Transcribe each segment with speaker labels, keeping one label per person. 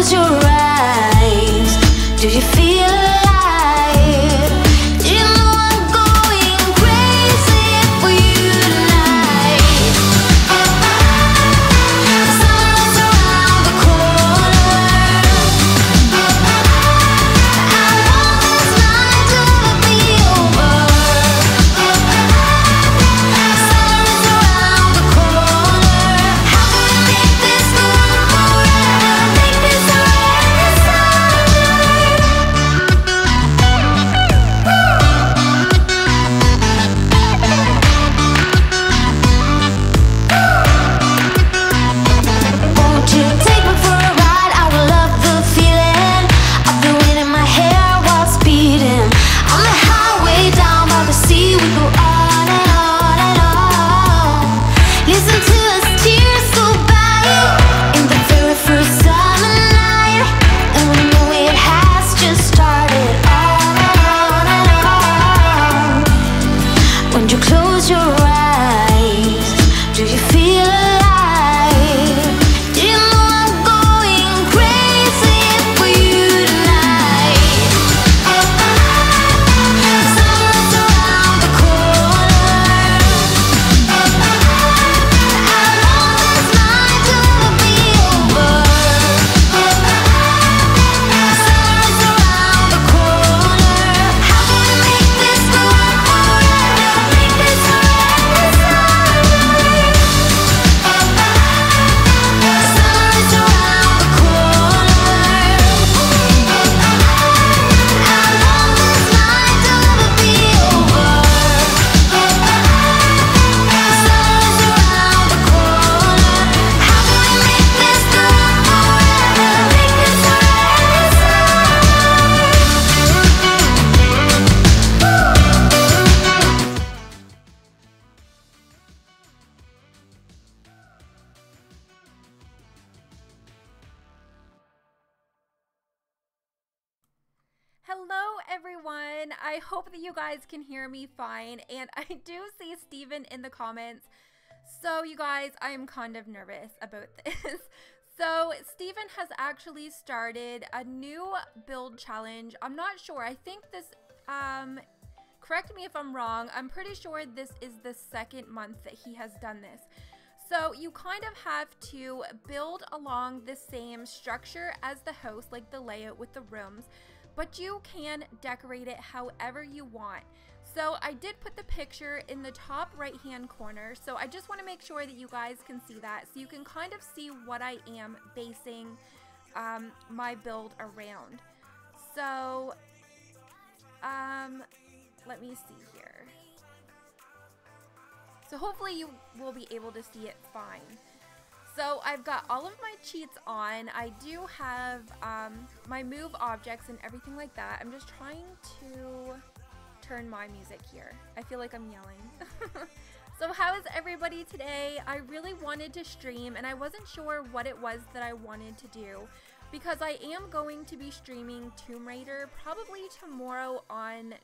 Speaker 1: close your eyes, do you feel alive? Do you know I'm going crazy for you tonight? The sun's around the corner. I want this night to be over. The sun's around the corner. How can we make this good forever? Make this forever sunlight. Won't you take me for a ride? I will love the feeling of the wind in my hair while speeding on the highway down by the sea. We go on and on and on. Listen to us tears go by in the very first summer night, and we know it has just started. On and on and on. When you close your eyes, do you feel alive? Do you know I'm going crazy for you tonight? The sun's around the corner. I want this night to be over. The sun's around the corner. How can we make this good forever? Make this forever sunlight. The sun's around the corner. I want this night to be over. The sun's around the corner. How can we make this good forever? Make this forever
Speaker 2: Hello everyone, I hope that you guys can hear me fine, and I do see Steven in the comments, so you guys, I am kind of nervous about this. So Steven has actually started a new build challenge. I'm not sure, I think this, correct me if I'm wrong, I'm pretty sure this is the second month that he has done this. So you kind of have to build along the same structure as the house, like the layout with the rooms, but you can decorate it however you want. So I did put the picture in the top right hand corner, so I just want to make sure that you guys can see that, so you can kind of see what I am basing my build around. So let me see here. So hopefully you will be able to see it fine. So I've got all of my cheats on. I do have my move objects and everything like that. I'm just trying to turn my music here. I feel like I'm yelling. So how is everybody today? I really wanted to stream and I wasn't sure what it was that I wanted to do, because I am going to be streaming Tomb Raider probably tomorrow on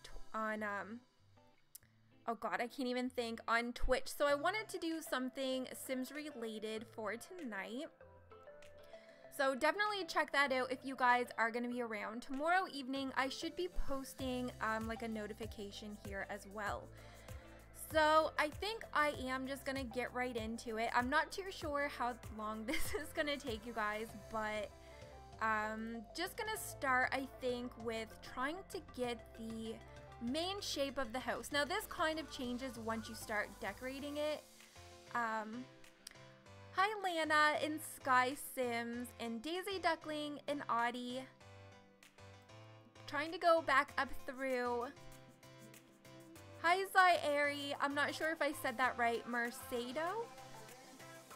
Speaker 2: oh god, I can't even think, on Twitch. So I wanted to do something Sims related for tonight. So definitely check that out if you guys are going to be around. Tomorrow evening, I should be posting like a notification here as well. So I think I am just going to get right into it. I'm not too sure how long this is going to take you guys, but just going to start, I think, with trying to get the main shape of the house. Now this kind of changes once you start decorating it. Hi Lana and Sky Sims and Daisy Duckling and Audie. Trying to go back up through. Hi Zyari, I'm not sure if I said that right. Mercedo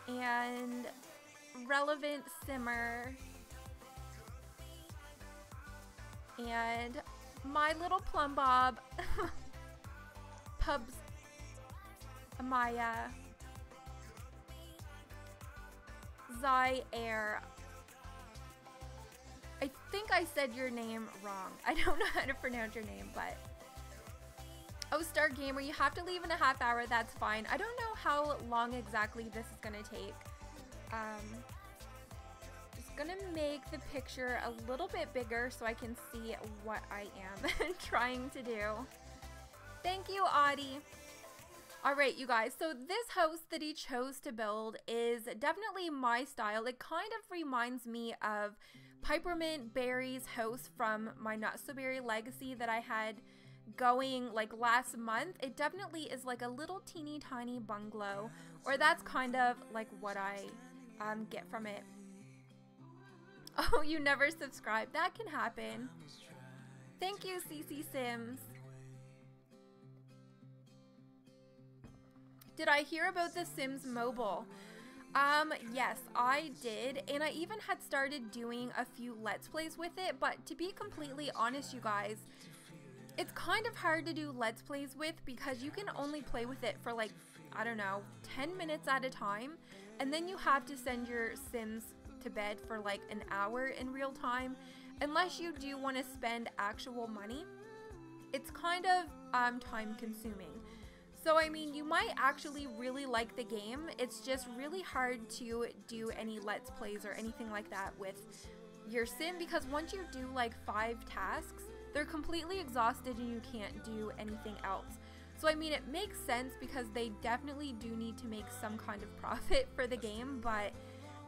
Speaker 2: and Relevant Simmer and My Little Plum Bob, Pubs, Maya, Zy Air. I think I said your name wrong. I don't know how to pronounce your name, but oh, Star Gamer, you have to leave in a half hour. That's fine. I don't know how long exactly this is gonna take. Just gonna make the picture a little bit bigger so I can see what I am trying to do. Thank you, Audie. All right, you guys, so this house that he chose to build is definitely my style. It kind of reminds me of Peppermint Berry's house from my Not So Berry Legacy that I had going like last month. It definitely is like a little teeny tiny bungalow, or that's kind of like what I get from it. Oh, you never subscribed. That can happen. Thank you, CC Sims. Did I hear about the Sims Mobile? Yes, I did, and I even had started doing a few Let's Plays with it, but to be completely honest, you guys, it's kind of hard to do Let's Plays with because you can only play with it for like, I don't know, 10 minutes at a time, and then you have to send your Sims to bed for like an hour in real time, unless you do want to spend actual money. It's kind of time consuming. So, I mean, you might actually really like the game. It's just really hard to do any Let's Plays or anything like that with your Sim because once you do like 5 tasks, they're completely exhausted and you can't do anything else. So, I mean, it makes sense because they definitely do need to make some kind of profit for the game, but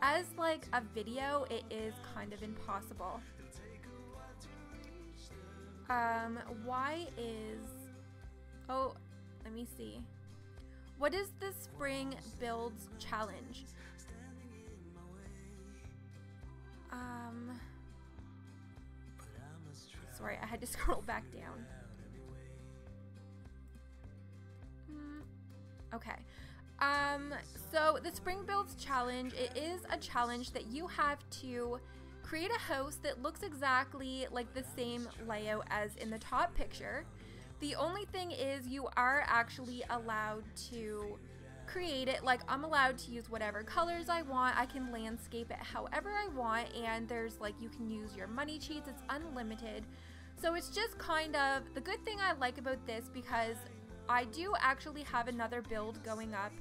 Speaker 2: as like a video, it is kind of impossible. Why is... Oh... Let me see. What is the Spring Builds Challenge? Sorry, I had to scroll back down. Okay. So the Spring Builds Challenge, it is a challenge that you have to create a house that looks exactly like the same layout as in the top picture. The only thing is you are actually allowed to create it. Like, I'm allowed to use whatever colors I want. I can landscape it however I want, and there's like, you can use your money cheats. It's unlimited. So it's just kind of the good thing I like about this, because I do actually have another build going up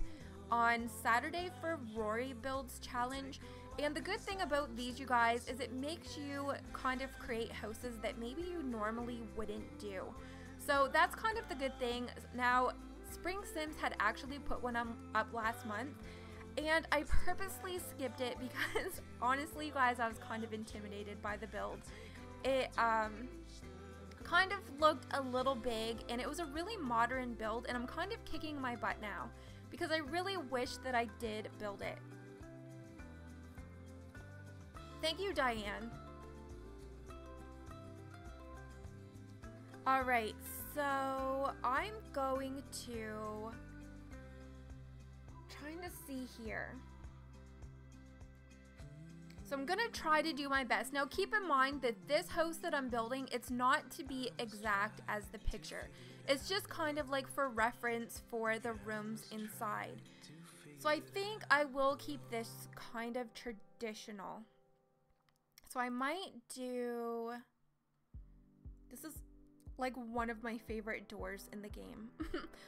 Speaker 2: on Saturday for Rory Builds Challenge. And the good thing about these, you guys, is it makes you kind of create houses that maybe you normally wouldn't do. So that's kind of the good thing. Now, Spring Sims had actually put one up last month, and I purposely skipped it because honestly, you guys, I was kind of intimidated by the build. It kind of looked a little big, and it was a really modern build, and I'm kind of kicking my butt now because I really wish that I did build it. Thank you, Diane. Alright, so I'm going to... trying to see here. So I'm gonna try to do my best. Now keep in mind that this house that I'm building, it's not to be exact as the picture. It's just kind of like for reference for the rooms inside. So I think I will keep this kind of traditional. So I might do... This is like one of my favorite doors in the game.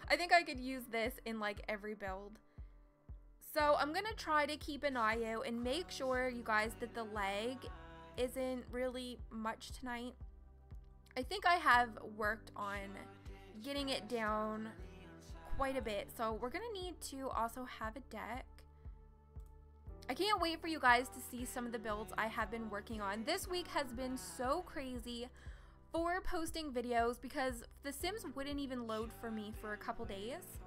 Speaker 2: I think I could use this in like every build. So I'm gonna try to keep an eye out and make sure, you guys, that the lag isn't really much tonight. I think I have worked on getting it down quite a bit. So we're gonna need to also have a deck. I can't wait for you guys to see some of the builds I have been working on. This week has been so crazy for posting videos because the Sims wouldn't even load for me for a couple days.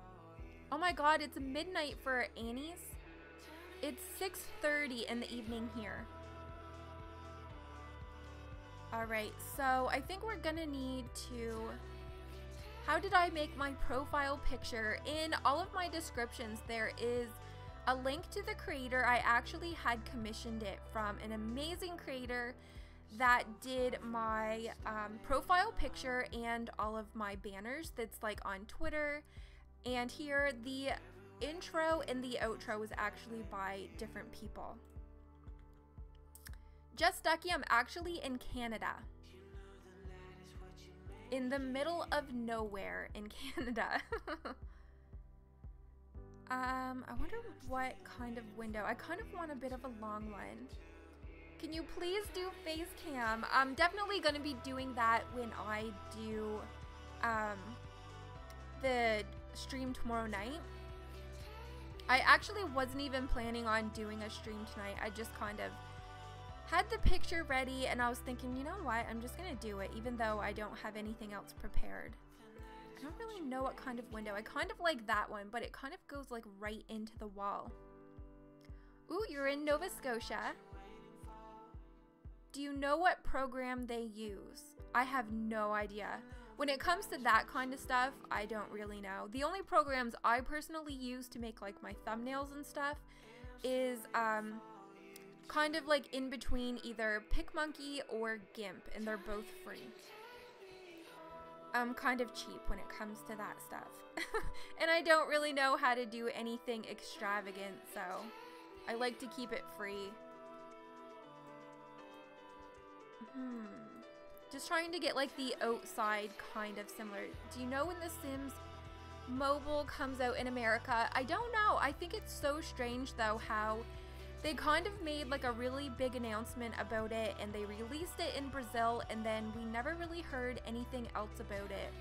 Speaker 2: Oh my god, it's midnight for Annie's. It's 6:30 in the evening here. Alright, so I think we're gonna need to... How did I make my profile picture? In all of my descriptions, there is a link to the creator. I actually had commissioned it from an amazing creator that did my profile picture and all of my banners that's like on Twitter. And here, the intro and the outro was actually by different people. Just Ducky, I'm actually in Canada. In the middle of nowhere in Canada. I wonder what kind of window. I kind of want a bit of a long one. Can you please do face cam? I'm definitely gonna be doing that when I do the stream tomorrow night. I actually wasn't even planning on doing a stream tonight. I just kind of had the picture ready and I was thinking, you know what, I'm just gonna do it even though I don't have anything else prepared. I don't really know what kind of window. I kind of like that one, but it kind of goes like right into the wall. Ooh, you're in Nova Scotia. Do you know what program they use? I have no idea. When it comes to that kind of stuff, I don't really know. The only programs I personally use to make like my thumbnails and stuff is kind of like in between either Picmonkey or Gimp, and they're both free. I'm kind of cheap when it comes to that stuff. And I don't really know how to do anything extravagant, so I like to keep it free. Just trying to get like the outside kind of similar. Do you know when The Sims Mobile comes out in America? I don't know. I think it's so strange though how they kind of made like a really big announcement about it and they released it in Brazil and then we never really heard anything else about it.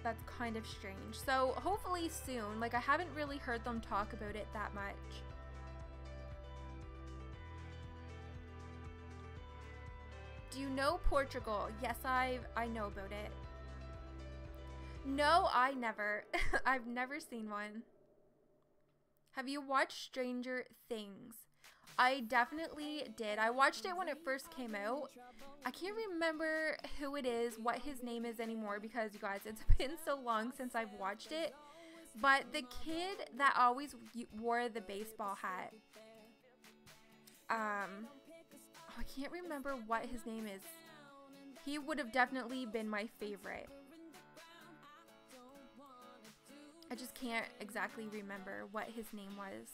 Speaker 2: That's kind of strange. So hopefully soon. Like I haven't really heard them talk about it that much. Do you know Portugal? Yes, I know about it. No, I never. I've never seen one. Have you watched Stranger Things? I definitely did. I watched it when it first came out. I can't remember who it is, what his name is anymore because you guys, it's been so long since I've watched it. But the kid that always wore the baseball hat. I can't remember what his name is. He would have definitely been my favorite. I just can't exactly remember what his name was.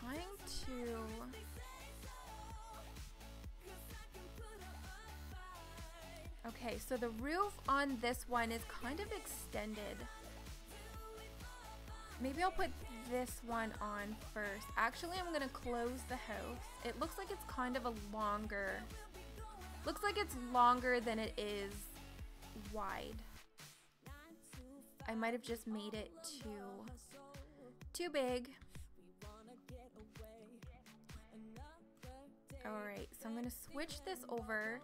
Speaker 2: Trying to... Okay, so the roof on this one is kind of extended. Maybe I'll put this one on first. Actually, I'm gonna close the house. It looks like it's kind of a longer... Looks like it's longer than it is wide. I might have just made it too big. Alright, so I'm gonna switch this over.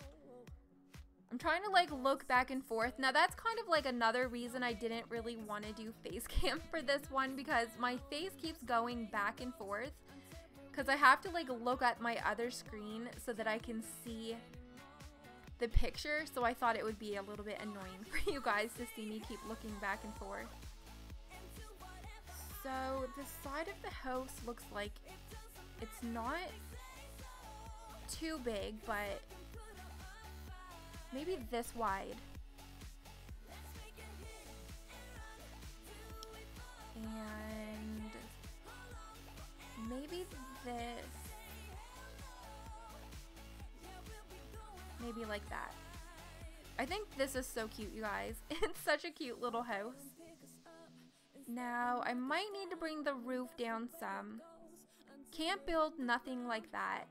Speaker 2: I'm trying to like look back and forth. Now that's kind of like another reason I didn't really want to do face cam for this one because my face keeps going back and forth because I have to like look at my other screen so that I can see the picture. So I thought it would be a little bit annoying for you guys to see me keep looking back and forth. So the side of the house looks like it's not too big, but maybe this wide. And maybe this. Maybe like that. I think this is so cute, you guys. It's such a cute little house. Now, I might need to bring the roof down some. Can't build nothing like that.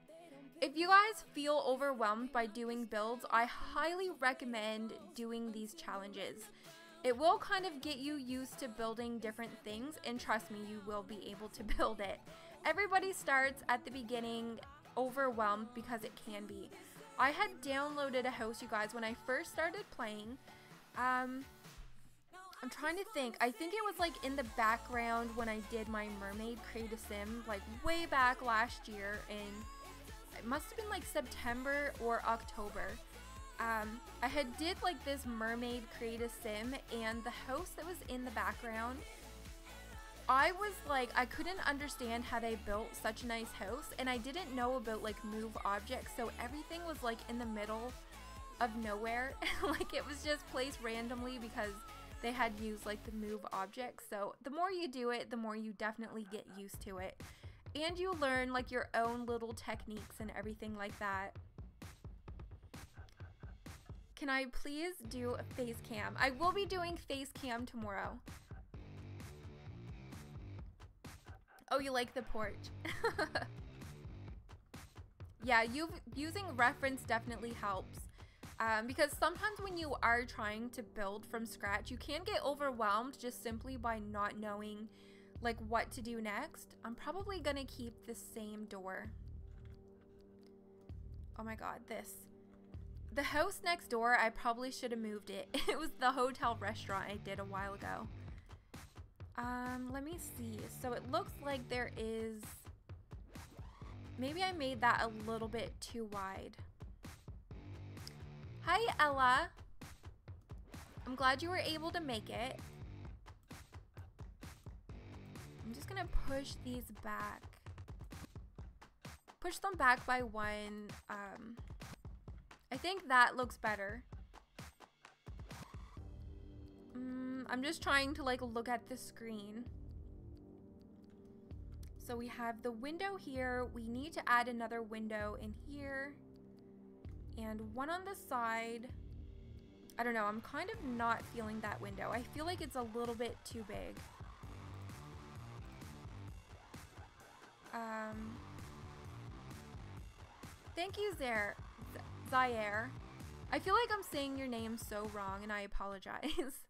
Speaker 2: If you guys feel overwhelmed by doing builds, I highly recommend doing these challenges. It will kind of get you used to building different things, and trust me, you will be able to build it. Everybody starts at the beginning overwhelmed because it can be. I had downloaded a house, you guys, when I first started playing. I'm trying to think. I think it was like in the background when I did my mermaid create a sim, like way back last year in... It must have been like September or October. I had did like this mermaid create a sim, and the house that was in the background, I was like, I couldn't understand how they built such a nice house, and I didn't know about like move objects, so everything was like in the middle of nowhere. Like it was just placed randomly because they had used like the move objects. So the more you do it, the more you definitely get used to it. And you learn like your own little techniques and everything like that. can I please do a face cam? I will be doing face cam tomorrow. Oh, you like the porch. Yeah, using reference definitely helps. Because sometimes when you are trying to build from scratch, you can get overwhelmed just simply by not knowing like what to do next. I'm probably gonna keep the same door. Oh my god, this. The house next door, I probably should have moved it. It was the hotel restaurant I did a while ago. Let me see. So it looks like there is... Maybe I made that a little bit too wide. Hi, Ella. I'm glad you were able to make it. I'm just gonna push these back. Push them back by one. I think that looks better. I'm just trying to like look at the screen. So we have the window here. We need to add another window in here. And one on the side. I don't know, I'm kind of not feeling that window. I feel like it's a little bit too big. Thank you, Zaire. I feel like I'm saying your name so wrong and I apologize.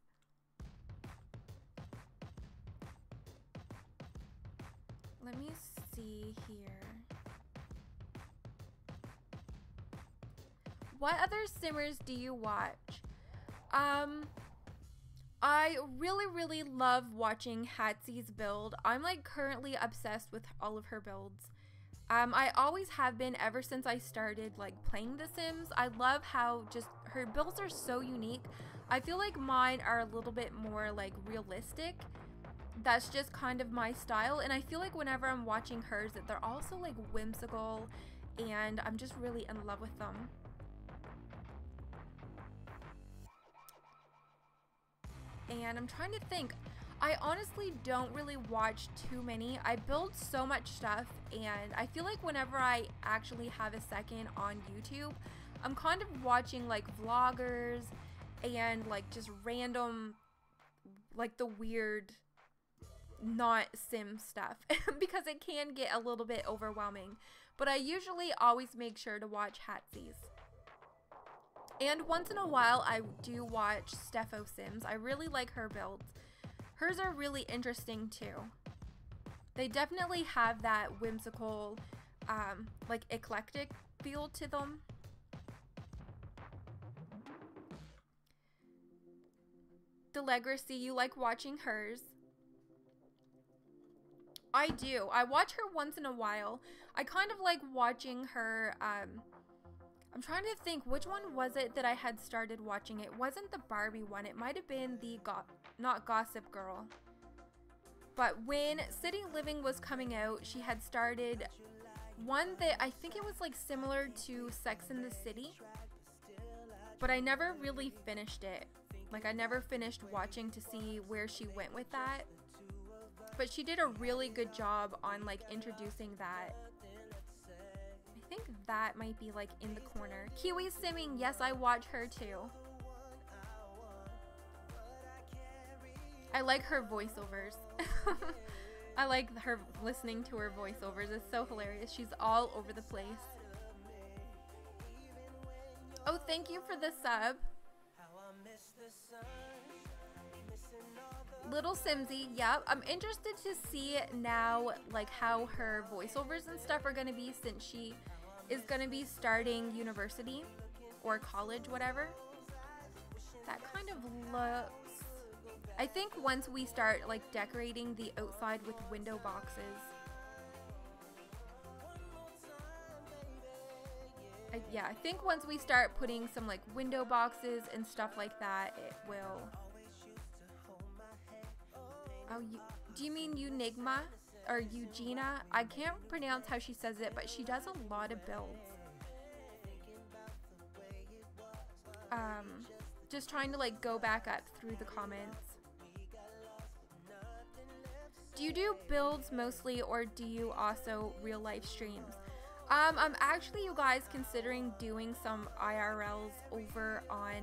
Speaker 2: Let me see here. What other simmers do you watch? I really love watching Hatsy's build. I'm like currently obsessed with all of her builds. I always have been ever since I started like playing The Sims. I love how just her builds are so unique. I feel like mine are a little bit more like realistic. That's just kind of my style, and I feel like whenever I'm watching hers that they're also like whimsical, and I'm just really in love with them. And I'm trying to think. I honestly don't really watch too many. I build so much stuff, and I feel like whenever I actually have a second on YouTube, I'm kind of watching like vloggers and like just random, like the weird not sim stuff because it can get a little bit overwhelming. But I usually always make sure to watch Hatsy's. And once in a while, I do watch Steffo Sims. I really like her builds. Hers are really interesting too. They definitely have that whimsical, like eclectic feel to them. Delegracy, you like watching hers? I do. I watch her once in a while. I kind of like watching her, I'm trying to think, which one was it that I had started watching? It wasn't the Barbie one. It might have been the, not Gossip Girl. But when City Living was coming out, she had started one that I think it was like similar to Sex and the City. But I never really finished it. Like I never finished watching to see where she went with that. But she did a really good job on like introducing that. I think that might be like in the corner. Kiwi Simming, yes, I watch her too. I like her voiceovers. I like her listening to her voiceovers. It's so hilarious. She's all over the place. Oh, thank you for the sub. Little Simsy, yep. I'm interested to see now like how her voiceovers and stuff are going to be since she is going to be starting university or college, whatever. That kind of looks... I think once we start like decorating the outside with window boxes. Yeah, I think once we start putting some like window boxes and stuff like that, it will... Oh, do you mean Unigma or Eugenia? I can't pronounce how she says it, but she does a lot of builds. Just trying to like go back up through the comments. Do you do builds mostly, or do you also real life streams? I'm actually, you guys, considering doing some IRLs over on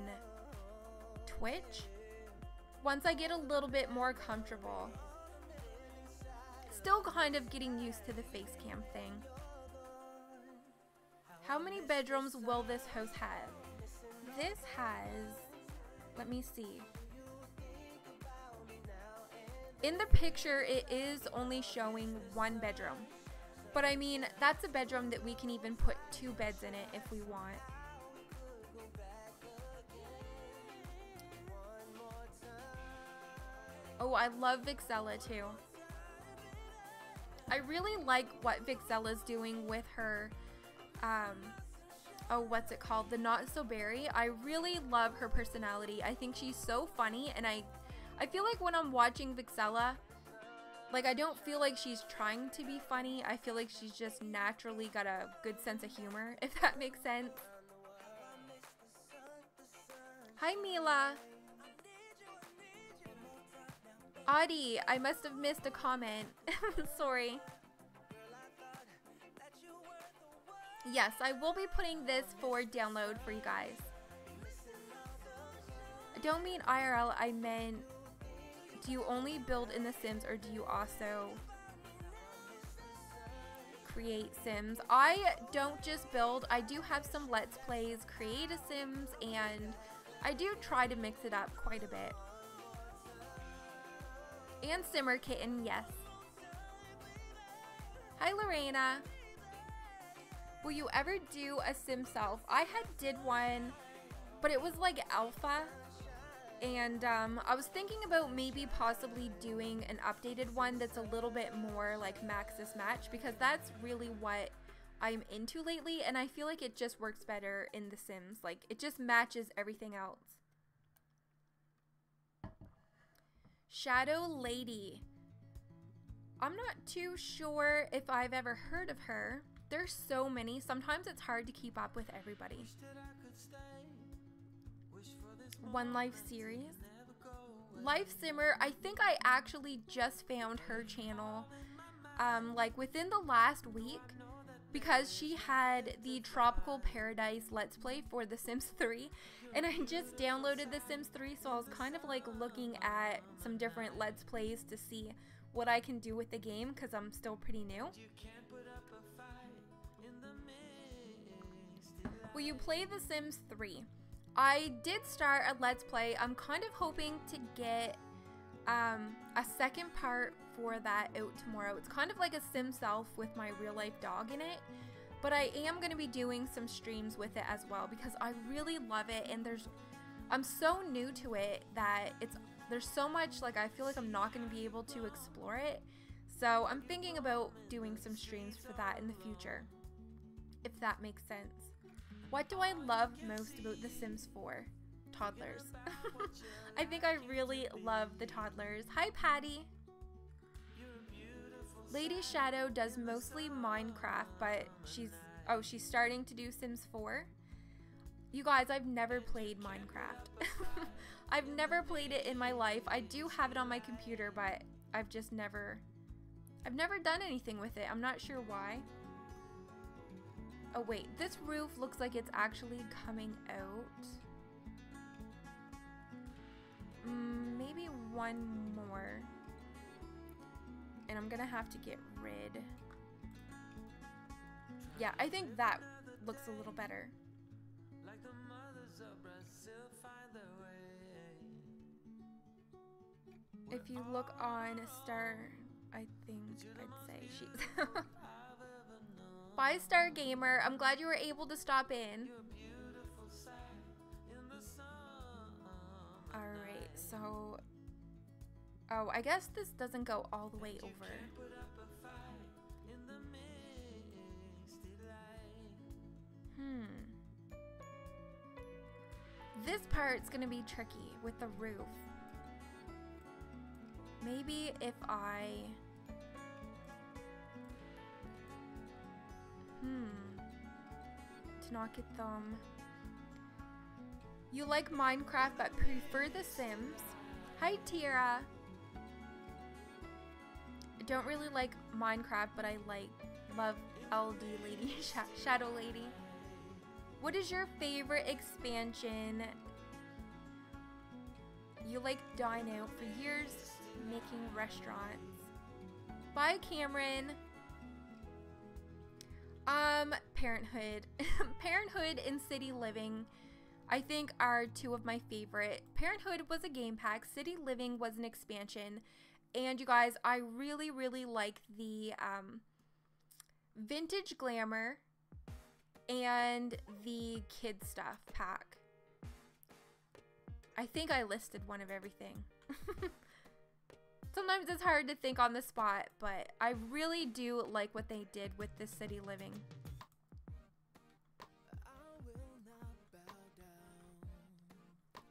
Speaker 2: Twitch once I get a little bit more comfortable. Still kind of getting used to the face cam thing. How many bedrooms will this house have? This has, let me see. In the picture, it is only showing 1 bedroom. But I mean, that's a bedroom that we can even put 2 beds in it if we want. Oh, I love Vixella too. I really like what Vixella's doing with her, oh, what's it called? The Not So Berry. I really love her personality. I think she's so funny, and I feel like when I'm watching Vixella, like, I don't feel like she's trying to be funny. I feel like she's just naturally got a good sense of humor, if that makes sense. Hi, Mila. Audie, I must have missed a comment. Sorry. Yes, I will be putting this for download for you guys. I don't mean IRL, I meant, do you only build in The Sims or do you also create Sims? I don't just build, I do have some Let's Plays, create a Sims, and I do try to mix it up quite a bit. And Simmer Kitten, yes. Hi, Lorena. Will you ever do a Sim Self? I did one, but it was like alpha. And I was thinking about maybe possibly doing an updated one that's a little bit more like Maxis Match, because that's really what I'm into lately, and I feel like it just works better in The Sims. Like, it just matches everything else. Shadow Lady. I'm not too sure if I've ever heard of her. There's so many. Sometimes it's hard to keep up with everybody. One Life series. Life Simmer. I think I actually just found her channel like within the last week, because she had the Tropical Paradise Let's Play for The Sims 3, and I just downloaded The Sims 3, so I was kind of like looking at some different Let's Plays to see what I can do with the game, because I'm still pretty new. Will you play The Sims 3? I did start a Let's Play. I'm kind of hoping to get a second part for that out tomorrow. It's kind of like a Sim Self with my real life dog in it, but I am going to be doing some streams with it as well, because I really love it, and I'm so new to it that there's so much, like, I feel like I'm not going to be able to explore it. So I'm thinking about doing some streams for that in the future, if that makes sense. What do I love most about The Sims 4? Toddlers. I think I really love the toddlers. Hi, Patty. Lady Shadow does mostly Minecraft, but she's starting to do Sims 4. You guys, I've never played Minecraft. I've never played it in my life. I do have it on my computer, but I've never done anything with it. I'm not sure why. Oh wait, this roof looks like it's actually coming out. Maybe one more. And I'm gonna have to get rid. Yeah, I think that looks a little better. If you look on Star, I think I'd say she's... Bye, Star Gamer. I'm glad you were able to stop in. Alright, so... Oh, I guess this doesn't go all the way over. This part's gonna be tricky with the roof. Maybe if I... To not get them. You like Minecraft but prefer The Sims? Hi, Tira. I don't really like Minecraft, but I love LD lady, shadow lady. What is your favorite expansion? You like dine out for years, making restaurants. Bye, Cameron. Parenthood. Parenthood and City Living, I think, are two of my favorite. Parenthood was a game pack. City Living was an expansion. And you guys, I really, really like the Vintage Glamour and the kid stuff pack. I think I listed one of everything. Sometimes it's hard to think on the spot, but I really do like what they did with this City Living.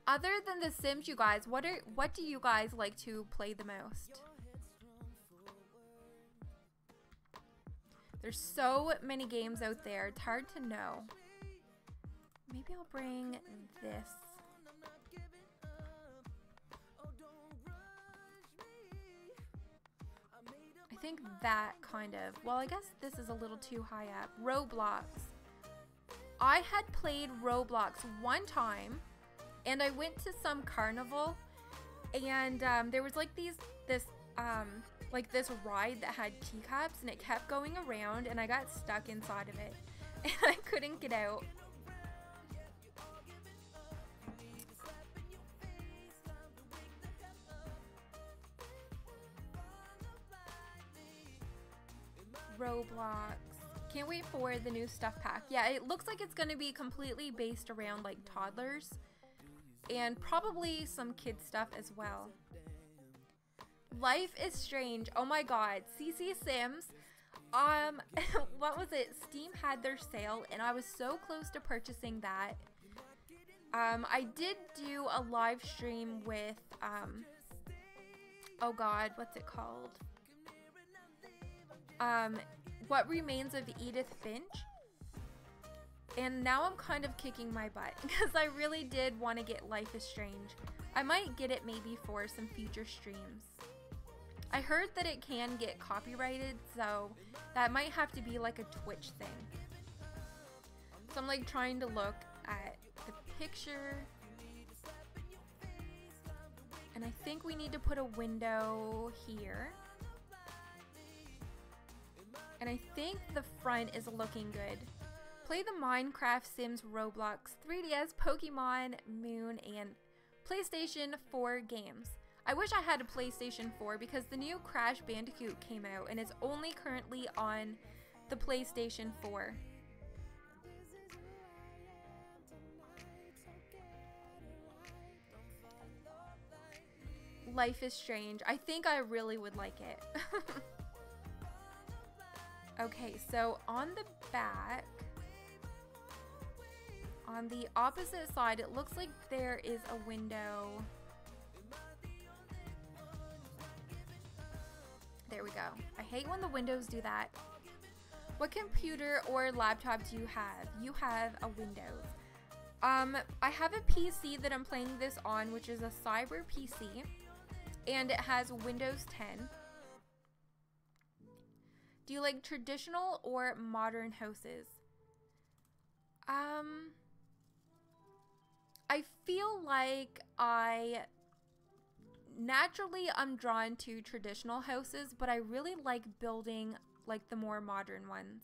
Speaker 2: Other than The Sims, you guys, what do you guys like to play the most? There's so many games out there, it's hard to know. Maybe I'll bring this. I think that kind of, well, I guess this is a little too high up. Roblox. I had played Roblox one time, and I went to some carnival, and there was like this ride that had teacups, and it kept going around, and I got stuck inside of it, and I couldn't get out. Roblox. Can't wait for the new stuff pack. Yeah, it looks like it's going to be completely based around like toddlers and probably some kid stuff as well. Life is Strange. Oh my god. CC Sims. What was it? Steam had their sale and I was so close to purchasing that. I did do a live stream with oh god, what's it called? What Remains of Edith Finch, and now I'm kind of kicking my butt because I really did want to get Life is Strange. I might get it maybe for some future streams. I heard that it can get copyrighted, so that might have to be like a Twitch thing. So I'm like trying to look at the picture, and I think we need to put a window here. And I think the front is looking good. Play the Minecraft, Sims, Roblox, 3DS, Pokemon, Moon, and PlayStation 4 games. I wish I had a PlayStation 4 because the new Crash Bandicoot came out and it's only currently on the PlayStation 4. Life is Strange. I think I really would like it. Okay, so on the back, on the opposite side, it looks like there is a window. There we go. I hate when the windows do that. What computer or laptop do you have? You have a Windows. I have a PC that I'm playing this on, which is a Cyber PC, and it has Windows 10. Do you like traditional or modern houses? I feel like I'm drawn to traditional houses, but I really like building like the more modern ones.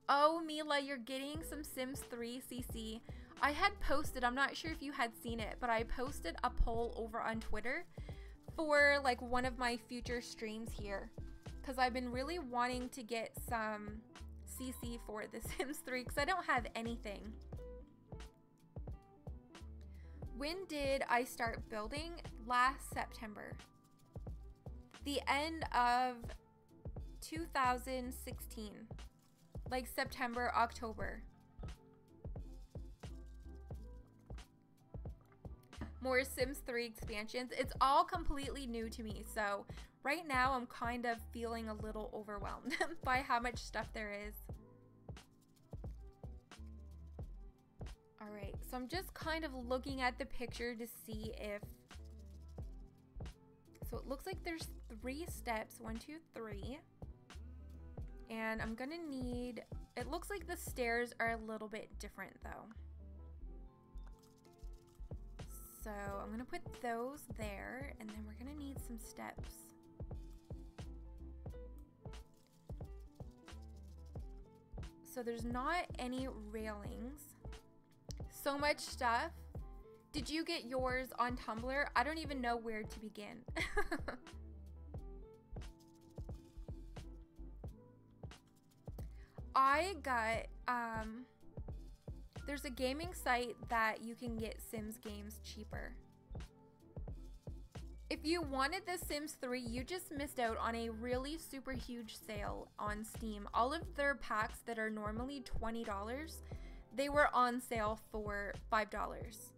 Speaker 2: Oh, Mila, you're getting some Sims 3 CC. I had posted, I'm not sure if you had seen it, but I posted a poll over on Twitter for like one of my future streams here, because I've been really wanting to get some CC for The Sims 3 because I don't have anything. When did I start building? Last September. The end of 2016. Like September, October. More Sims 3 expansions. It's all completely new to me, so right now I'm kind of feeling a little overwhelmed by how much stuff there is. Alright, so I'm just kind of looking at the picture to see if... So it looks like there's 3 steps. 1, 2, 3. And I'm gonna need, it looks like the stairs are a little bit different though. So I'm gonna put those there, and then we're gonna need some steps. So there's not any railings. So much stuff. Did you get yours on Tumblr? I don't even know where to begin. I got, there's a gaming site that you can get Sims games cheaper. If you wanted The Sims 3, you just missed out on a really super huge sale on Steam. All of their packs that are normally $20, they were on sale for $5.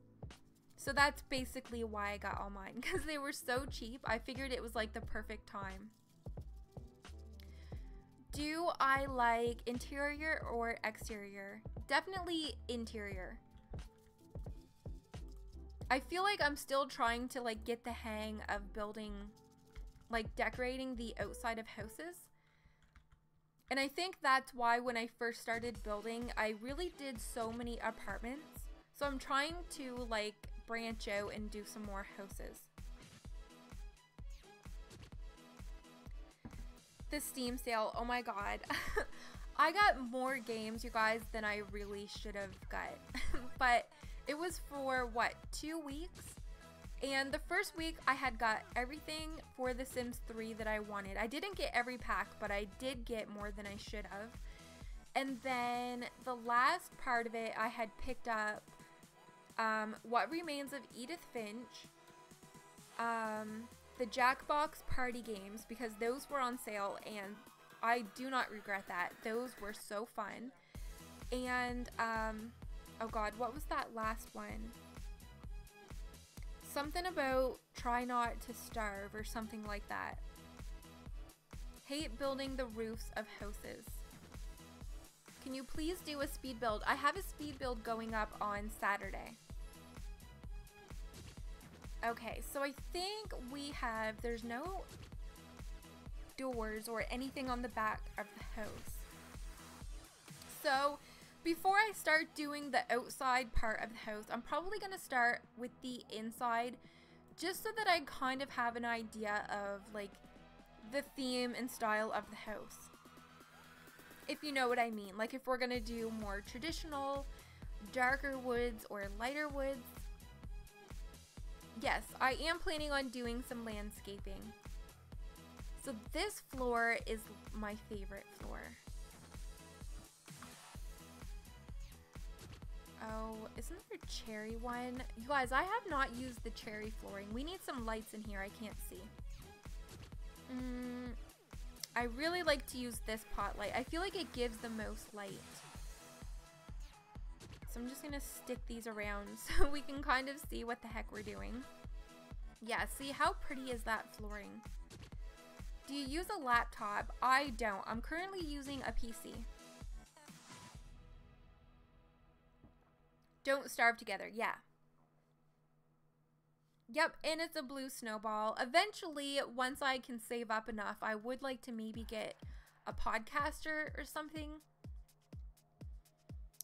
Speaker 2: So that's basically why I got all mine, because they were so cheap. I figured it was like the perfect time. Do I like interior or exterior? Definitely interior. I feel like I'm still trying to like get the hang of building, like decorating the outside of houses. And I think that's why when I first started building, I really did so many apartments. So I'm trying to like branch out and do some more houses. The Steam sale, oh my god. I got more games, you guys, than I really should have got. But it was for what, 2 weeks? And the first week I had got everything for The Sims 3 that I wanted. I didn't get every pack, but I did get more than I should have. And then the last part of it, I had picked up What Remains of Edith Finch, the Jackbox party games, because those were on sale and I do not regret that. Those were so fun. And oh god, what was that last one? Something about Try Not to Starve or something like that. Hate building the roofs of houses. Can you please do a speed build? I have a speed build going up on Saturday. Okay, so I think we have, there's no doors or anything on the back of the house. So before I start doing the outside part of the house, I'm probably going to start with the inside, just so that I kind of have an idea of like the theme and style of the house. If you know what I mean, like if we're going to do more traditional, darker woods or lighter woods. Yes, I am planning on doing some landscaping. So this floor is my favorite floor. Oh, isn't there a cherry one? You guys, I have not used the cherry flooring. We need some lights in here. I can't see. I really like to use this pot light. I feel like it gives the most light. So I'm just gonna stick these around so we can kind of see what the heck we're doing. Yeah, see how pretty is that flooring? Do you use a laptop? I don't. I'm currently using a PC. Don't starve together. Yeah. Yep, and it's a blue snowball. Eventually, once I can save up enough, I would like to maybe get a podcaster or something.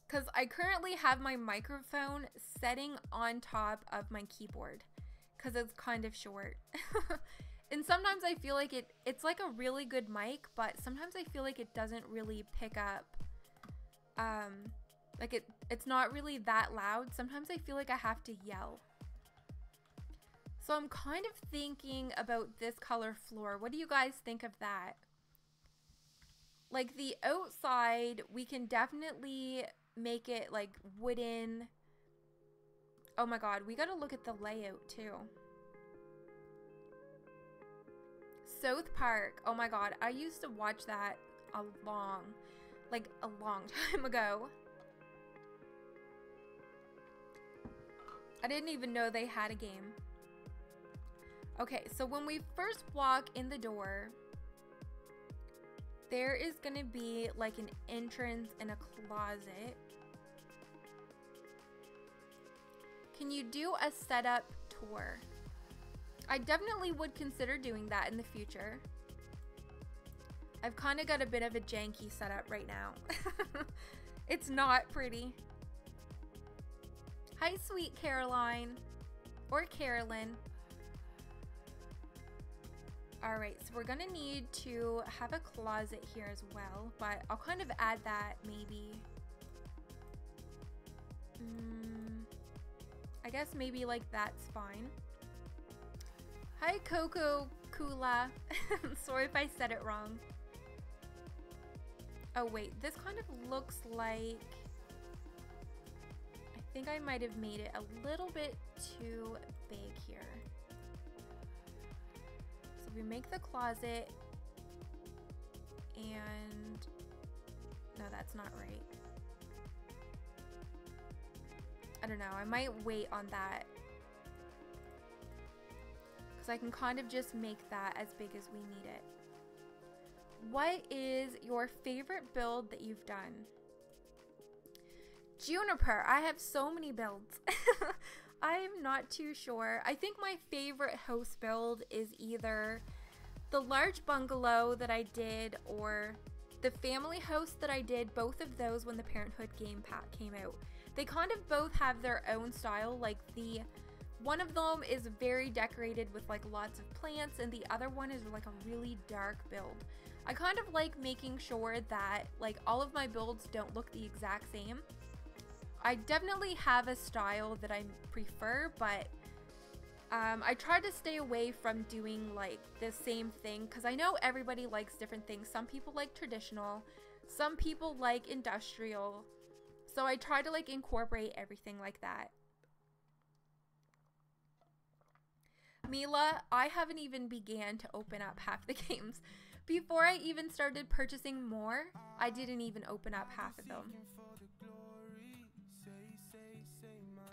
Speaker 2: Because I currently have my microphone setting on top of my keyboard. Because it's kind of short. And sometimes I feel like it's like a really good mic, but sometimes I feel like it doesn't really pick up. Like it's not really that loud. Sometimes I feel like I have to yell. So I'm kind of thinking about this color floor. What do you guys think of that? Like the outside, we can definitely make it like wooden. Oh my god, we gotta look at the layout too. South Park. Oh my god, I used to watch that a long time ago. I didn't even know they had a game. Okay, so when we first walk in the door, there is gonna be like an entrance and a closet. Can you do a setup tour? I definitely would consider doing that in the future. I've kind of got a bit of a janky setup right now. It's not pretty. Hi, sweet Caroline. Or Carolyn. Alright, so we're gonna need to have a closet here as well, but I'll kind of add that maybe. I guess maybe like that's fine. Hi, Coco Kula. Sorry if I said it wrong. Oh wait, this kind of looks like, I think I might have made it a little bit too big here. So we make the closet, and no, that's not right. I don't know, I might wait on that, because I can kind of just make that as big as we need it. What is your favorite build that you've done? Juniper, I have so many builds. I'm not too sure. I think my favorite house build is either the large bungalow that I did or the family house that I did, both of those when the Parenthood game pack came out. They kind of both have their own style, like one of them is very decorated with like lots of plants and the other one is like a really dark build. I kind of like making sure that like all of my builds don't look the exact same. I definitely have a style that I prefer, but I try to stay away from doing like the same thing because I know everybody likes different things. Some people like traditional, some people like industrial. So I try to like incorporate everything like that. Mila, I haven't even began to open up half the games. Before I even started purchasing more, I didn't even open up half of them.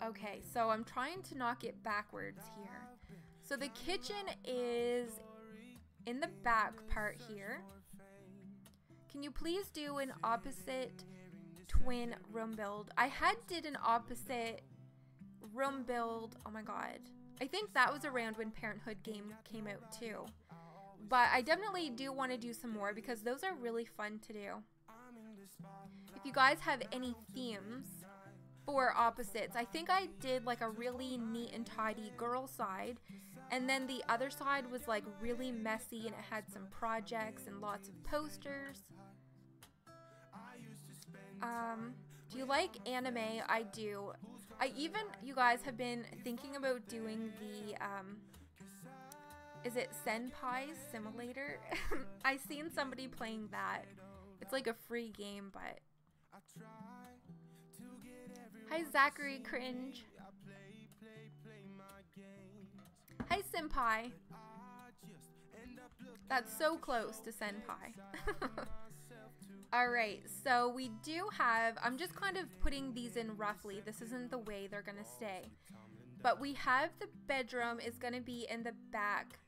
Speaker 2: Okay, so I'm trying to knock it backwards here. So the kitchen is in the back part here. Can you please do an opposite twin room build? I did an opposite room build, oh my god. I think that was around when Parenthood game came out too. But I definitely do want to do some more because those are really fun to do. If you guys have any themes for opposites, I think I did like a really neat and tidy girl side, and then the other side was like really messy and it had some projects and lots of posters. Do you like anime? I do. You guys have been thinking about doing the is it Senpai Simulator? I seen somebody playing that. It's like a free game, but hi Zachary Cringe. Hi Senpai. That's so close to Senpai. Alright, so we do have, I'm just kind of putting these in roughly. This isn't the way they're gonna stay. But we have the bedroom is gonna be in the back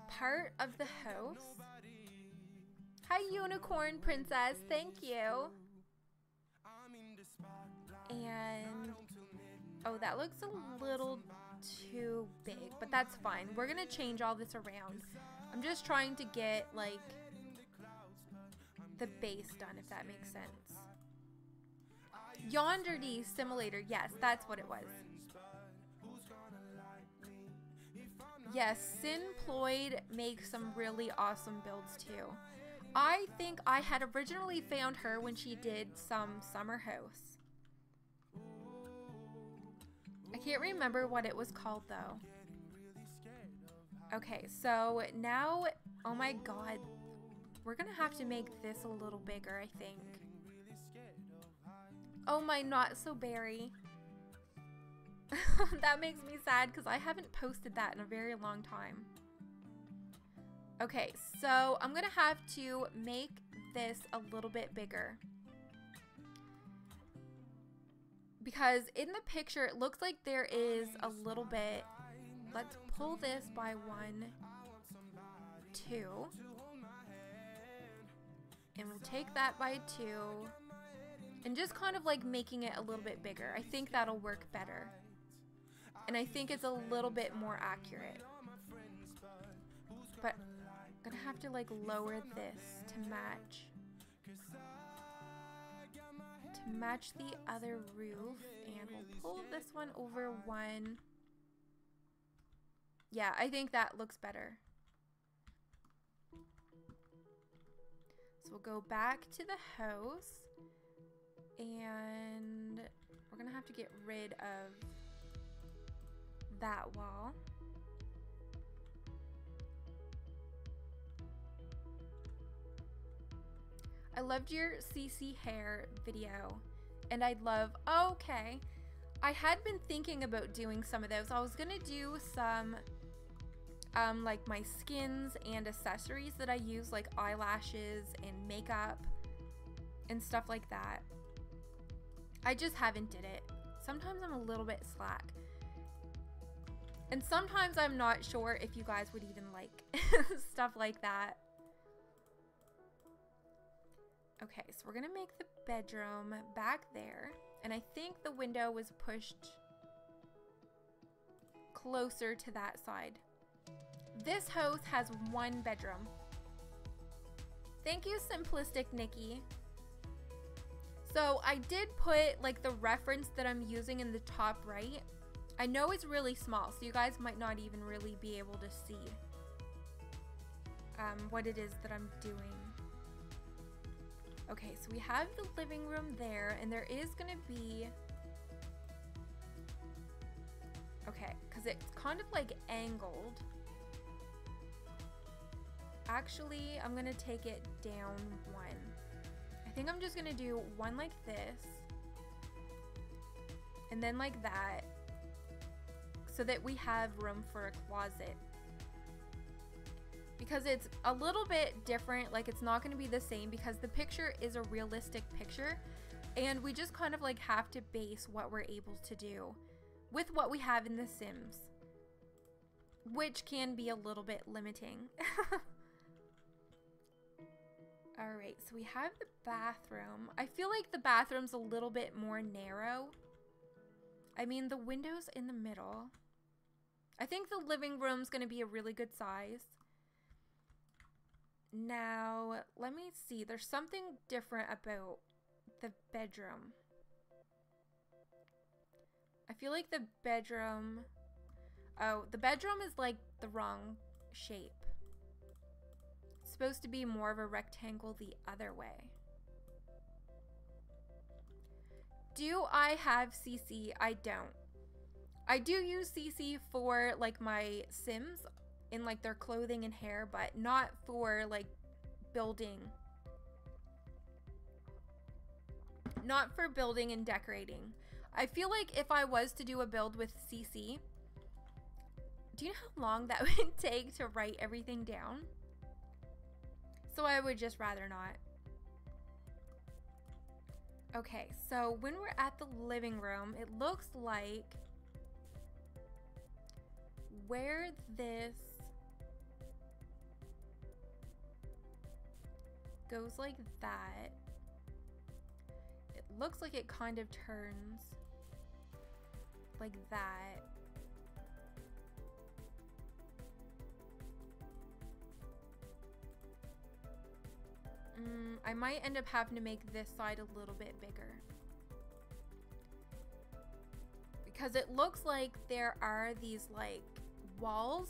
Speaker 2: part of the house. Hi Unicorn Princess, thank you. And oh, that looks a little too big, but that's fine. We're gonna change all this around. I'm just trying to get like the base done, if that makes sense. Yonderdy Simulator, yes, that's what it was. Yes, Sinploid makes some really awesome builds too. I think I had originally found her when she did some summer house. I can't remember what it was called though. Okay, so now, oh my god, we're gonna have to make this a little bigger, I think. Oh my not so berry. That makes me sad because I haven't posted that in a very long time. Okay, so I'm gonna have to make this a little bit bigger. Because in the picture, it looks like there is a little bit. Let's pull this by 1, 2. And we'll take that by 2. And just kind of like making it a little bit bigger. I think that'll work better. And I think it's a little bit more accurate. But gonna have to like lower this to match the other roof, and we'll pull this one over one. Yeah, I think that looks better. So we'll go back to the house, and we're gonna have to get rid of that wall. I loved your CC hair video, and I'd love, okay. I had been thinking about doing some of those. I was gonna do some like my skins and accessories that I use, like eyelashes and makeup and stuff like that. I just haven't did it. Sometimes I'm a little bit slack. And sometimes I'm not sure if you guys would even like stuff like that. Okay, so we're gonna make the bedroom back there. And I think the window was pushed closer to that side. This house has one bedroom. Thank you, Simplistic Nikki. So I did put like the reference that I'm using in the top right. I know it's really small, so you guys might not even really be able to see what it is that I'm doing. Okay, so we have the living room there, and there is gonna be, okay, because it's kind of like angled. Actually, I'm gonna take it down one. I think I'm just gonna do one like this, and then like that, so that we have room for a closet. Because it's a little bit different, like it's not gonna be the same, because the picture is a realistic picture, and we just kind of like have to base what we're able to do with what we have in The Sims, which can be a little bit limiting. Alright, so we have the bathroom. I feel like the bathroom's a little bit more narrow. I mean, the window's in the middle. I think the living room's gonna be a really good size. Now, let me see. There's something different about the bedroom. I feel like the bedroom... Oh, the bedroom is like the wrong shape. It's supposed to be more of a rectangle the other way. Do I have CC? I don't. I do use CC for like my Sims in like their clothing and hair, but not for like building. Not for building and decorating. I feel like if I was to do a build with CC, do you know how long that would take to write everything down? So I would just rather not. Okay, so when we're at the living room, it looks like where this goes like that, it looks like it kind of turns like that. I might end up having to make this side a little bit bigger, because it looks like there are these like walls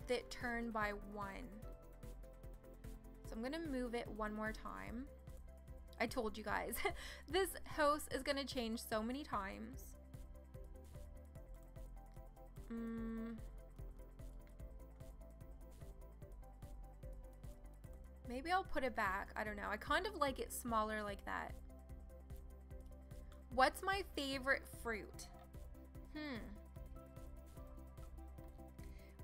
Speaker 2: that turn by one. So I'm gonna move it one more time. I told you guys, this house is gonna change so many times. Maybe I'll put it back. I don't know. I kind of like it smaller like that. What's my favorite fruit?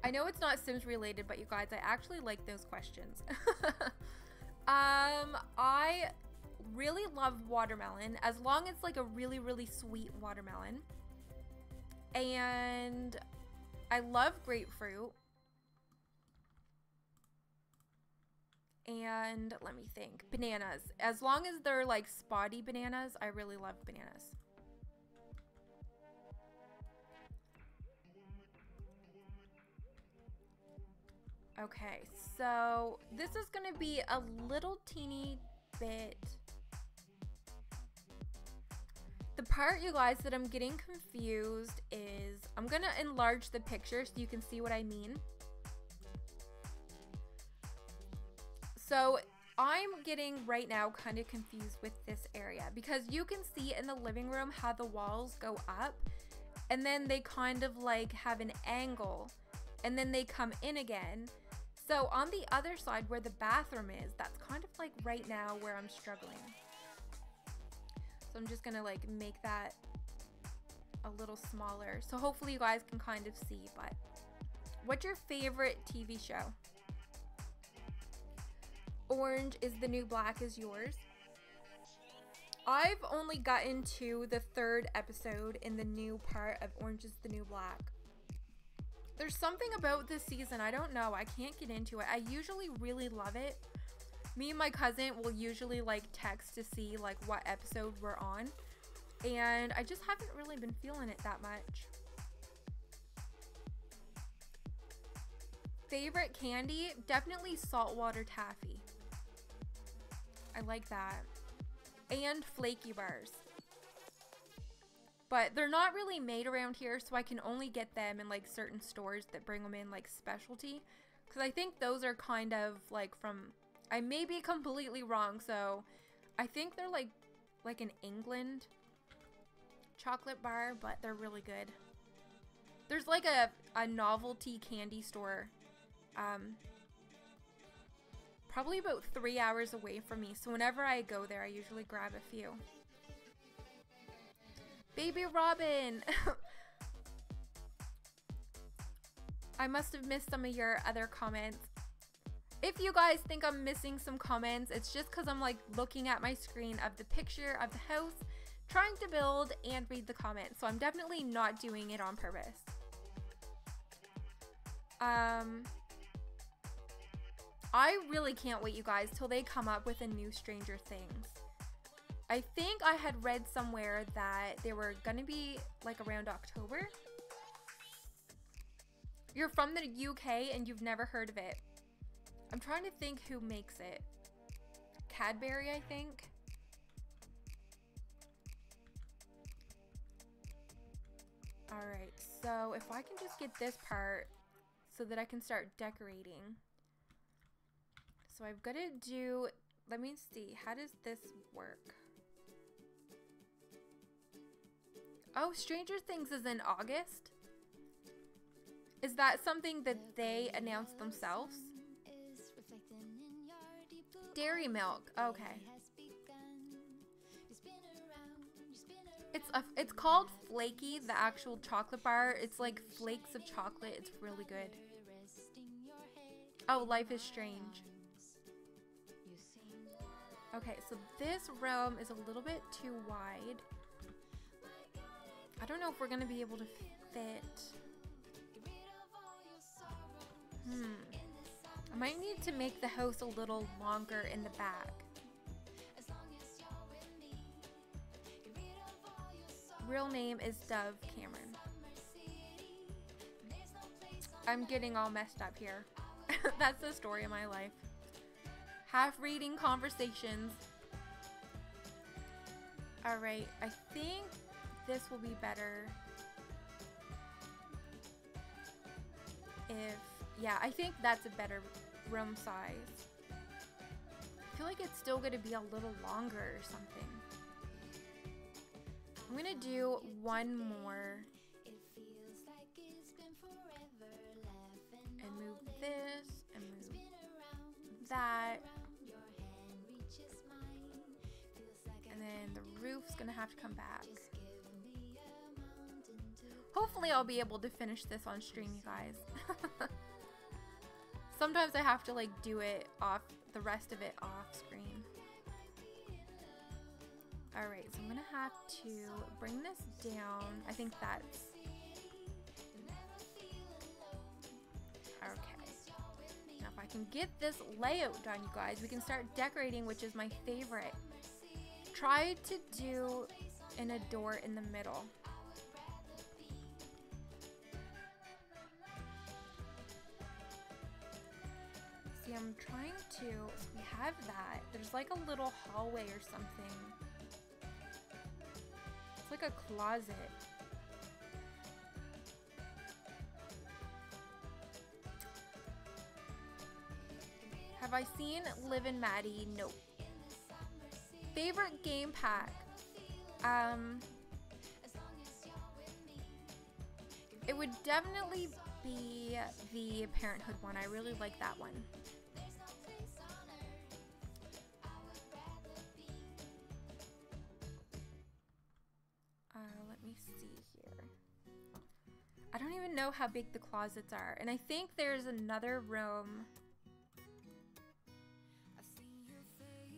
Speaker 2: I know it's not Sims related, but you guys, I actually like those questions. I really love watermelon, as long as it's like a really, really sweet watermelon. And I love grapefruit. And let me think, bananas. As long as they're like spotty bananas, I really love bananas. Okay, so this is gonna be a little teeny bit. The part, you guys, that I'm getting confused is I'm gonna enlarge the picture so you can see what I mean. So I'm getting right now kind of confused with this area because you can see in the living room how the walls go up and then they kind of like have an angle and then they come in again. So on the other side where the bathroom is, that's kind of like right now where I'm struggling. So I'm just gonna like make that a little smaller. So hopefully you guys can kind of see, but what's your favorite TV show? Orange is the New Black is yours. I've only gotten to the 3rd episode in the new part of Orange is the New Black. There's something about this season, I don't know, I can't get into it. I usually really love it. Me and my cousin will usually like text to see like what episode we're on, and I just haven't really been feeling it that much. Favorite candy? Definitely saltwater taffy. I like that. And flaky bars. But they're not really made around here, so I can only get them in like certain stores that bring them in like specialty. Because I think those are kind of like from, I may be completely wrong, so I think they're like an England chocolate bar, but they're really good. There's like a novelty candy store probably about 3 hours away from me, so whenever I go there I usually grab a few. Baby Robin! I must have missed some of your other comments. If you guys think I'm missing some comments, it's just because I'm like looking at my screen of the picture of the house, trying to build and read the comments, so I'm definitely not doing it on purpose. I really can't wait, you guys, till they come up with a new Stranger Things. I think I had read somewhere that they were gonna be like around October. You're from the UK and you've never heard of it. I'm trying to think who makes it. Cadbury, I think. Alright, so if I can just get this part so that I can start decorating. So I've got to do, let me see, how does this work? Oh, Stranger Things is in August? Is that something that they announced themselves? Dairy milk, okay. It's called Flaky, the actual chocolate bar. It's like flakes of chocolate. It's really good. Oh, Life is Strange. Okay, so this room is a little bit too wide. I don't know if we're gonna be able to fit. I might need to make the house a little longer in the back. Real name is Dove Cameron. I'm getting all messed up here. That's the story of my life. Half reading conversations. Alright, I think this will be better if, yeah, I think that's a better room size. I feel like it's still going to be a little longer or something. I'm going to do one more and move this and move that. And then the roof's gonna have to come back. Hopefully I'll be able to finish this on stream, you guys. Sometimes I have to like do it off, the rest of it off screen. Alright, so I'm gonna have to bring this down. I think that's okay. Now if I can get this layout done, you guys, we can start decorating, which is my favorite. Try to do a door in the middle. Okay, I'm trying to, we have that. There's like a little hallway or something. It's like a closet. Have I seen Liv and Maddie? Nope. Favorite game pack? It would definitely be the Parenthood one. I really like that one. Let me see here. I don't even know how big the closets are. And I think there's another room.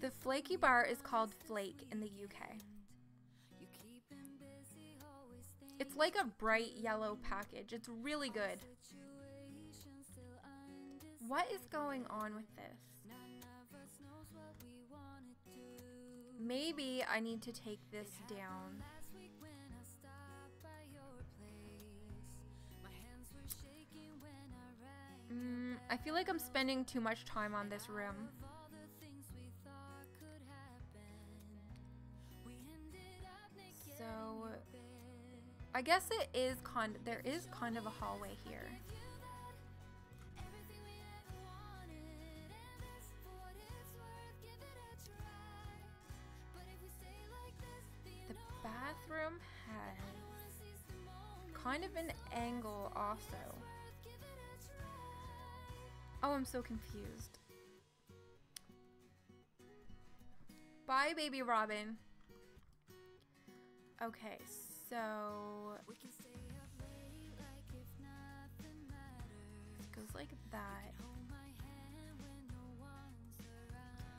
Speaker 2: The flaky bar is called Flake in the UK. It's like a bright yellow package. It's really good. What is going on with this? Maybe I need to take this down. I feel like I'm spending too much time on this room. So I guess it is there is kind of a hallway here. The bathroom has kind of an angle also. Oh, I'm so confused. Bye, baby Robin. Okay, so it goes like that.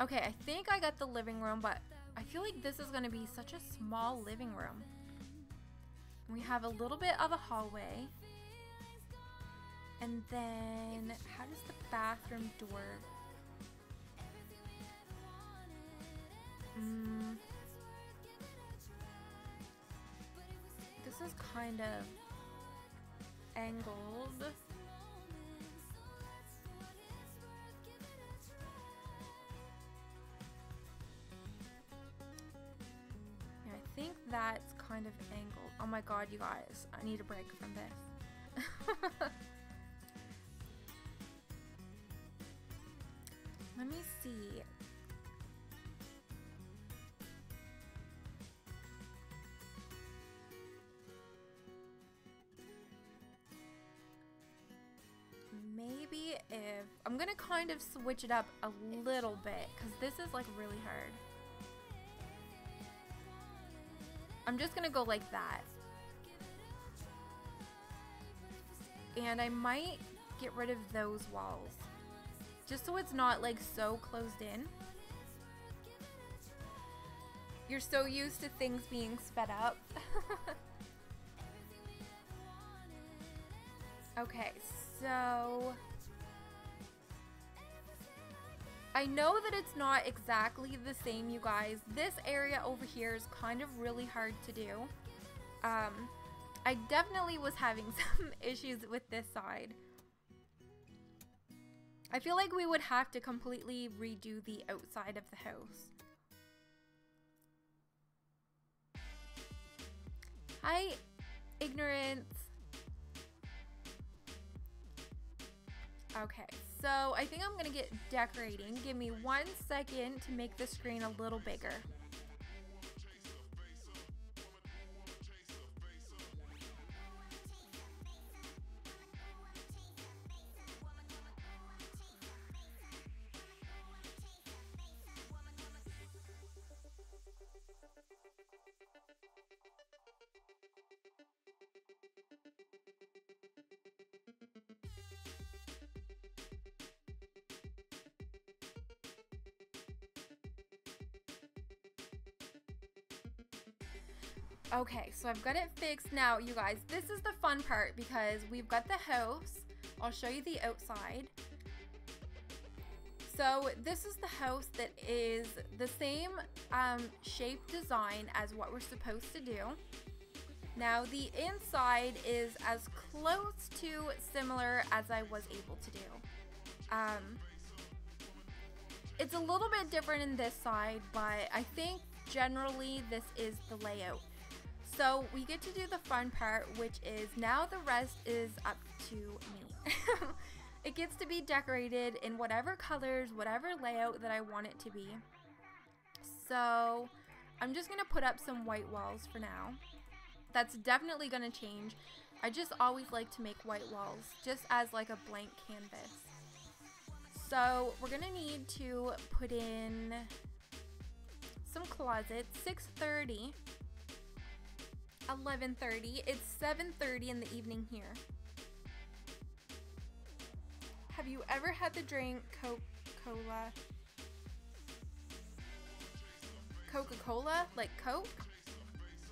Speaker 2: Okay, I think I got the living room, but I feel like this is going to be such a small living room. We have a little bit of a hallway. And then, how does the bathroom door? This is kind of angled. Yeah, I think that's kind of angled. Oh my god, you guys, I need a break from this. Let me see. Maybe if I'm gonna kind of switch it up a little bit because this is like really hard. I'm just gonna go like that. And I might get rid of those walls. Just so it's not like so closed in. You're so used to things being sped up. Okay, so I know that it's not exactly the same, you guys. This area over here is kind of really hard to do. I definitely was having some issues with this side. I feel like we would have to completely redo the outside of the house. Hi, Ignorance. Okay, so I think I'm gonna get decorating. Give me 1 second to make the screen a little bigger. Okay, so I've got it fixed now, you guys. This is the fun part because we've got the house. I'll show you the outside. So this is the house that is the same shape design as what we're supposed to do. Now the inside is as close to similar as I was able to do. It's a little bit different in this side, but I think generally this is the layout. So we get to do the fun part, which is now the rest is up to me. It gets to be decorated in whatever colors, whatever layout that I want it to be. So I'm just gonna put up some white walls for now. That's definitely gonna change. I just always like to make white walls just as like a blank canvas. So we're gonna need to put in some closets. 6:30, 11:30. It's 7:30 in the evening here. Have you ever had the drink Coca-Cola? Coca-Cola? Like Coke?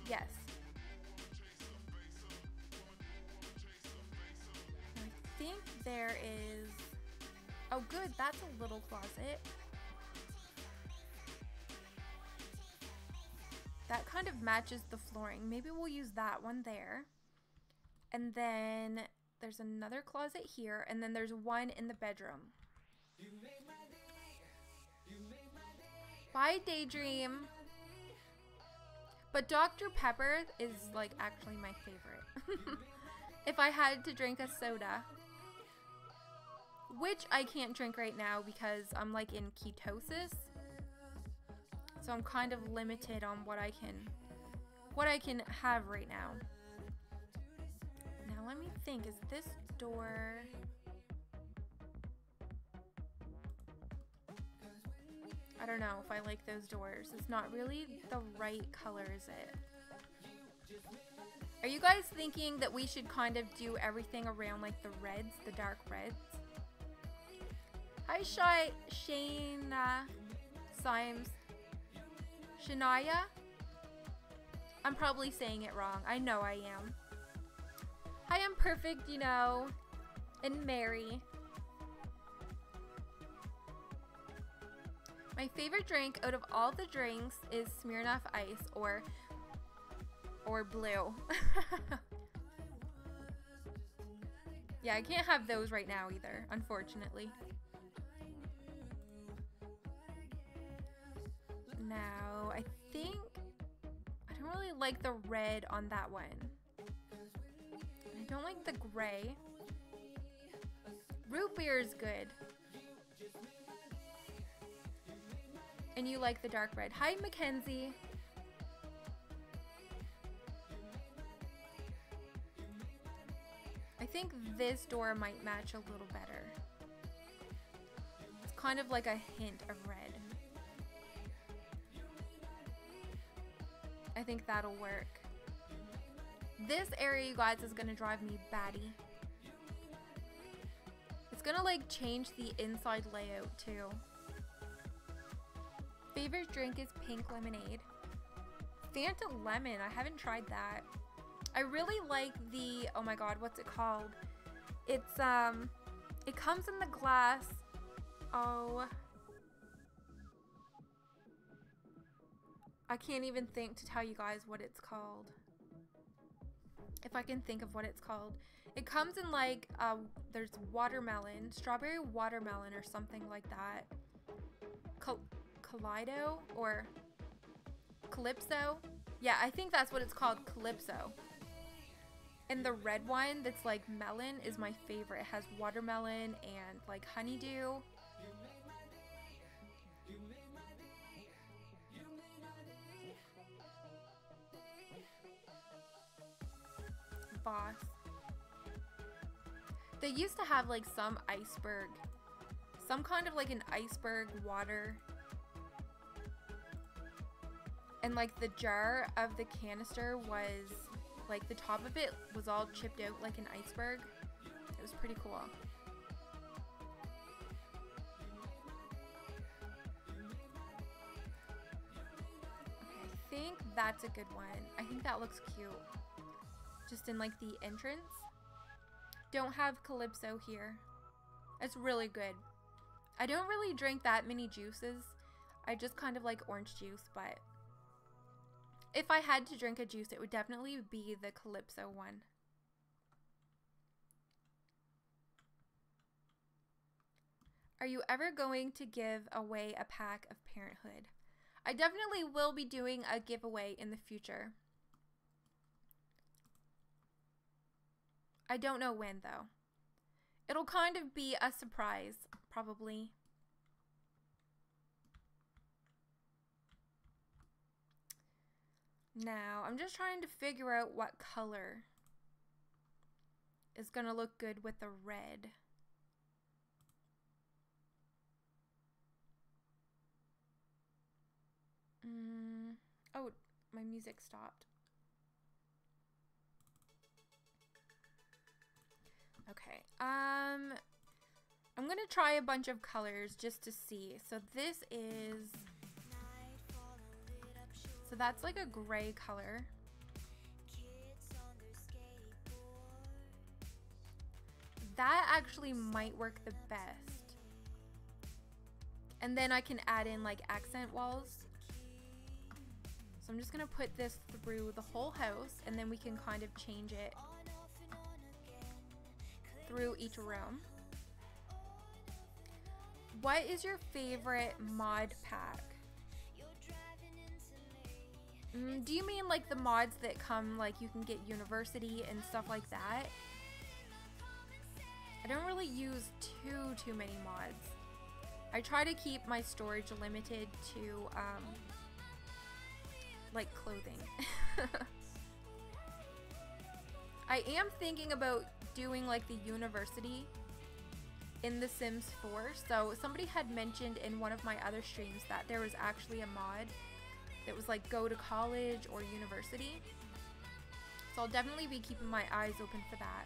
Speaker 2: Yes. I think there is... Oh good, that's a little closet. That kind of matches the flooring. Maybe we'll use that one there. And then there's another closet here, and then there's one in the bedroom. Bye, Daydream. But Dr. Pepper is like actually my favorite. If I had to drink a soda, which I can't drink right now because I'm like in ketosis. So I'm kind of limited on what I can have right now. Now let me think, is this door... I don't know if I like those doors. It's not really the right color, is it? Are you guys thinking that we should kind of do everything around like the reds, the dark reds? Hi, Shayna Symes. Shania? I'm probably saying it wrong. I know I am. Hi, I'm perfect, you know. And Mary. My favorite drink out of all the drinks is Smirnoff Ice or blue. Yeah, I can't have those right now either, unfortunately. Now, I think I don't really like the red on that one. I don't like the gray. Root beer is good. And you like the dark red. Hi, Mackenzie. I think this door might match a little better. It's kind of like a hint of red. I think that'll work. This area, you guys, is gonna drive me batty. It's gonna like change the inside layout too. Favorite drink is pink lemonade. Fanta lemon, I haven't tried that. I really like the, oh my god, what's it called? It's, it comes in the glass. Oh. I can't even think to tell you guys what it's called. If I can think of what it's called. It comes in like, there's watermelon, strawberry watermelon or something like that. Kaleido or Calypso. Yeah, I think that's what it's called, Calypso. And the red one that's like melon is my favorite. It has watermelon and like honeydew. Boss. They used to have like some iceberg. Some kind of like an iceberg water. And like the jar of the canister was like the top of it was all chipped out like an iceberg. It was pretty cool. Okay, I think that's a good one. I think that looks cute. Just in like the entrance. Don't have Calypso here. It's really good. I don't really drink that many juices. I just kind of like orange juice, but if I had to drink a juice, it would definitely be the Calypso one. Are you ever going to give away a pack of Parenthood? I definitely will be doing a giveaway in the future. I don't know when though. It'll kind of be a surprise, probably. Now, I'm just trying to figure out what color is going to look good with the red. Oh, my music stopped. Okay, I'm gonna try a bunch of colors just to see. So this is, so that's like a gray color. That actually might work the best. And then I can add in like accent walls. So I'm just gonna put this through the whole house, and then we can kind of change it through each room. What is your favorite mod pack? Do you mean like the mods that come, like you can get university and stuff like that? I don't really use too many mods. I try to keep my storage limited to like clothing. I am thinking about doing like the university in The Sims 4. So somebody had mentioned in one of my other streams that there was actually a mod that was like go to college or university. So I'll definitely be keeping my eyes open for that.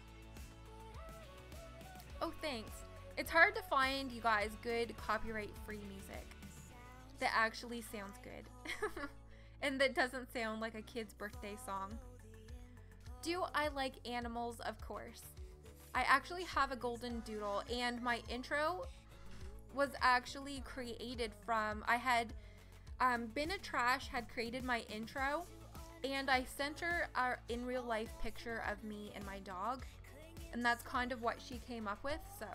Speaker 2: Oh, thanks. It's hard to find, you guys, good copyright-free music that actually sounds good. And that doesn't sound like a kid's birthday song. Do I like animals? Of course. I actually have a golden doodle, and my intro was actually created from, I had, Bin a Trash had created my intro, and I sent her our in real life picture of me and my dog, and that's kind of what she came up with. So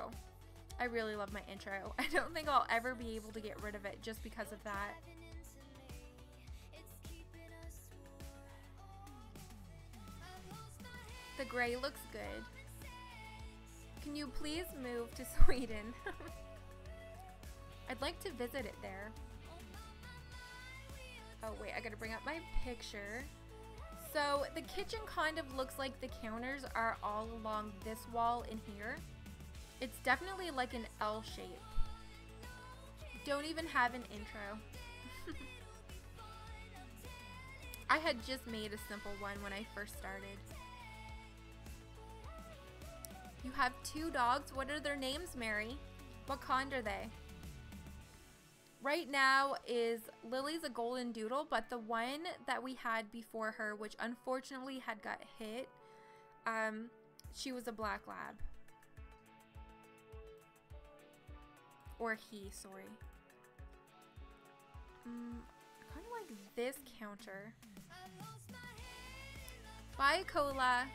Speaker 2: I really love my intro. I don't think I'll ever be able to get rid of it just because of that. The gray looks good. Can you please move to Sweden? I'd like to visit it there. Oh wait, I gotta bring up my picture. So the kitchen kind of looks like the counters are all along this wall in here. It's definitely like an L shape. Don't even have an intro. I had just made a simple one when I first started. You have 2 dogs. What are their names, Mary? What kind are they? Right now is Lily's a golden doodle, but the one that we had before her, which unfortunately had got hit, she was a black lab. Or he, sorry. I kind of like this counter. Bye, Cola.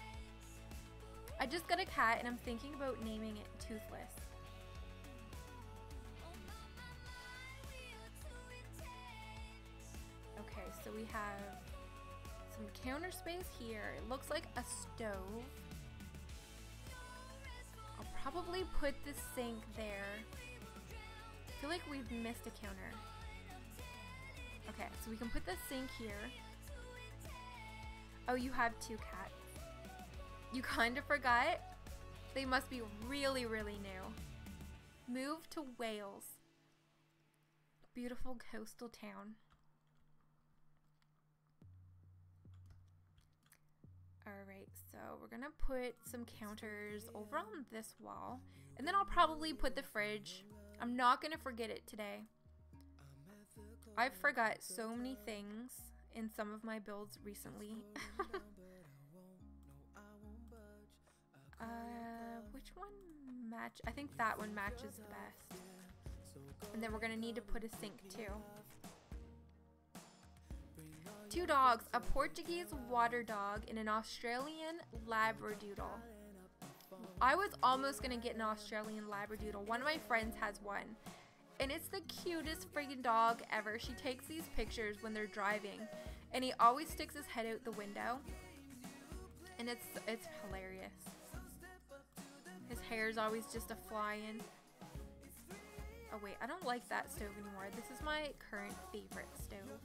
Speaker 2: I just got a cat and I'm thinking about naming it Toothless. Okay, so we have some counter space here. It looks like a stove. I'll probably put the sink there. I feel like we've missed a counter. Okay, so we can put the sink here. Oh, you have 2 cats. You kind of forgot? They must be really, really new. Move to Wales. Beautiful coastal town. Alright, so we're gonna put some counters over on this wall. And then I'll probably put the fridge. I'm not gonna forget it today. I've forgot so many things in some of my builds recently. Which one match? I think that one matches the best. And then we're gonna need to put a sink too. 2 dogs, a Portuguese water dog and an Australian Labradoodle. I was almost gonna get an Australian Labradoodle. One of my friends has one. And it's the cutest friggin' dog ever. She takes these pictures when they're driving. And he always sticks his head out the window. And it's hilarious. His hair's always just a flying. Oh wait, I don't like that stove anymore. This is my current favorite stove.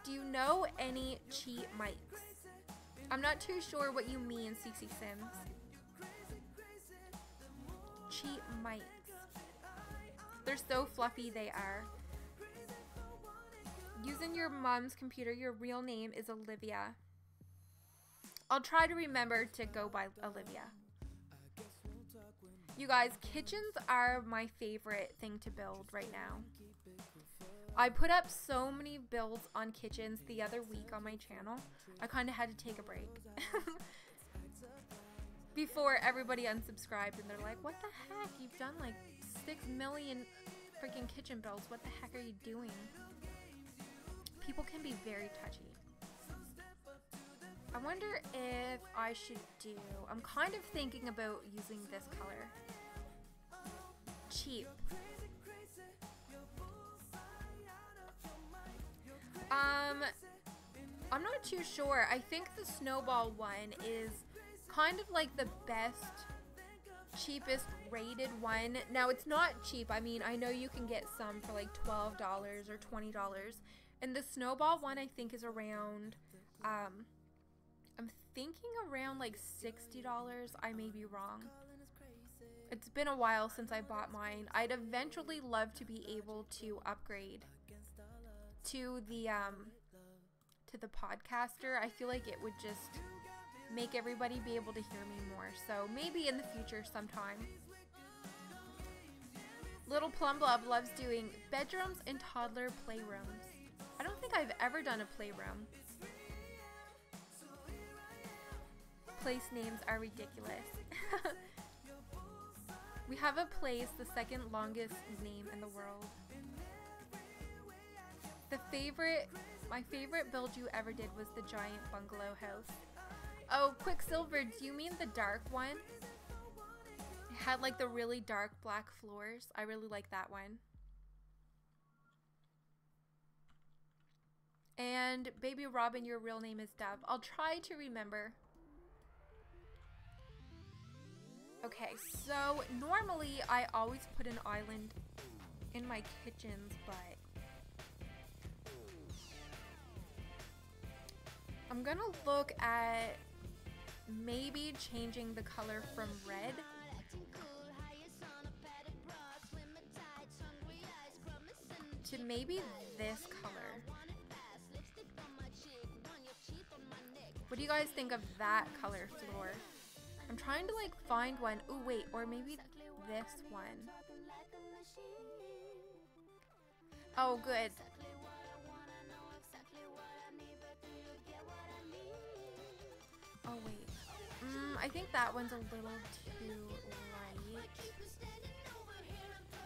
Speaker 2: Do you know any cheat mics? I'm not too sure what you mean, CC Sims. Cheat mics. They're so fluffy, they are. Using your mom's computer, your real name is Olivia. I'll try to remember to go by Olivia. You guys, kitchens are my favorite thing to build right now. I put up so many builds on kitchens the other week on my channel. I kind of had to take a break. Before everybody unsubscribed and they're like, what the heck? You've done like 6 million freaking kitchen builds. What the heck are you doing? People can be very touchy. I wonder if I should do... I'm kind of thinking about using this color. Cheap. I'm not too sure. I think the Snowball one is kind of like the best, cheapest rated one. Now, it's not cheap. I mean, I know you can get some for like $12 or $20. And the Snowball one, I think, is around, I'm thinking around like $60. I may be wrong. It's been a while since I bought mine. I'd eventually love to be able to upgrade to the podcaster. I feel like it would just make everybody be able to hear me more. So maybe in the future sometime. Little Plumblub loves doing bedrooms and toddler playrooms. I don't think I've ever done a playroom. Place names are ridiculous. We have a place, the second longest name in the world. My favorite build you ever did was the giant bungalow house. Oh, Quicksilver, do you mean the dark one? It had like the really dark black floors. I really like that one. And Baby Robin, your real name is Dove. I'll try to remember. Okay, so normally I always put an island in my kitchens, but I'm gonna look at maybe changing the color from red to maybe this color. What do you guys think of that color floor? I'm trying to like find one. Oh wait, or maybe this one. Oh good. Oh wait. I think that one's a little too light.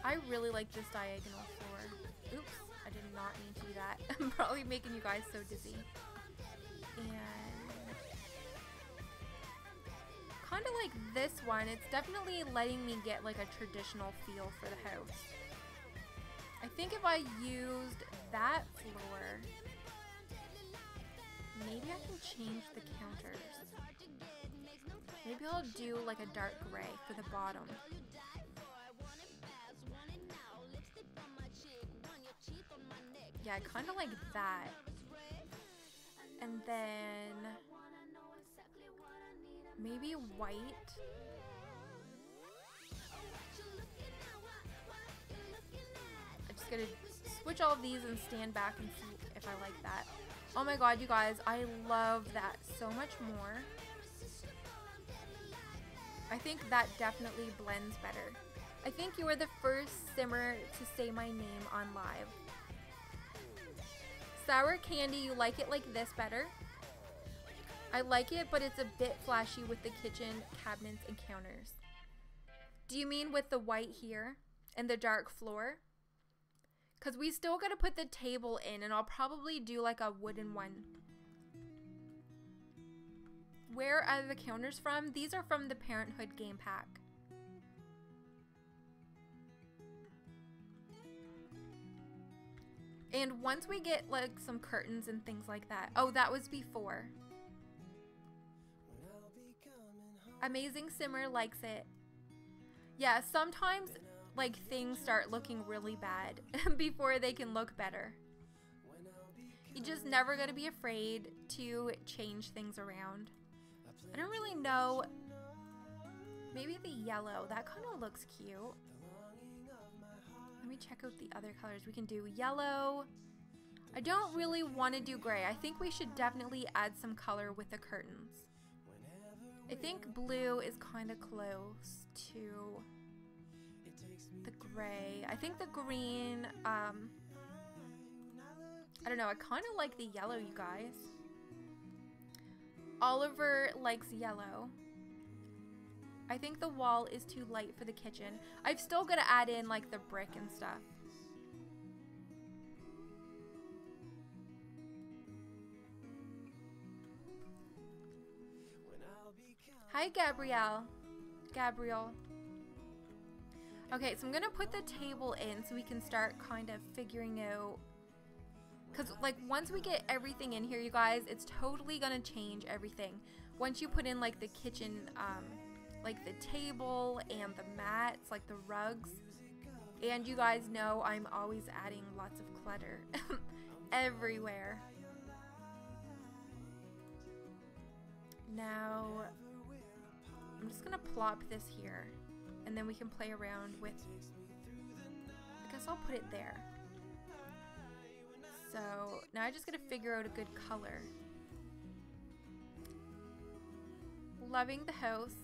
Speaker 2: I really like this diagonal floor. Oops, I did not mean to do that. I'm probably making you guys so dizzy. And kind of like this one, it's definitely letting me get like a traditional feel for the house. I think if I used that floor, maybe I can change the counters. Maybe I'll do like a dark gray for the bottom. Yeah, I kind of like that. And then maybe white. I'm just gonna switch all of these and stand back and see if I like that. Oh my god, you guys, I love that so much more. I think that definitely blends better. I think you were the first simmer to say my name on live. Sour Candy, you like it like this better? I like it, but it's a bit flashy with the kitchen cabinets and counters. Do you mean with the white here and the dark floor? Because we still got to put the table in, and I'll probably do like a wooden one. Where are the counters from? These are from the Parenthood game pack. And once we get like some curtains and things like that. Oh, that was before. Amazing Simmer likes it. Yeah, sometimes like things start looking really bad before they can look better. You just never gotta be afraid to change things around. I don't really know. Maybe the yellow, that kind of looks cute. Let me check out the other colors. We can do yellow. I don't really want to do gray. I think we should definitely add some color with the curtains. I think blue is kind of close to the gray. I think the green, I don't know. I kind of like the yellow, you guys. Oliver likes yellow. I think the wall is too light for the kitchen. I've still got to add in like the brick and stuff. Hi, Gabrielle. Gabriel. Okay, so I'm gonna put the table in so we can start kind of figuring out, because like once we get everything in here, you guys, it's totally gonna change everything. Once you put in like the kitchen, like the table and the mats, like the rugs, and you guys know I'm always adding lots of clutter everywhere. Now I'm just gonna plop this here, and then we can play around with, I guess I'll put it there. So now I just gotta figure out a good color. Loving the house.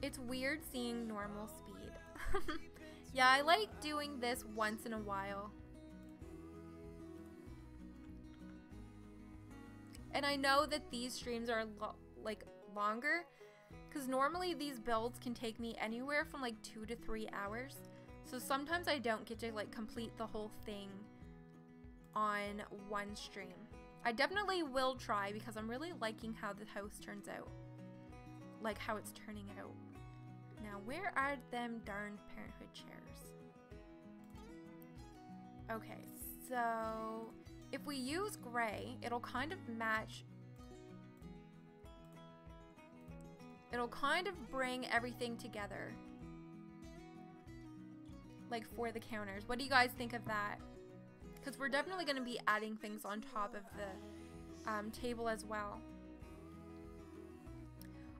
Speaker 2: It's weird seeing normal speed. Yeah, I like doing this once in a while. And I know that these streams are like longer, because normally these builds can take me anywhere from like 2 to 3 hours. So sometimes I don't get to like complete the whole thing on one stream. I definitely will try because I'm really liking how the house turns out. Like how it's turning out. Now, where are them darn Parenthood chairs? Okay, so if we use gray, it'll kind of match. It'll kind of bring everything together. Like for the counters. What do you guys think of that? Because we're definitely going to be adding things on top of the table as well.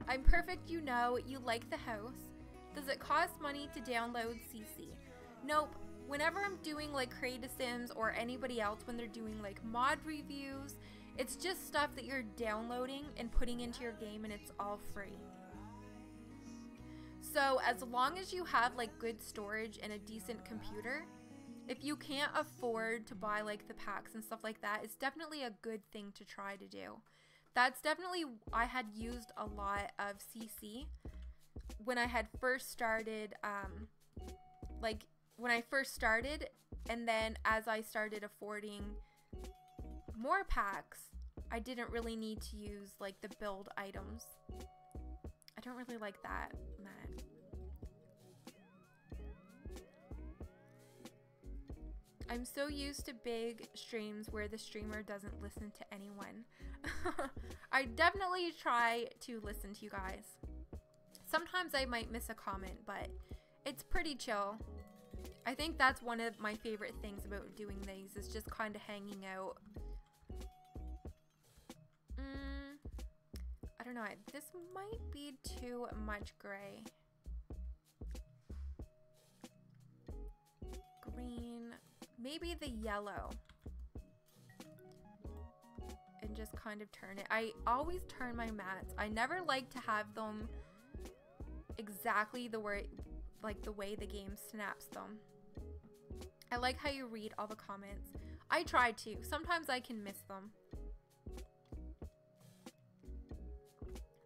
Speaker 2: I'm perfect, you know. You like the house. Does it cost money to download CC? Nope. Whenever I'm doing like Create a Sims or anybody else when they're doing like mod reviews, it's just stuff that you're downloading and putting into your game, and it's all free. So as long as you have like good storage and a decent computer, if you can't afford to buy like the packs and stuff like that, it's definitely a good thing to try to do. That's definitely, I had used a lot of CC when I had first started, like when I first started, and then as I started affording more packs, I didn't really need to use like the build items. I don't really like that, Matt. I'm so used to big streams where the streamer doesn't listen to anyone. I definitely try to listen to you guys. Sometimes I might miss a comment, but it's pretty chill. I think that's one of my favorite things about doing these, is just kind of hanging out. I don't know, this might be too much gray. Green, maybe the yellow. And just kind of turn it. I always turn my mats. I never like to have them exactly the way, like the way the game snaps them. I like how you read all the comments. I try to. Sometimes I can miss them.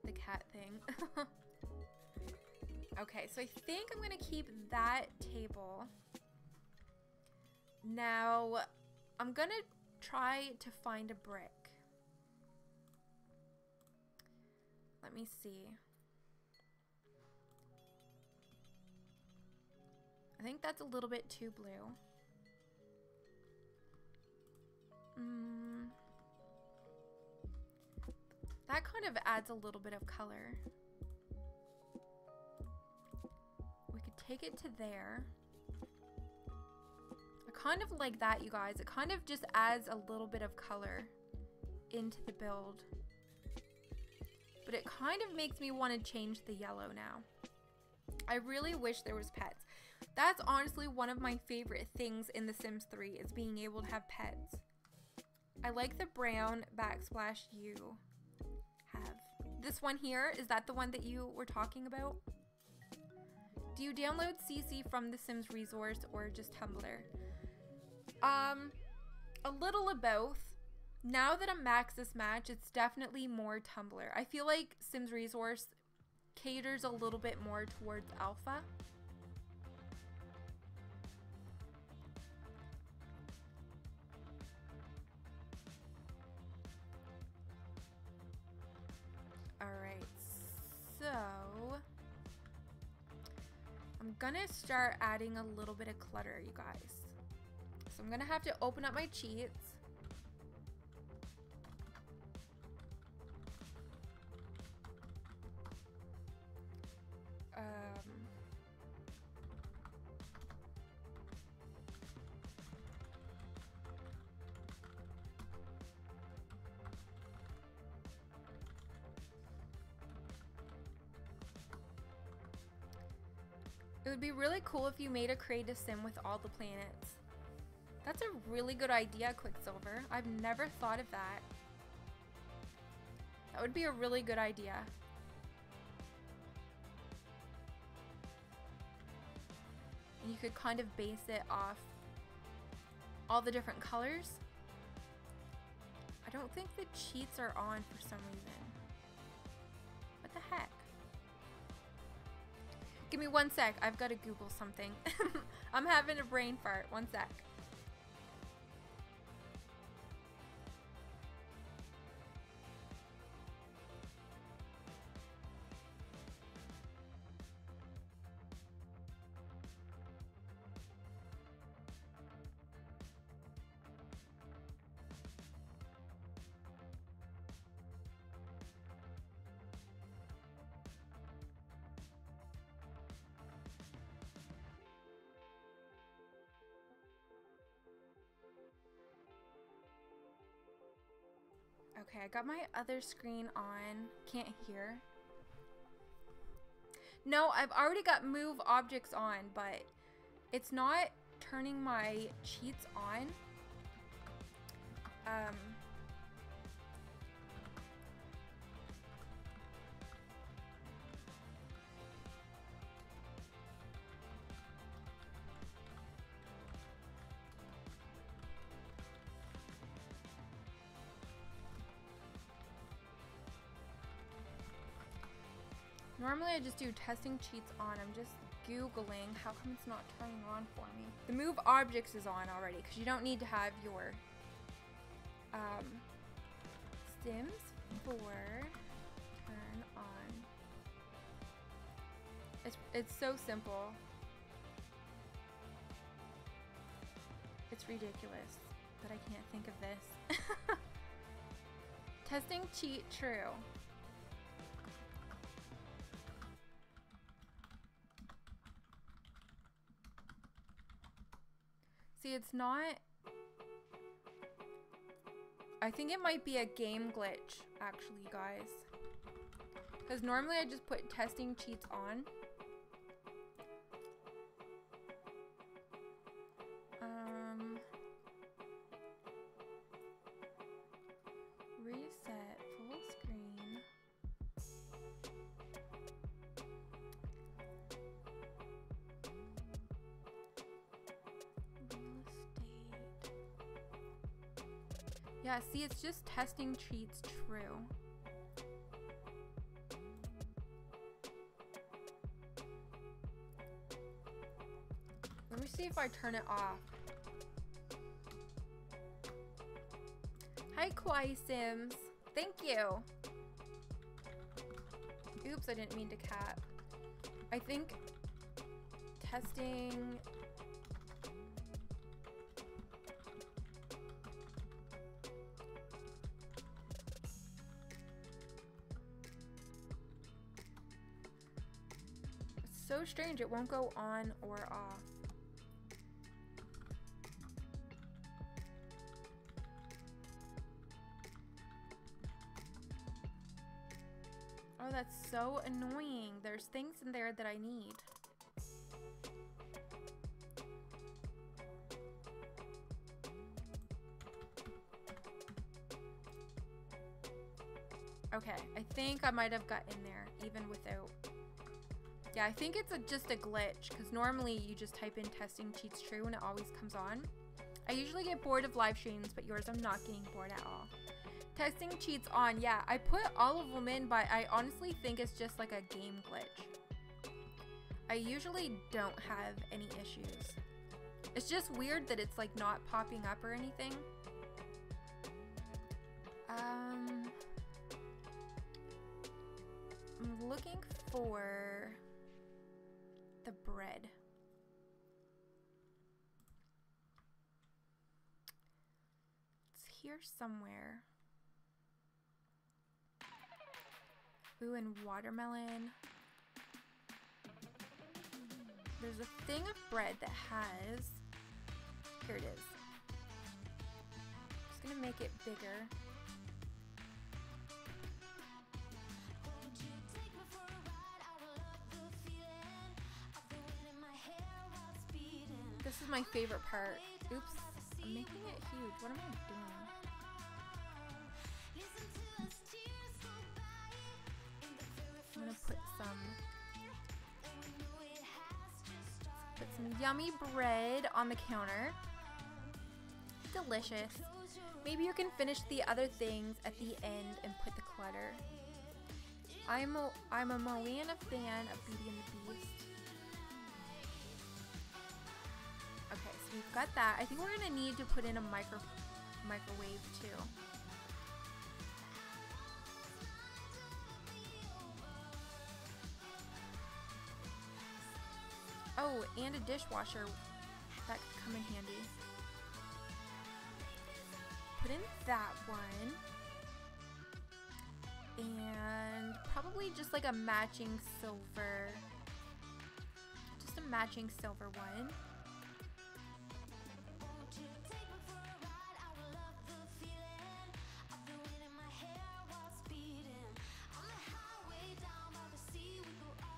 Speaker 2: The cat thing. Okay, so I think I'm gonna keep that table. Now, I'm gonna try to find a brick. Let me see. I think that's a little bit too blue. That kind of adds a little bit of color. We could take it to there. I kind of like that, you guys. It kind of just adds a little bit of color into the build. But it kind of makes me want to change the yellow now. I really wish there was pets. That's honestly one of my favorite things in The Sims 3 is being able to have pets. I like the brown backsplash you have. This one here, is that the one that you were talking about? Do you download CC from The Sims Resource or just Tumblr? A little of both. Now that I'm max this match, it's definitely more Tumblr. I feel like Sims Resource caters a little bit more towards alpha. Alright, so I'm gonna start adding a little bit of clutter, you guys. So I'm gonna have to open up my cheats. It would be really cool if you made a create a sim with all the planets. That's a really good idea, Quicksilver. I've never thought of that. That would be a really good idea. And you could kind of base it off all the different colors. I don't think the cheats are on for some reason. What the heck? Give me 1 sec. I've got to Google something. I'm having a brain fart. 1 sec. Okay, I got my other screen on. Can't hear. No, I've already got move objects on, but it's not turning my cheats on. Normally I just do testing cheats on. I'm just Googling how come it's not turning on for me. The move objects is on already because you don't need to have your Sims 4 turn on. It's so simple. It's ridiculous that I can't think of this. Testing cheat true. See, it's not... I think it might be a game glitch, actually, guys. Because normally I just put testing cheats on. Reset full screen. Yeah, see, it's just testing cheats true. Let me see if I turn it off. Hi, Kwai Sims. Thank you. Oops, I didn't mean to cap. I think testing. It's so strange, it won't go on or off. Oh, that's so annoying. There's things in there that I need. Okay, I think I might have got in there even without. Yeah, I think it's just a glitch because normally you just type in testing cheats true and it always comes on. I usually get bored of live streams, but yours I'm not getting bored at all. Testing cheats on. Yeah, I put all of them in, but I honestly think it's just like a game glitch. I usually don't have any issues. It's just weird that it's like not popping up or anything. I'm looking for the bread. It's here somewhere. Ooh, and watermelon. There's a thing of bread that has, here it is. Just gonna make it bigger. This is my favorite part. Oops, I'm making it huge. What am I doing? I'm gonna put some yummy bread on the counter. Delicious. Maybe you can finish the other things at the end and put the clutter. I'm a Moana fan of Beauty and the Beast. Okay, so we've got that. I think we're gonna need to put in a microwave too. Oh, and a dishwasher. That could come in handy. Put in that one. And probably just like a matching silver. Just a matching silver one.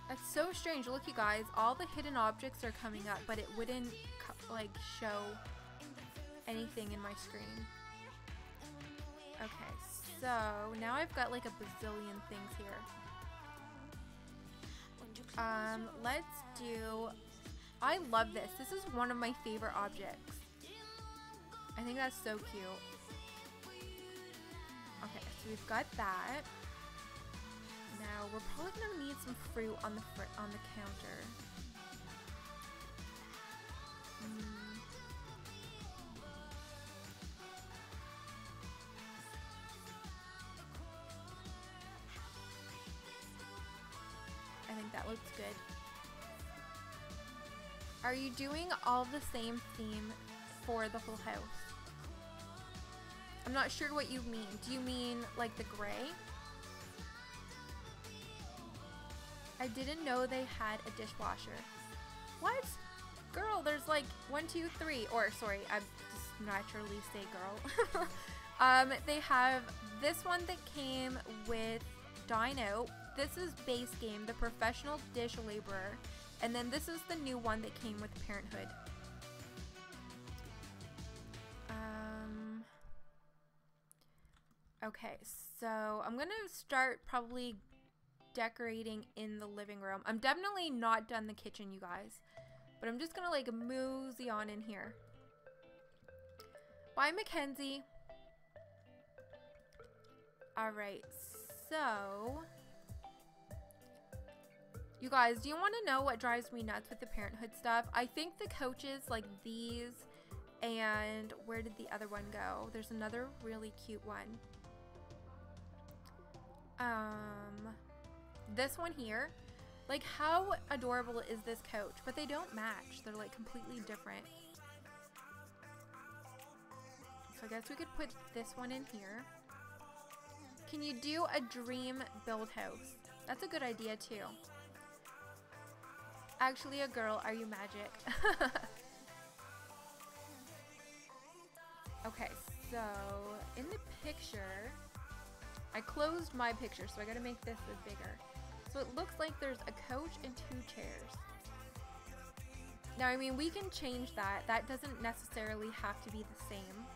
Speaker 2: That's so strange. Look, you guys, all the hidden objects are coming up, but it wouldn't like show anything in my screen. Okay, so now I've got like a bazillion things here. Let's do, I love this. This is one of my favorite objects. I think that's so cute. Okay, so we've got that. Now we're probably gonna need some fruit on the counter. I think that looks good. Are you doing all the same theme for the whole house? I'm not sure what you mean. Do you mean like the gray? I didn't know they had a dishwasher. What? Girl, there's like 1, 2, 3. Or sorry, I just naturally say girl. They have this one that came with Dino. This is base game, the professional dish laborer. And then this is the new one that came with Parenthood. Okay, so I'm gonna start probably decorating in the living room. I'm definitely not done the kitchen, you guys, but I'm just gonna like mosey on in here. Bye, Mackenzie. All right, so you guys, do you want to know what drives me nuts with the Parenthood stuff? I think the couches like these, and where did the other one go? There's another really cute one. This one here, like how adorable is this couch? But they don't match. They're like completely different. So I guess we could put this one in here. Can you do a dream build house? That's a good idea too. Actually a girl, are you magic? Okay, so in the picture, I closed my picture, so I gotta make this a bigger. So it looks like there's a coach and 2 chairs. Now, I mean, we can change that. That doesn't necessarily have to be the same.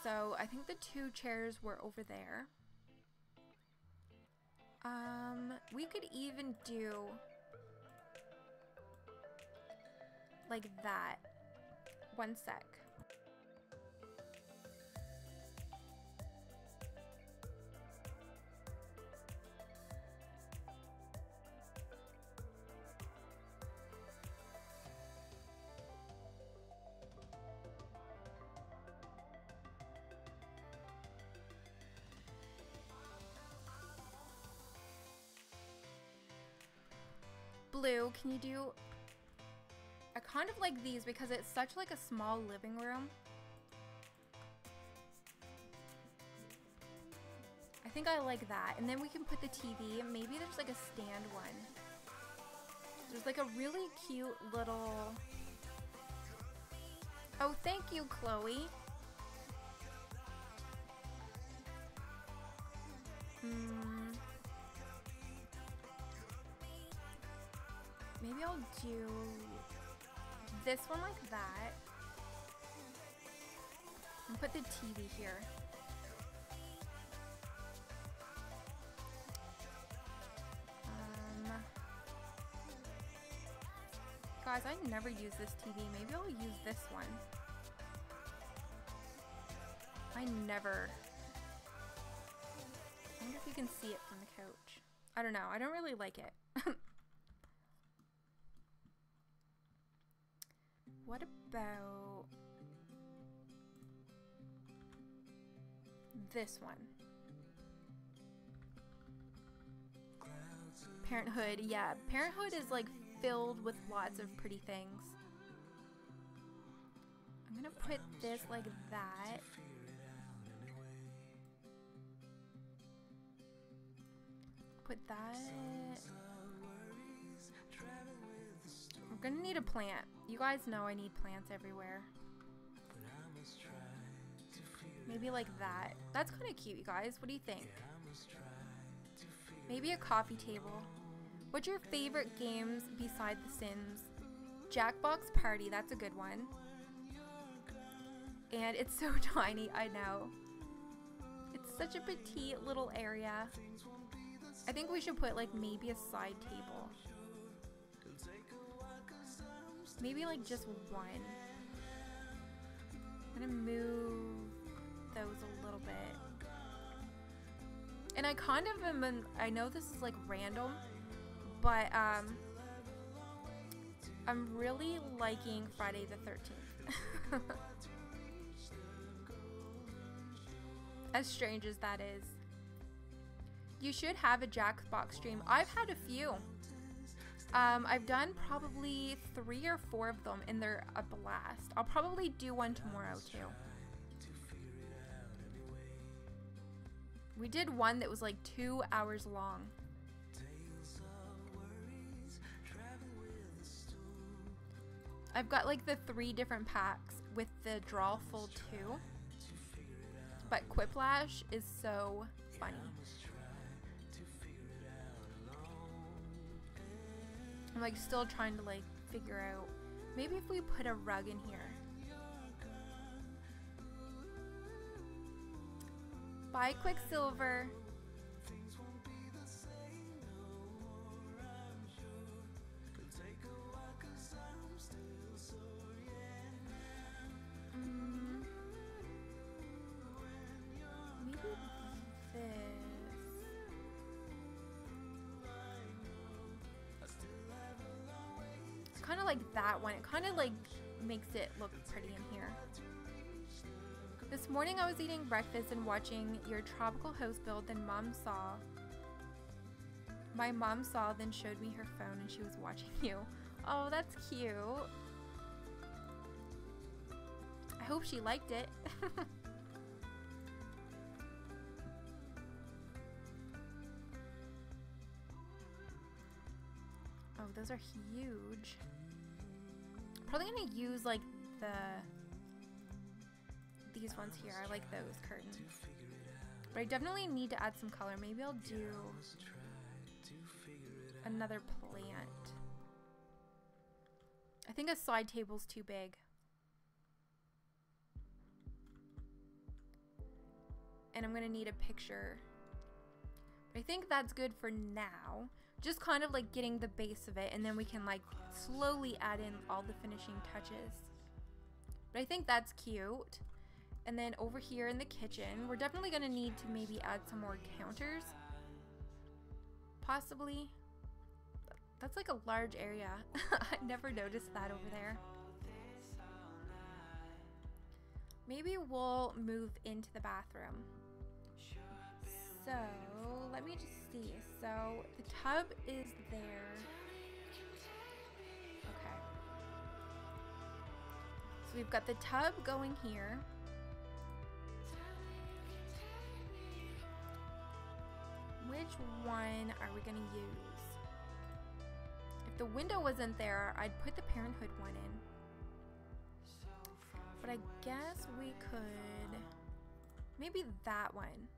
Speaker 2: So I think the 2 chairs were over there. We could even do like that. One sec. Blue, can you do... I kind of like these because it's such like a small living room. I think I like that. And then we can put the TV. Maybe there's like a stand one. There's like a really cute little... Oh, thank you, Chloe. Maybe I'll do this one like that. And put the TV here. Guys, I never use this TV. Maybe I'll use this one. I never. I wonder if you can see it from the couch. I don't know. I don't really like it. What about this one? Parenthood. Yeah, Parenthood is like filled with lots of pretty things. I'm gonna put this like that. Put that. I'm gonna need a plant. You guys know I need plants everywhere. Maybe like that. That's kind of cute, you guys. What do you think? Maybe a coffee table. What's your favorite games beside The Sims? Jackbox Party, that's a good one. And it's so tiny, I know. It's such a petite little area. I think we should put like maybe a side table. Maybe like just one. I'm gonna move those a little bit. And I kind of am, I know this is like random, but I'm really liking Friday the 13th. As strange as that is. You should have a Jackbox stream. I've had a few. I've done probably 3 or 4 of them and they're a blast. I'll probably do one tomorrow too. We did one that was like 2 hours long. I've got like the 3 different packs with the draw full 2. But Quiplash is so funny. I'm like still trying to like figure out, maybe if we put a rug in here. Bye, Quicksilver. Maybe this. Kind of like that one. It kind of like makes it look pretty in here. This morning I was eating breakfast and watching your tropical house build, then my mom saw, then showed me her phone and she was watching you. Oh, that's cute. I hope she liked it. Oh, those are huge. Probably gonna use like these ones here. I like those curtains. But I definitely need to add some color. Maybe I'll do another plant. I think a side table's too big. And I'm gonna need a picture. But I think that's good for now. Just kind of like getting the base of it, and then we can like slowly add in all the finishing touches. But I think that's cute. And then over here in the kitchen, we're definitely gonna need to maybe add some more counters. Possibly. That's like a large area. I never noticed that over there. Maybe we'll move into the bathroom. So, let me just see. So, the tub is there. Okay. So, we've got the tub going here. Which one are we gonna use? If the window wasn't there, I'd put the Parenthood one in. But I guess we could maybe that one.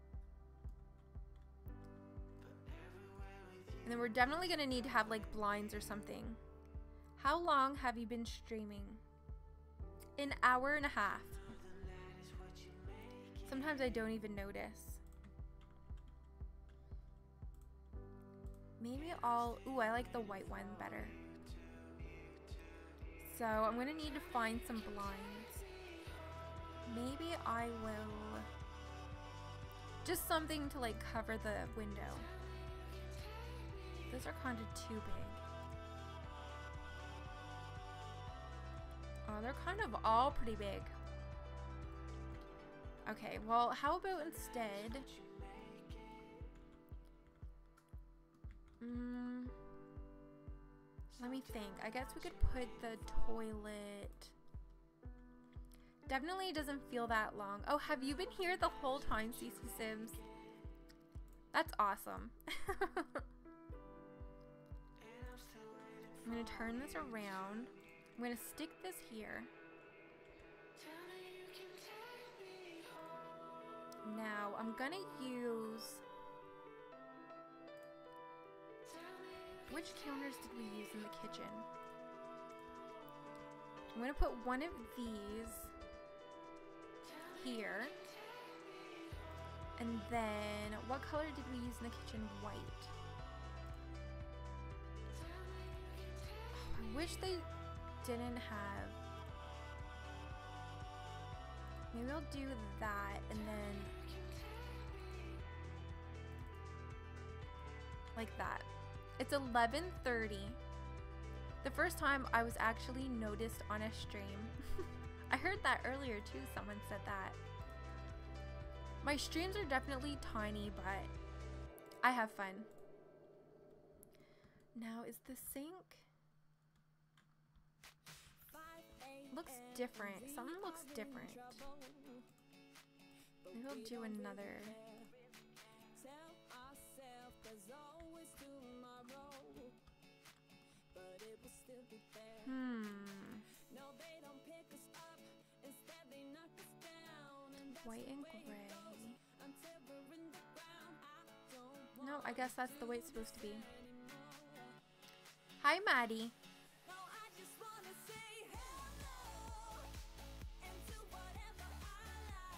Speaker 2: And then we're definitely gonna need to have like blinds or something. How long have you been streaming? An hour and a half. Sometimes I don't even notice. Maybe ooh, I like the white one better. So I'm gonna need to find some blinds. Maybe I will, just something to like cover the window. Those are kind of too big. Oh, they're kind of all pretty big. Okay, well, how about instead, let me think. I guess we could put the toilet. Definitely doesn't feel that long. Oh, have you been here the whole time, CC Sims? That's awesome. I'm gonna turn this around. I'm gonna stick this here. Now I'm gonna use, which counters did we use in the kitchen? I'm gonna put one of these here. And then what color did we use in the kitchen? White. Oh, I wish they didn't have. Maybe I'll do that and then like that. It's 11:30. The first time I was actually noticed on a stream. I heard that earlier too, someone said that. My streams are definitely tiny, but I have fun. Now, is the sink? Looks different. Something looks different. Maybe I'll do another. White and gray. No, I guess that's the way it's supposed to be. Hi, Maddie.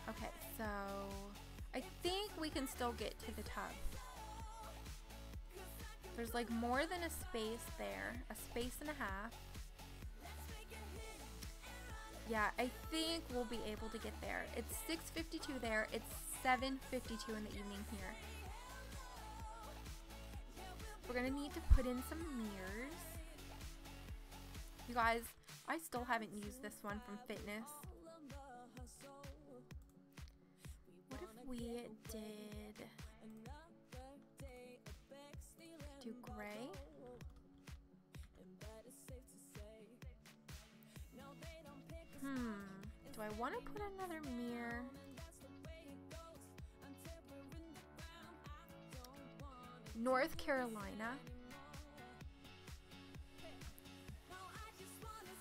Speaker 2: Okay, so I think we can still get to the tub. There's like more than a space there, a space and a half. Yeah, I think we'll be able to get there. It's 6:52 there. It's 7:52 in the evening here. We're gonna need to put in some mirrors. You guys, I still haven't used this one from Fitness. we did do gray. Do I want to put another mirror? North Carolina.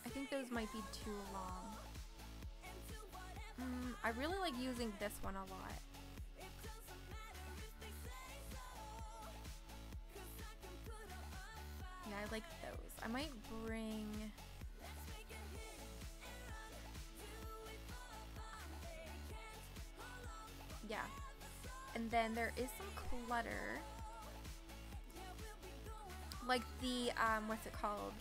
Speaker 2: I think those might be too long. I really like using this one a lot. Yeah, I like those. I might bring... Yeah. And then there is some clutter. Like the, what's it called?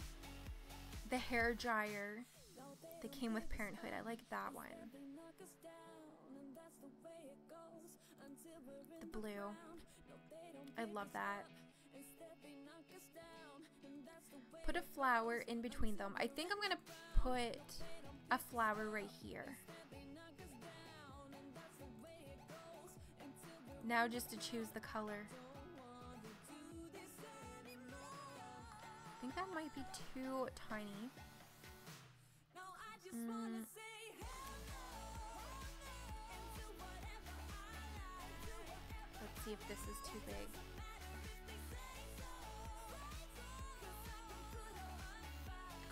Speaker 2: The hair dryer that came with Parenthood. I like that one. The blue. I love that. Put a flower in between them. I think I'm gonna put a flower right here. Now just to choose the color. I think that might be too tiny. Let's see if this is too big.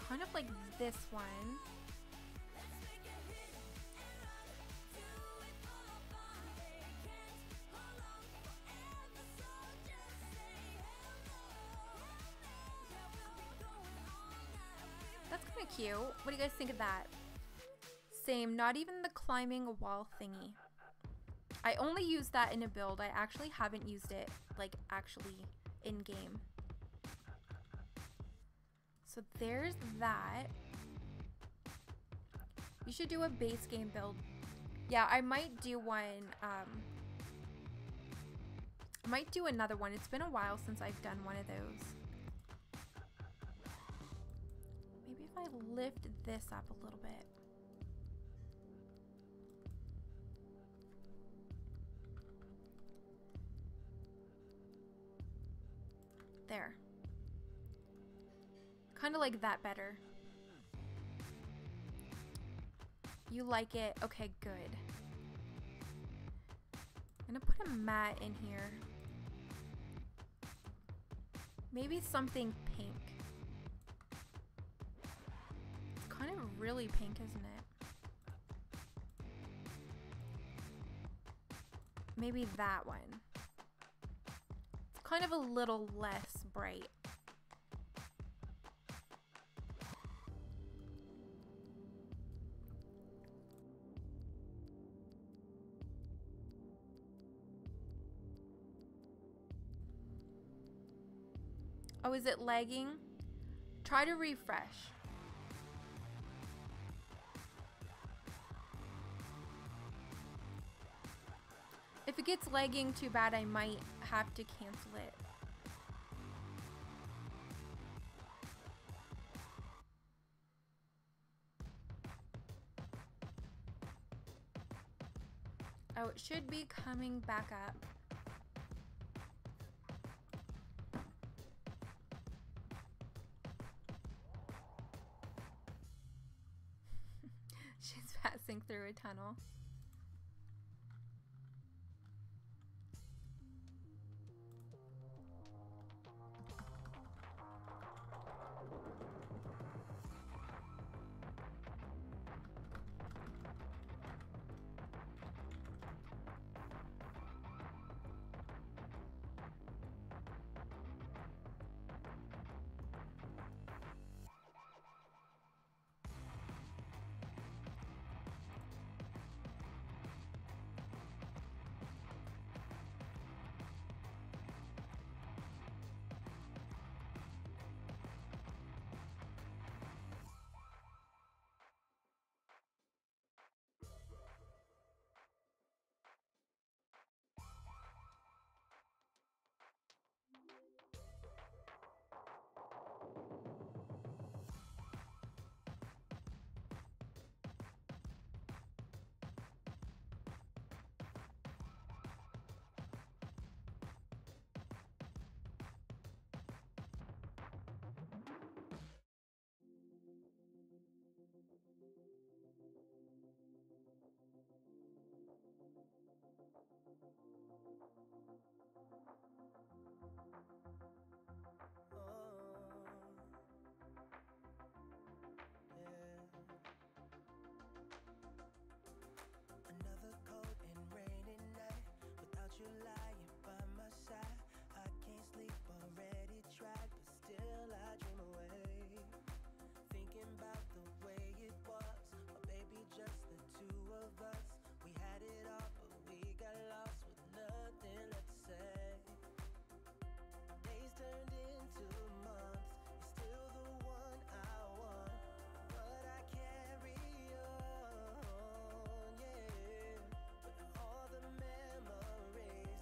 Speaker 2: Kind of like this one. That's kind of cute. What do you guys think of that? Same, not even the climbing wall thingy. I only used that in a build. I actually haven't used it, like, actually in-game. So there's that. You should do a base game build. Yeah, I might do one, I might do another one. It's been a while since I've done one of those. Maybe if I lift this up a little bit. There. Kind of like that better. You like it? Okay, good. I'm gonna put a mat in here. Maybe something pink. It's kind of really pink, isn't it? Maybe that one. It's kind of a little less bright. Oh, is it lagging? Try to refresh. If it gets lagging too bad, I might have to cancel it. Oh, it should be coming back up. She's passing through a tunnel.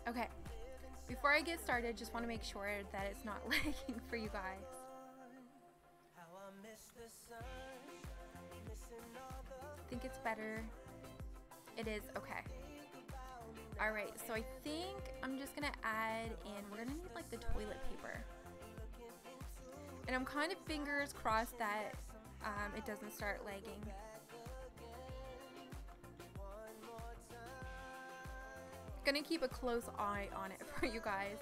Speaker 2: Okay, before I get started, just want to make sure that it's not lagging for you guys. I think it's better. It is, okay. Alright, so I think I'm just gonna add in, we're gonna need like the toilet paper. And I'm kind of fingers crossed that it doesn't start lagging. Gonna keep a close eye on it for you guys.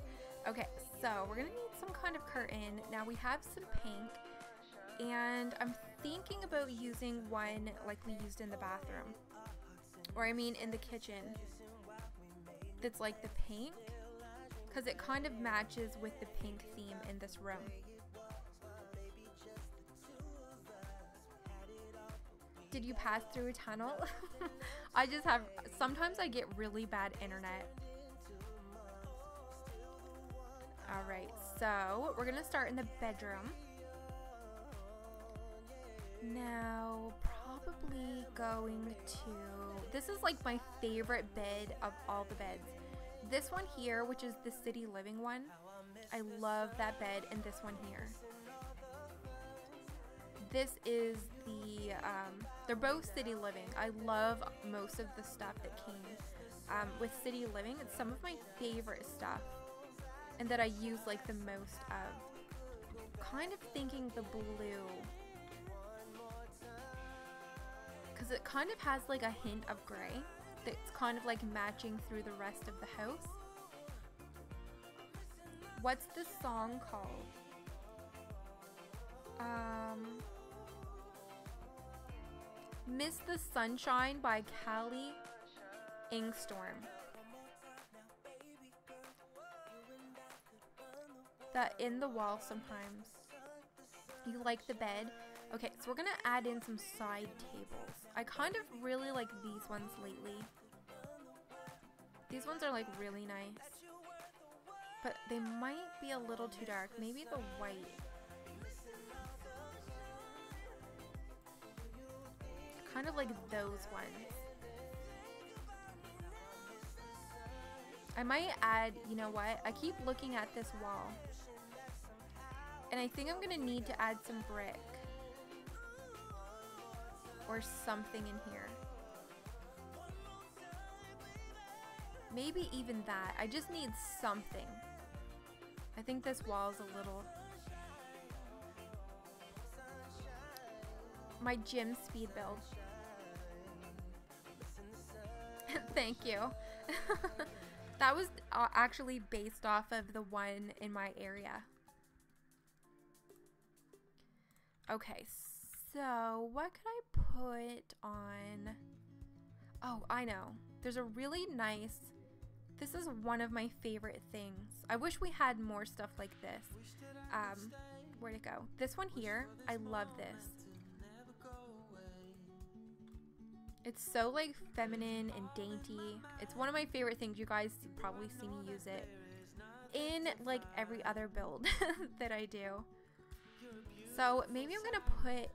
Speaker 2: Okay, so we're gonna need some kind of curtain. Now we have some pink, and I'm thinking about using one like we used in the bathroom, or I mean in the kitchen, that's like the pink, because it kind of matches with the pink theme in this room. Did you pass through a tunnel? I just have, sometimes I get really bad internet. Alright, so we're gonna start in the bedroom. Now, probably going to, this is like my favorite bed of all the beds. This one here, which is the city living one, I love that bed, and this one here. This is the, they're both city living. I love most of the stuff that came with city living. It's some of my favorite stuff, and that I use like the most of. Kind of thinking the blue, because it kind of has like a hint of gray that's kind of like matching through the rest of the house. What's the song called? Miss the Sunshine by Callie Ingstorm. That in the wall sometimes. You like the bed? Okay, so we're gonna add in some side tables. I kind of really like these ones lately. These ones are like really nice, but they might be a little too dark. Maybe the white. Kind of like those ones. I might add, you know what? I keep looking at this wall, and I think I'm gonna need to add some brick or something in here. Maybe even that. I just need something. I think this wall's a little... My gym speed build. Thank you. That was actually based off of the one in my area. Okay, so what could I put on? Oh, I know. There's a really nice, this is one of my favorite things. I wish we had more stuff like this. Where'd it go? This one here, I love this. It's so like feminine and dainty. It's one of my favorite things. You guys probably see me use it in like every other build that I do. So maybe I'm gonna put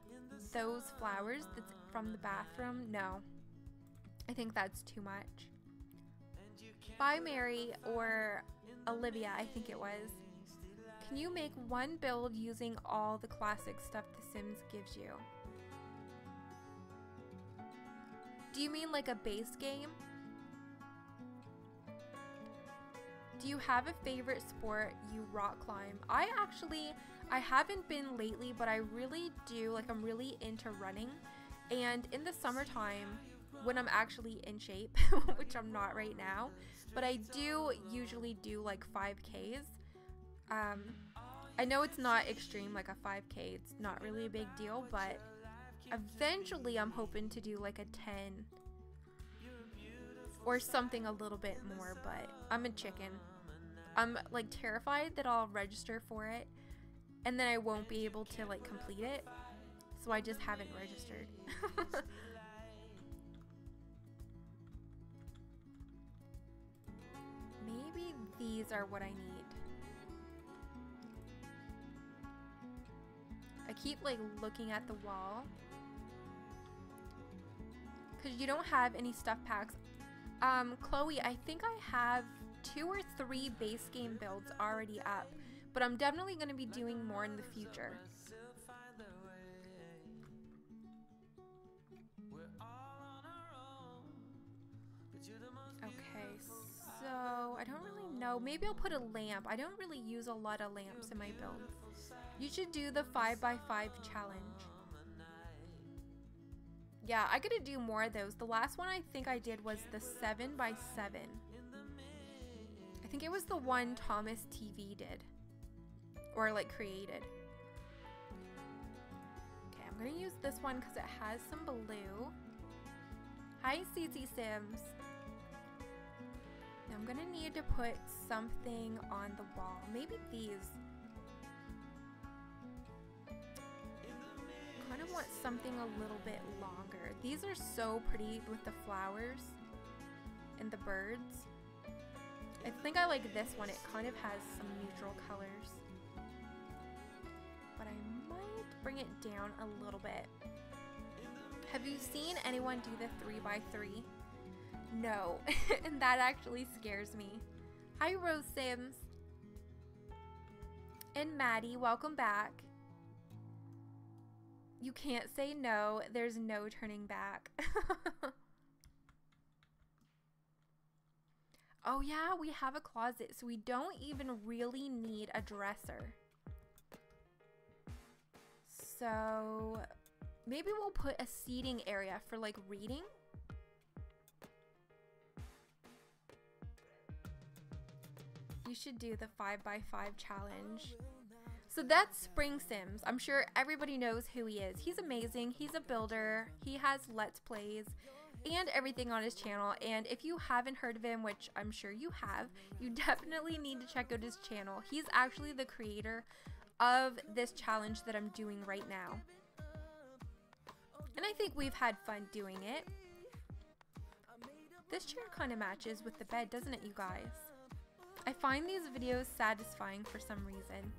Speaker 2: those flowers that's from the bathroom. No, I think that's too much. Bye Mary, or Olivia, I think it was. Can you make one build using all the classic stuff The Sims gives you? Do you mean like a base game? Do you have a favorite sport you rock climb? I haven't been lately, but I really do. Like, I'm really into running. And in the summertime, when I'm actually in shape, which I'm not right now, but I do usually do like 5Ks. I know it's not extreme, like a 5K, it's not really a big deal, but eventually I'm hoping to do like a 10 or something a little bit more, but I'm a chicken. I'm like terrified that I'll register for it and then I won't be able to like complete it, so I just haven't registered. Maybe these are what I need. I keep like looking at the wall because you don't have any stuff packs. Chloe, I think I have 2 or 3 base game builds already up, but I'm definitely going to be doing more in the future. Okay, so I don't really know. Maybe I'll put a lamp. I don't really use a lot of lamps in my builds. You should do the 5x5 challenge. Yeah, I gotta do more of those. The last one I think I did was the 7x7. I think it was the one Thomas TV did. Or like created. Okay, I'm gonna use this one because it has some blue. Hi CC Sims. Now I'm gonna need to put something on the wall. Maybe these. Kind of want something a little bit longer. These are so pretty with the flowers and the birds. I think I like this one. It kind of has some neutral colors. But I might bring it down a little bit. Have you seen anyone do the 3x3? No, and that actually scares me. Hi Rose Sims. And Maddie, welcome back. You can't say no, there's no turning back. Oh yeah, we have a closet, so we don't even really need a dresser. So maybe we'll put a seating area for like reading. You should do the 5x5 challenge. So that's Spring Sims. I'm sure everybody knows who he is. He's amazing. He's a builder. He has Let's Plays and everything on his channel. And if you haven't heard of him, which I'm sure you have, you definitely need to check out his channel. He's actually the creator of this challenge that I'm doing right now. And I think we've had fun doing it. This chair kind of matches with the bed, doesn't it, you guys? I find these videos satisfying for some reason.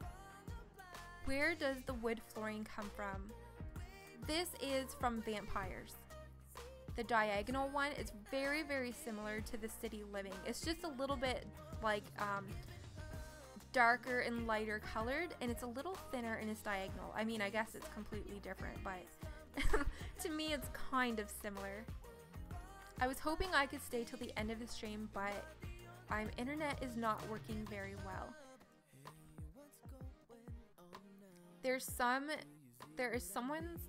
Speaker 2: Where does the wood flooring come from? This is from Vampires. The diagonal one is very, very similar to the City Living. It's just a little bit like darker and lighter colored, and it's a little thinner in its diagonal. I mean, I guess it's completely different, but to me it's kind of similar. I was hoping I could stay till the end of the stream, but internet is not working very well. There is someone's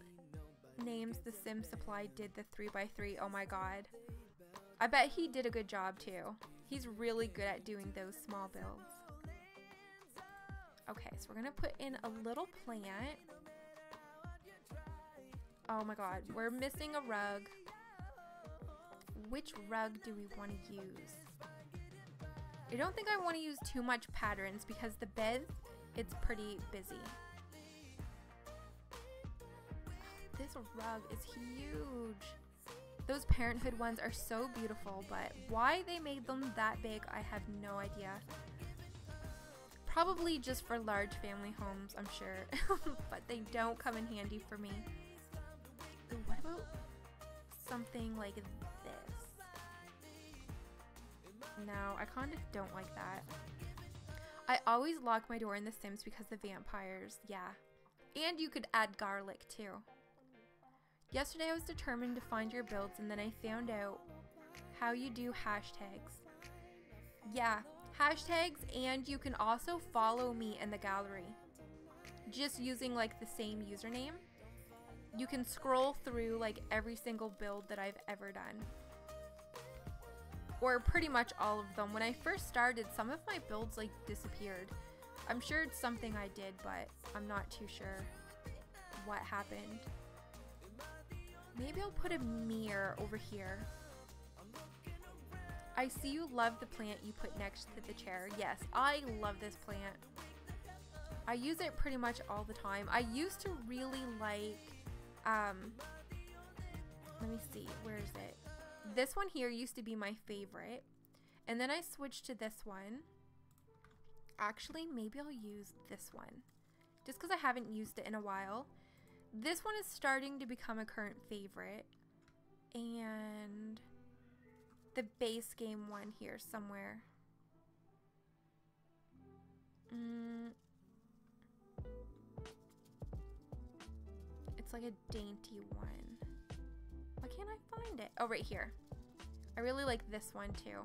Speaker 2: names The Sim Supply did the 3x3. Oh my god. I bet he did a good job too. He's really good at doing those small builds. Okay, so we're gonna put in a little plant. Oh my god, we're missing a rug. Which rug do we want to use? I don't think I want to use too much patterns because the bed, it's pretty busy. This rug is huge. Those Parenthood ones are so beautiful, but why they made them that big, I have no idea. Probably just for large family homes, I'm sure. But they don't come in handy for me. Ooh, what about something like this? No, I kind of don't like that. I always lock my door in The Sims because the vampires, yeah. And you could add garlic too. Yesterday I was determined to find your builds, and then I found out how you do hashtags. Yeah, hashtags, and you can also follow me in the gallery. Just using like the same username. You can scroll through like every single build that I've ever done. Or pretty much all of them. When I first started, some of my builds like disappeared. I'm sure it's something I did, but I'm not too sure what happened. Maybe I'll put a mirror over here. I see you love the plant you put next to the chair. Yes, I love this plant. I use it pretty much all the time. I used to really like, let me see, where is it? This one here used to be my favorite. And then I switched to this one. Actually, maybe I'll use this one. Just because I haven't used it in a while. This one is starting to become a current favorite. And the base game one here somewhere. It's like a dainty one. Why can't I find it? Oh, right here. I really like this one too.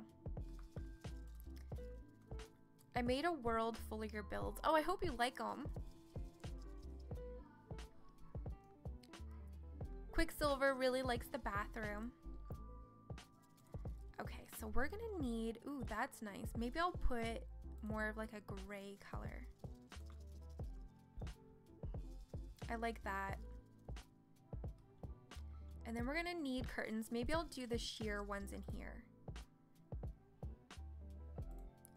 Speaker 2: I made a world full of your builds. Oh, I hope you like them. Quicksilver really likes the bathroom. Okay, so we're gonna need, ooh, that's nice. Maybe I'll put more of like a gray color. I like that. And then we're gonna need curtains. Maybe I'll do the sheer ones in here.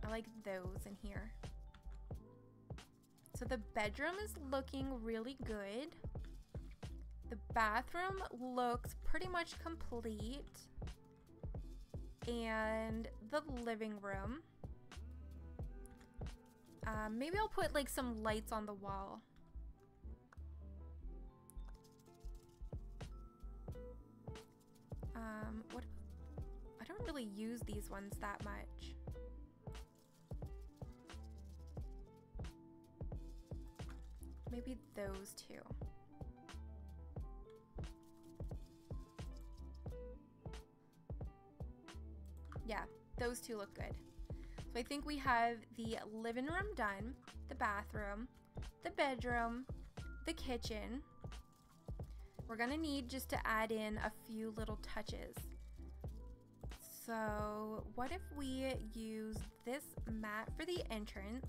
Speaker 2: I like those in here. So the bedroom is looking really good. The bathroom looks pretty much complete. And the living room. Maybe I'll put like some lights on the wall. What? I don't really use these ones that much. Maybe those two. Yeah, those two look good. So I think we have the living room done, the bathroom, the bedroom, the kitchen. We're gonna need just to add in a few little touches. So what if we use this mat for the entrance?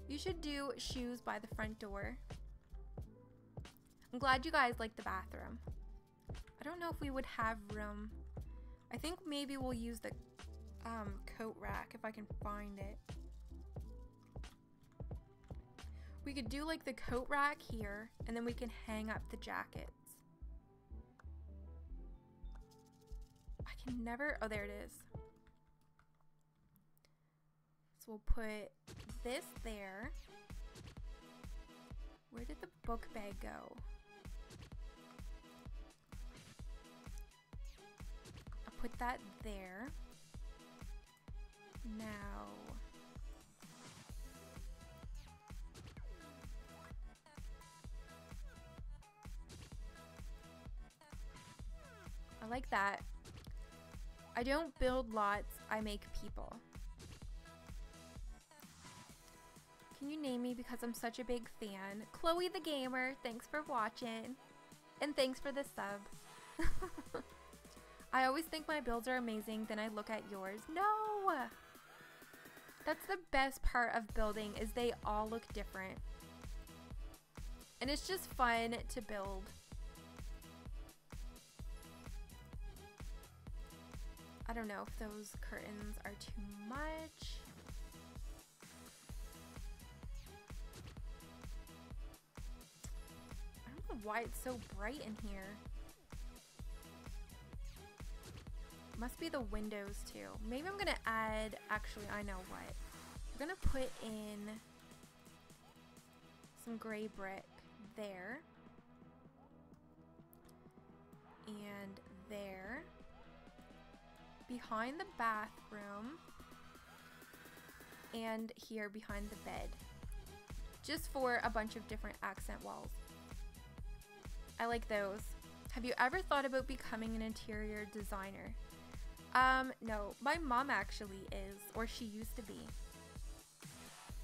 Speaker 2: You should do shoes by the front door. I'm glad you guys like the bathroom. I don't know if we would have room. I think maybe we'll use the coat rack if I can find it. We could do like the coat rack here, and then we can hang up the jackets. I can never, oh, there it is. So we'll put this there. Where did the book bag go? I'll put that there. Now, I like that. I don't build lots, I make people. Can you name me because I'm such a big fan? Chloe the Gamer, thanks for watching. And thanks for the sub. I always think my builds are amazing, then I look at yours. No! That's the best part of building, is they all look different. And it's just fun to build. I don't know if those curtains are too much. I don't know why it's so bright in here. Must be the windows too. Maybe I'm gonna add, actually I know what. We're gonna put in some gray brick there. And there. Behind the bathroom. And here behind the bed. Just for a bunch of different accent walls. I like those. Have you ever thought about becoming an interior designer? No, my mom actually is, or she used to be.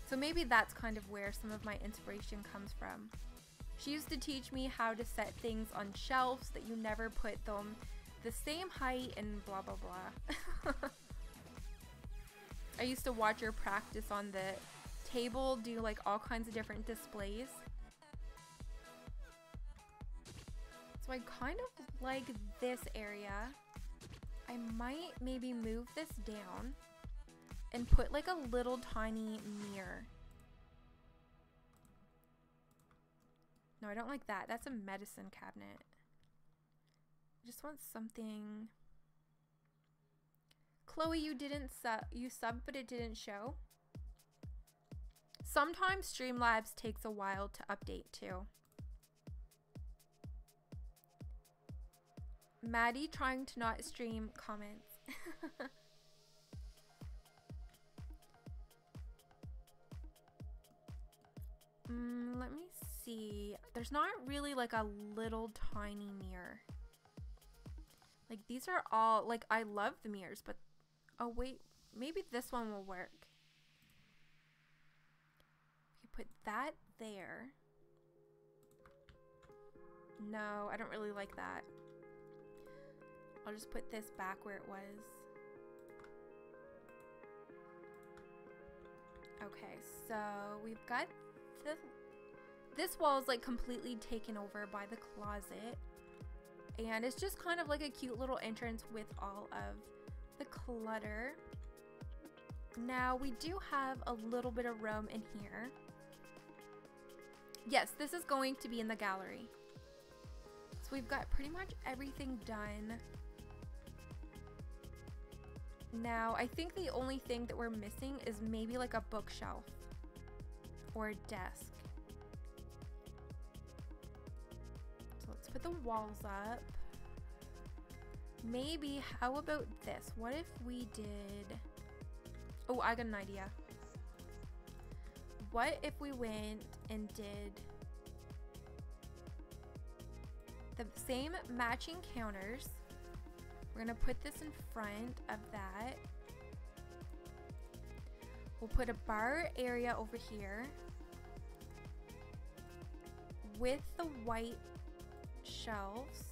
Speaker 2: So maybe that's kind of where some of my inspiration comes from. She used to teach me how to set things on shelves that you never put them the same height and blah blah blah. I used to watch her practice on the table, do like all kinds of different displays. So I kind of like this area. I might maybe move this down and put like a little tiny mirror. No, I don't like that. That's a medicine cabinet. I just want something. Chloe, you didn't subbed, but it didn't show. Sometimes Streamlabs takes a while to update too. Maddie trying to not stream comments. Let me see. There's not really like a little tiny mirror. Like these are all, like I love the mirrors, but oh wait, maybe this one will work. You put that there. No, I don't really like that. I'll just put this back where it was. Okay, so we've got this wall is like completely taken over by the closet, and it's just kind of like a cute little entrance with all of the clutter. Now we do have a little bit of room in here. Yes, this is going to be in the gallery. So we've got pretty much everything done. Now I think the only thing that we're missing is maybe like a bookshelf or a desk. So let's put the walls up. Maybe, how about this? What if we did, oh, I got an idea. What if we went and did the same matching counters? We're gonna put this in front of that. We'll put a bar area over here with the white shelves,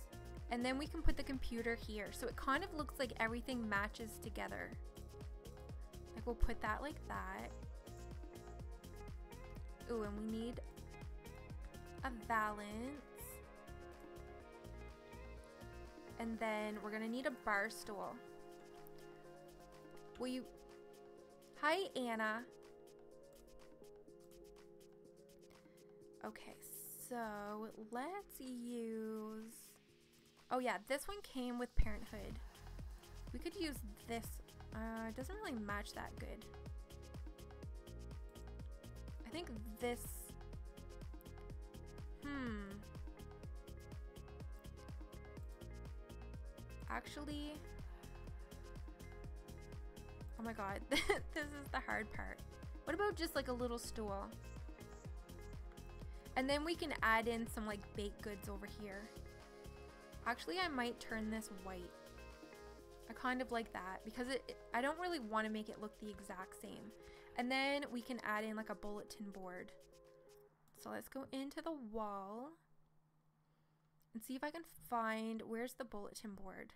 Speaker 2: and then we can put the computer here, so it kind of looks like everything matches together. Like we'll put that like that. Ooh, and we need a valance. And then we're gonna need a bar stool. Will you? Hi, Anna. Okay, so let's use, oh yeah, this one came with Parenthood. We could use this. It doesn't really match that good. I think this, actually, oh my god, this is the hard part. What about just like a little stool? And then we can add in some like baked goods over here. Actually, I might turn this white. I kind of like that because I don't really want to make it look the exact same. And then we can add in like a bulletin board. So let's go into the wall and see if I can find, where's the bulletin board?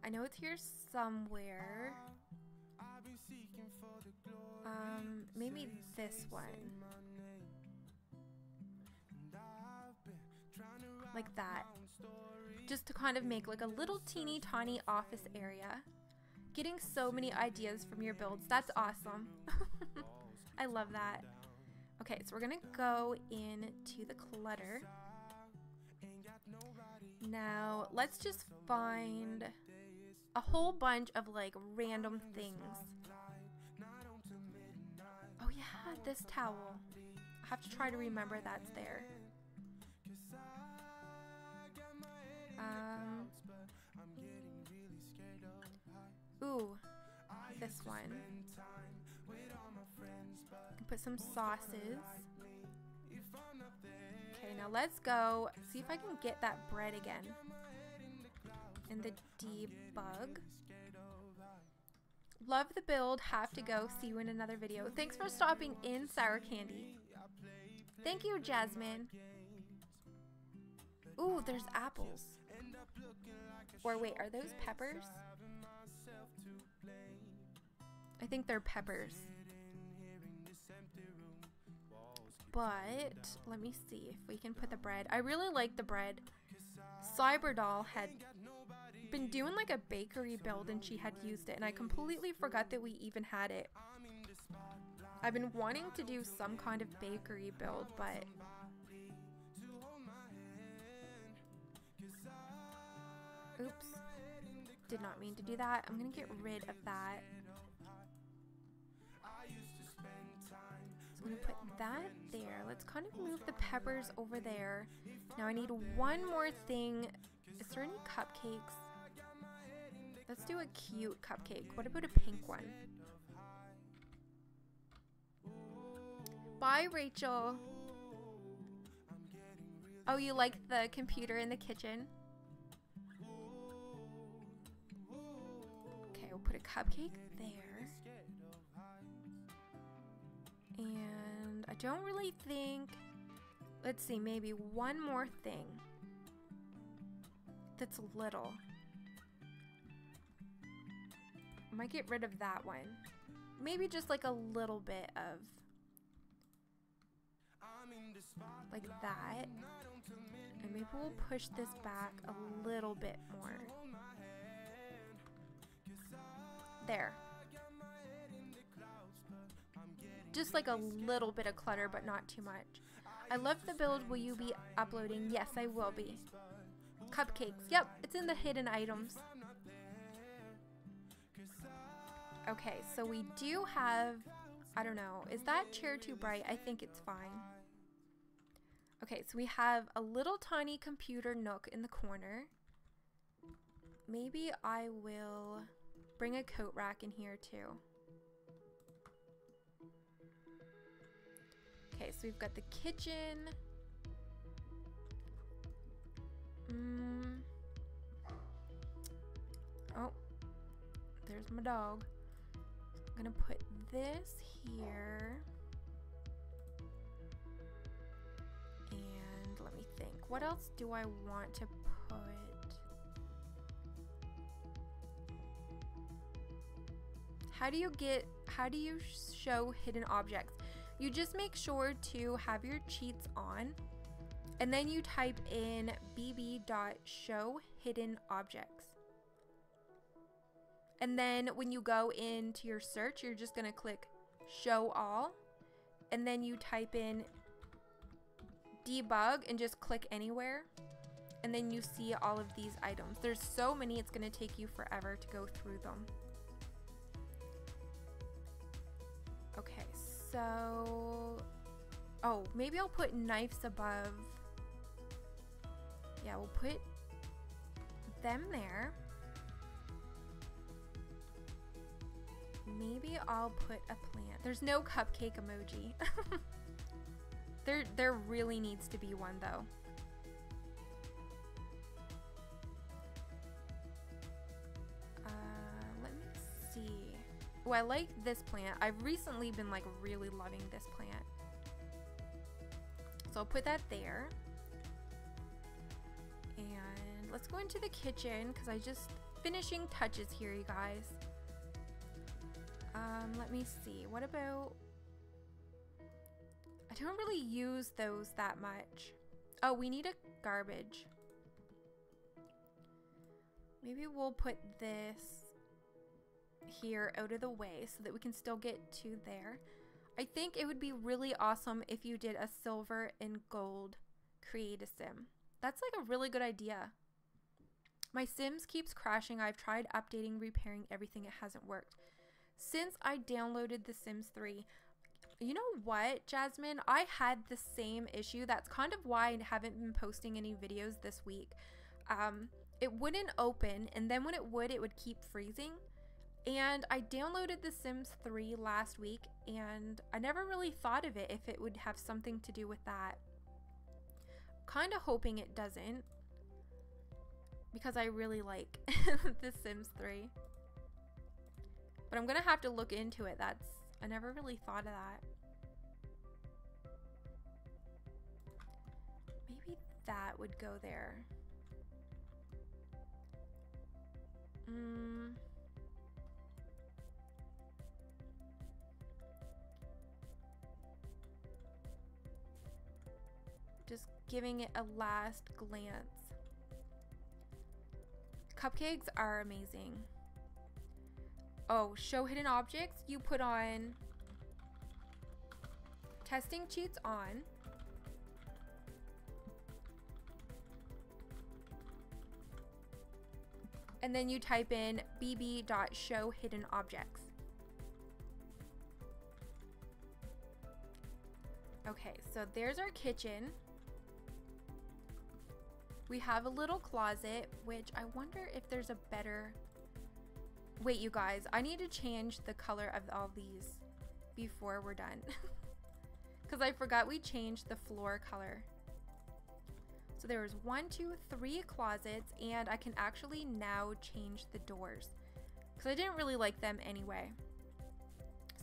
Speaker 2: I know it's here somewhere. Maybe this one. Like that. Just to kind of make like a little teeny tiny office area. Getting so many ideas from your builds. That's awesome. I love that. Okay, so we're gonna go into the clutter. Now, let's just find a whole bunch of like random things. Oh yeah, this towel. I have to try to remember that's there. Ooh, this one. Put some sauces. Okay, now let's go see if I can get that bread again in the debug. Love the build. Have to go. See you in another video. Thanks for stopping in, Sour Candy. Thank you, Jasmine. Ooh, there's apples. Or wait, are those peppers? I think they're peppers. But let me see if we can put the bread. I really like the bread. Cyberdoll had been doing like a bakery build and she had used it, and I completely forgot that we even had it. I've been wanting to do some kind of bakery build, but oops, did not mean to do that. I'm gonna get rid of that. So I'm gonna put that there. Let's kind of move the peppers over there. Now I need one more thing. Is there any cupcakes? Let's do a cute cupcake. What about a pink one? Bye, Rachel. Oh, you like the computer in the kitchen? Okay, we'll put a cupcake there. And I don't really think... Let's see, maybe one more thing that's little. I might get rid of that one. Maybe just like a little bit of like that. And maybe we'll push this back a little bit more. There. Just like a little bit of clutter, but not too much. I love the build. Will you be uploading? Yes, I will be. Cupcakes. Yep, it's in the hidden items. Okay, so we do have, I don't know, is that chair too bright? I think it's fine. Okay, so we have a little tiny computer nook in the corner. Maybe I will bring a coat rack in here too. Okay, so we've got the kitchen. Oh, there's my dog. I'm gonna put this here. And let me think. What else do I want to put? How do you show hidden objects? You just make sure to have your cheats on, and then you type in bb.show hidden objects. And then when you go into your search, you're just gonna click show all, and then you type in debug and just click anywhere, and then you see all of these items. There's so many, it's gonna take you forever to go through them. Okay, so, oh, maybe I'll put knives above. Yeah, we'll put them there. Maybe I'll put a plant. There's no cupcake emoji. There really needs to be one though. Let me see. Oh, I like this plant. I've recently been like really loving this plant. So I'll put that there. And let's go into the kitchen because I just finishing touches here, you guys. Let me see. What about... I don't really use those that much. Oh, we need a garbage. Maybe we'll put this here out of the way so that we can still get to there. I think it would be really awesome if you did a silver and gold create a sim. That's like a really good idea. My Sims keeps crashing. I've tried updating, repairing everything. It hasn't worked. Since I downloaded The Sims 3, you know what, Jasmine? I had the same issue. That's kind of why I haven't been posting any videos this week. It wouldn't open, and then when it would keep freezing. And I downloaded The Sims 3 last week, and I never really thought of it if it would have something to do with that. Kind of hoping it doesn't, because I really like The Sims 3. But I'm gonna have to look into it. I never really thought of that. Maybe that would go there. Just giving it a last glance. Cupcakes are amazing. Oh, show hidden objects. You put on testing cheats on. And then you type in bb.show hidden objects. Okay, so there's our kitchen. We have a little closet, which I wonder if there's a better... Wait, you guys, I need to change the color of all these before we're done. Because I forgot we changed the floor color. So there was 1, 2, 3 closets, and I can actually now change the doors. Because I didn't really like them anyway.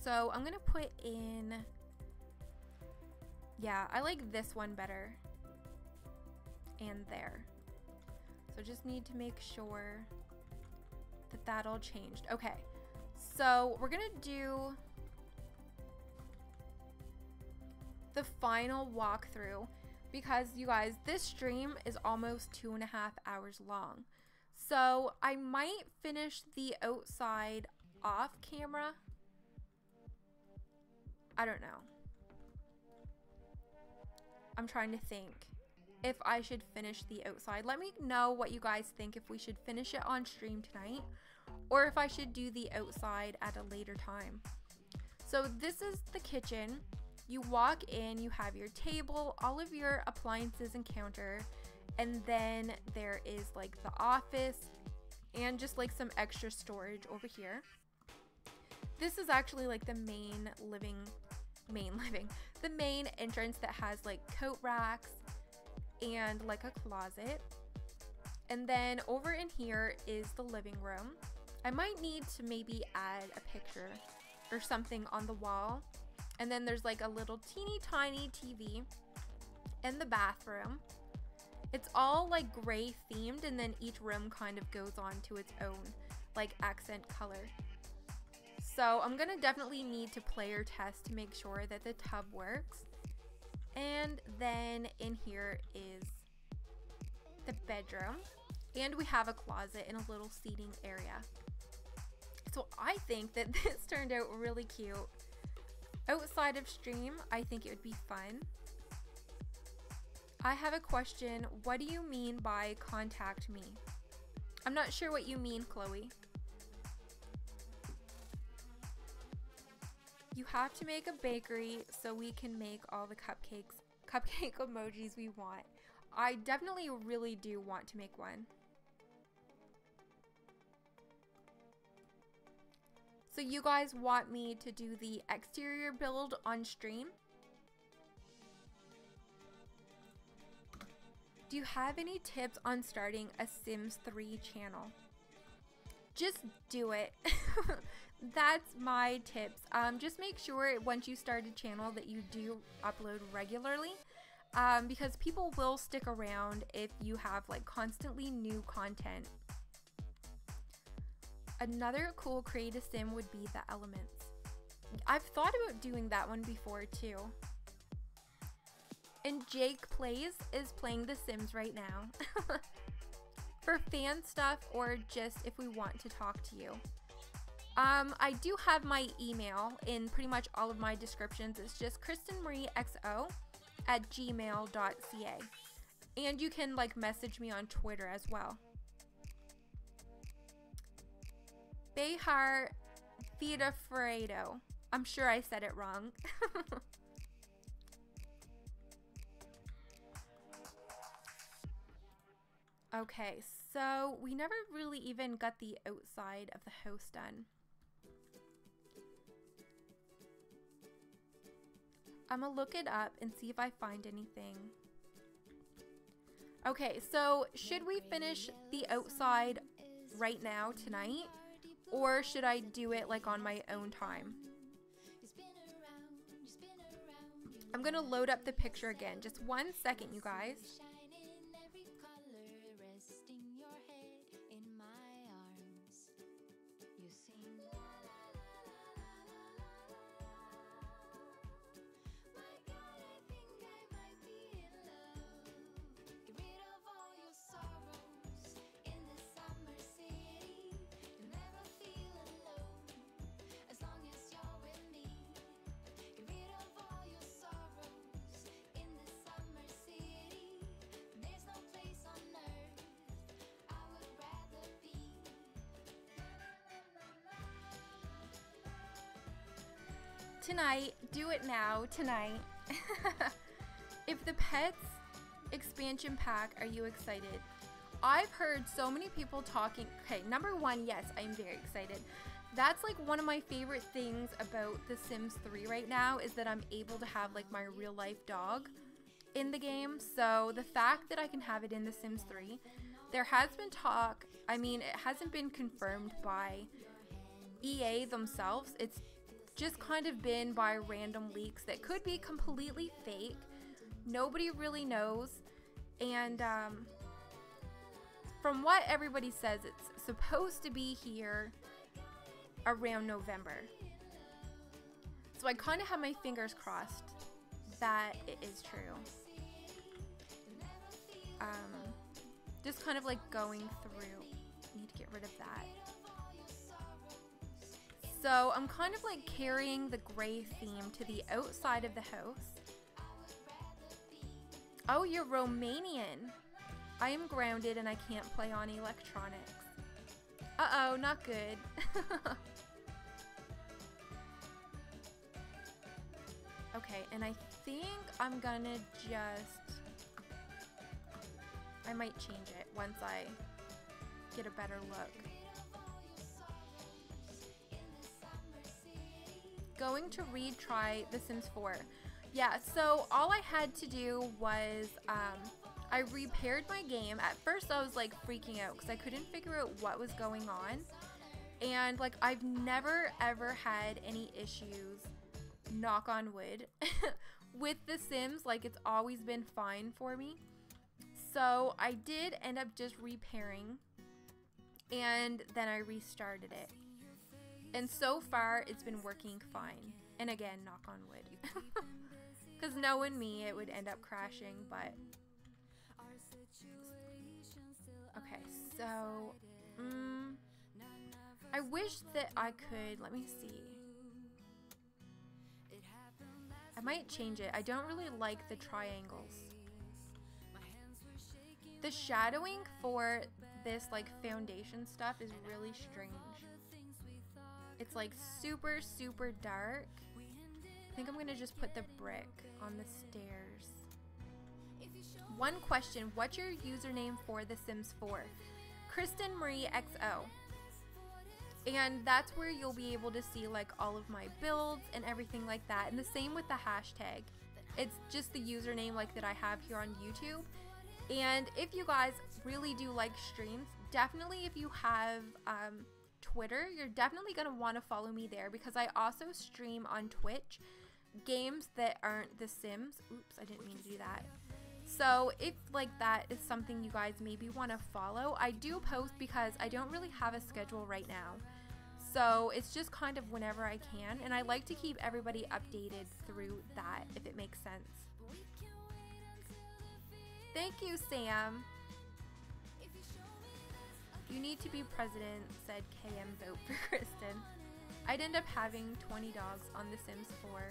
Speaker 2: So I'm going to put in... Yeah, I like this one better. And there. So just need to make sure that that all changed. Okay, so we're gonna do the final walkthrough because you guys, this stream is almost 2.5 hours long. So I might finish the outside off camera. I don't know. I'm trying to think if I should finish the outside. Let me know what you guys think, if we should finish it on stream tonight or if I should do the outside at a later time. So this is the kitchen. You walk in, you have your table, all of your appliances and counter, and then there is like the office and just like some extra storage over here. This is actually like the main entrance that has like coat racks and like a closet. And then over in here is the living room. I might need to maybe add a picture or something on the wall. And then there's like a little teeny tiny TV in the bathroom. It's all like gray themed, and then each room kind of goes on to its own like accent color. So I'm gonna definitely need to player test to make sure that the tub works. And then in here is the bedroom, and we have a closet and a little seating area. So I think that this turned out really cute. Outside of stream, I think it would be fun. I have a question. What do you mean by contact me? I'm not sure what you mean, Chloe. You have to make a bakery so we can make all the cupcake emojis we want. I definitely really do want to make one. So you guys want me to do the exterior build on stream? Do you have any tips on starting a Sims 3 channel? Just do it. That's my tips. Just make sure once you start a channel that you do upload regularly, because people will stick around if you have like constantly new content. Another cool create a sim would be the elements. I've thought about doing that one before too. And Jake Plays is playing The Sims right now. For fan stuff or just if we want to talk to you. I do have my email in pretty much all of my descriptions. It's just KrystinMyrieXo @gmail.ca. And you can like message me on Twitter as well. Behar Fidafredo. I'm sure I said it wrong. Okay, so we never really even got the outside of the house done. I'm gonna look it up and see if I find anything. Okay, so should we finish the outside right now tonight, or should I do it like on my own time? I'm gonna load up the picture again. Just 1 second, you guys. Tonight. Do it now. Tonight. If the Pets expansion pack, are you excited? I've heard so many people talking. Okay, number one, yes, I'm very excited. That's like one of my favorite things about The Sims 3 right now is that I'm able to have like my real life dog in the game. So the fact that I can have it in The Sims 3, there has been talk, I mean, it hasn't been confirmed by EA themselves. It's just kind of been by random leaks that could be completely fake. Nobody really knows. And from what everybody says, it's supposed to be here around November. So I kind of have my fingers crossed that it is true. Just kind of like going through. Need to get rid of that. So I'm kind of like carrying the gray theme to the outside of the house. Oh, you're Romanian. I am grounded and I can't play on electronics. Uh-oh, not good. Okay, and I think I'm gonna just... I might change it once I get a better look. Going to retry The Sims 4. Yeah, so all I had to do was I repaired my game. At first I was like freaking out because I couldn't figure out what was going on. And like I've never ever had any issues, knock on wood, with The Sims. Like it's always been fine for me. So I did end up just repairing and then I restarted it. And so far it's been working fine. And again, knock on wood. Because knowing me, it would end up crashing, but... Okay, so... I wish that I could... Let me see. I might change it. I don't really like the triangles. The shadowing for this, like, foundation stuff is really strange. It's, like, super, super dark. I think I'm gonna just put the brick on the stairs. One question, what's your username for The Sims 4? KrystinMyrieXo. And that's where you'll be able to see like all of my builds and everything like that. And the same with the hashtag. It's just the username like that I have here on YouTube. And if you guys really do like streams, definitely if you have Twitter, you're definitely going to want to follow me there because I also stream on Twitch games that aren't The Sims. Oops, I didn't mean to do that. So if like that is something you guys maybe want to follow, I do post because I don't really have a schedule right now. So it's just kind of whenever I can, and I like to keep everybody updated through that, if it makes sense. Thank you, Sam. You need to be president, said KM vote for Kristen. I'd end up having 20 dogs on The Sims 4.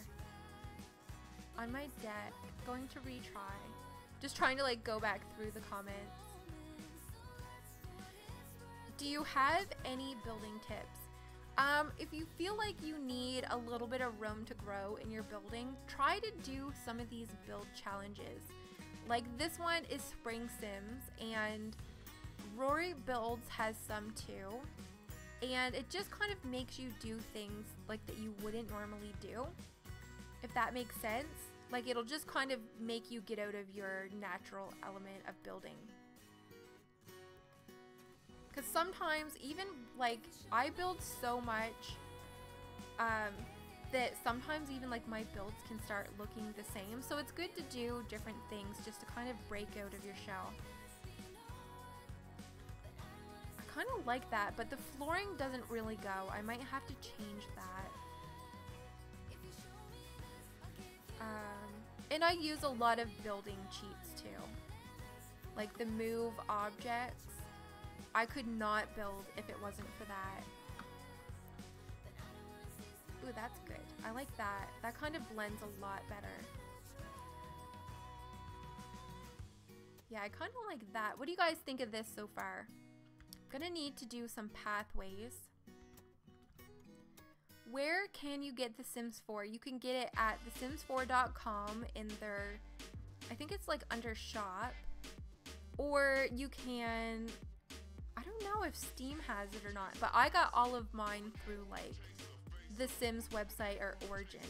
Speaker 2: On my deck, going to retry. Just trying to like go back through the comments. Do you have any building tips? If you feel like you need a little bit of room to grow in your building, try to do some of these build challenges. Like this one is Spring Sims, and Rory Builds has some too. And it just kind of makes you do things like that you wouldn't normally do, if that makes sense. Like it'll just kind of make you get out of your natural element of building. Because sometimes even like I build so much that sometimes even like my builds can start looking the same. So it's good to do different things just to kind of break out of your shell. I kind of like that, but the flooring doesn't really go. I might have to change that. And I use a lot of building cheats too. Like the move objects. I could not build if it wasn't for that. Ooh, that's good. I like that. That kind of blends a lot better. Yeah, I kind of like that. What do you guys think of this so far? Gonna need to do some pathways. where can you get The Sims 4? You can get it at thesims4.com in their, I think it's like under shop, or you can, I don't know if Steam has it or not, but I got all of mine through like the Sims website or Origin.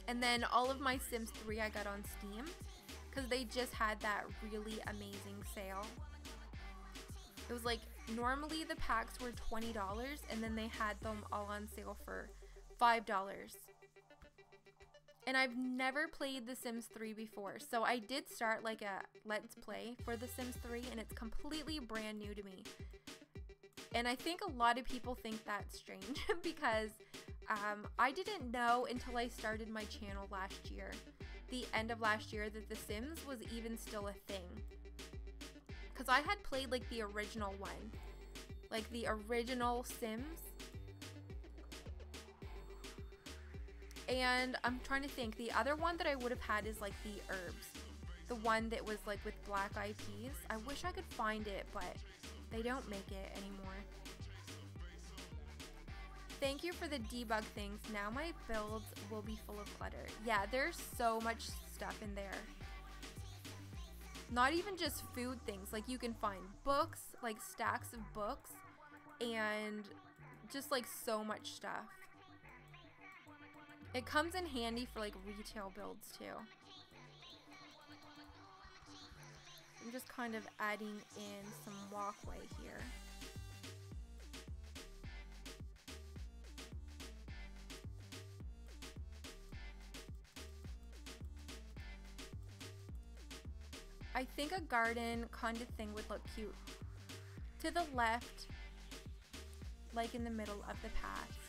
Speaker 2: And then all of my Sims 3 I got on Steam because they just had that really amazing sale. It was like, normally the packs were $20 and then they had them all on sale for $5. And I've never played The Sims 3 before, so I did start like a Let's Play for The Sims 3 and it's completely brand new to me. And I think a lot of people think that's strange because I didn't know until I started my channel last year, the end of last year, that The Sims was even still a thing. Because I had played like the original one, like the original Sims. And I'm trying to think, the other one that I would have had is like the Herbs. The one that was like with black eyed peas. I wish I could find it, but they don't make it anymore. Thank you for the debug things. Now my builds will be full of clutter. Yeah, there's so much stuff in there. Not even just food things. Like you can find books, like stacks of books, and just like so much stuff. It comes in handy for like retail builds too. I'm just kind of adding in some walkway here. I think a garden kind of thing would look cute. To the left, like in the middle of the path.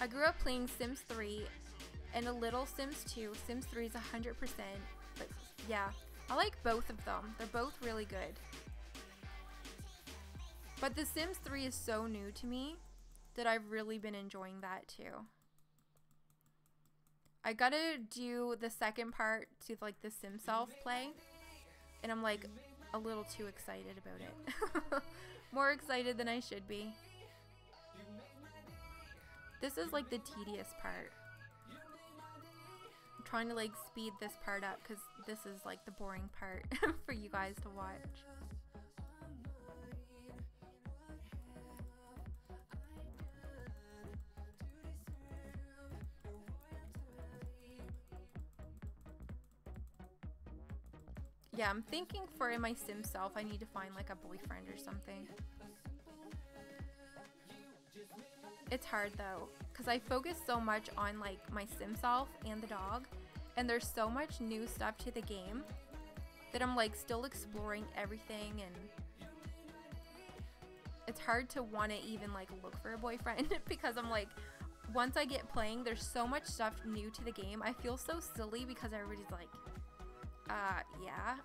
Speaker 2: I grew up playing Sims 3 and a little Sims 2. Sims 3 is 100%, but yeah, I like both of them. They're both really good. But the Sims 3 is so new to me that I've really been enjoying that too. I gotta do the second part to like the Sim Self play, and I'm like a little too excited about it. More excited than I should be. This is like the tedious part. I'm trying to like speed this part up because this is like the boring part for you guys to watch. Yeah, I'm thinking for in my Sim Self, I need to find like a boyfriend or something. It's hard though, because I focus so much on like my Sim Self and the dog, and there's so much new stuff to the game that I'm like still exploring everything, and it's hard to want to even like look for a boyfriend because I'm like, once I get playing, there's so much stuff new to the game. I feel so silly because everybody's like, yeah.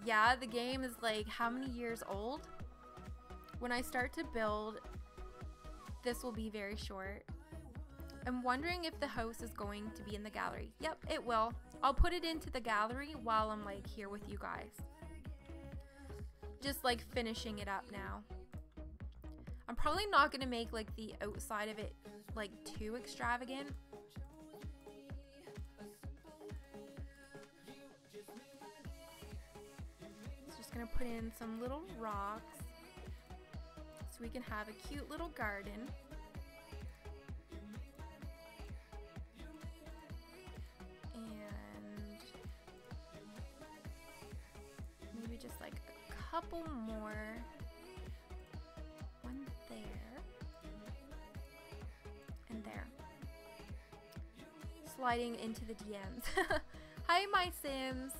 Speaker 2: Yeah, the game is like how many years old? When I start to build, this will be very short. I'm wondering if the host is going to be in the gallery. Yep, it will. I'll put it into the gallery while I'm like here with you guys. Just like finishing it up now. I'm probably not gonna make like the outside of it like too extravagant. Gonna put in some little rocks so we can have a cute little garden. And maybe just like a couple more. One there and there. Sliding into the DMs. Hi, my Sims.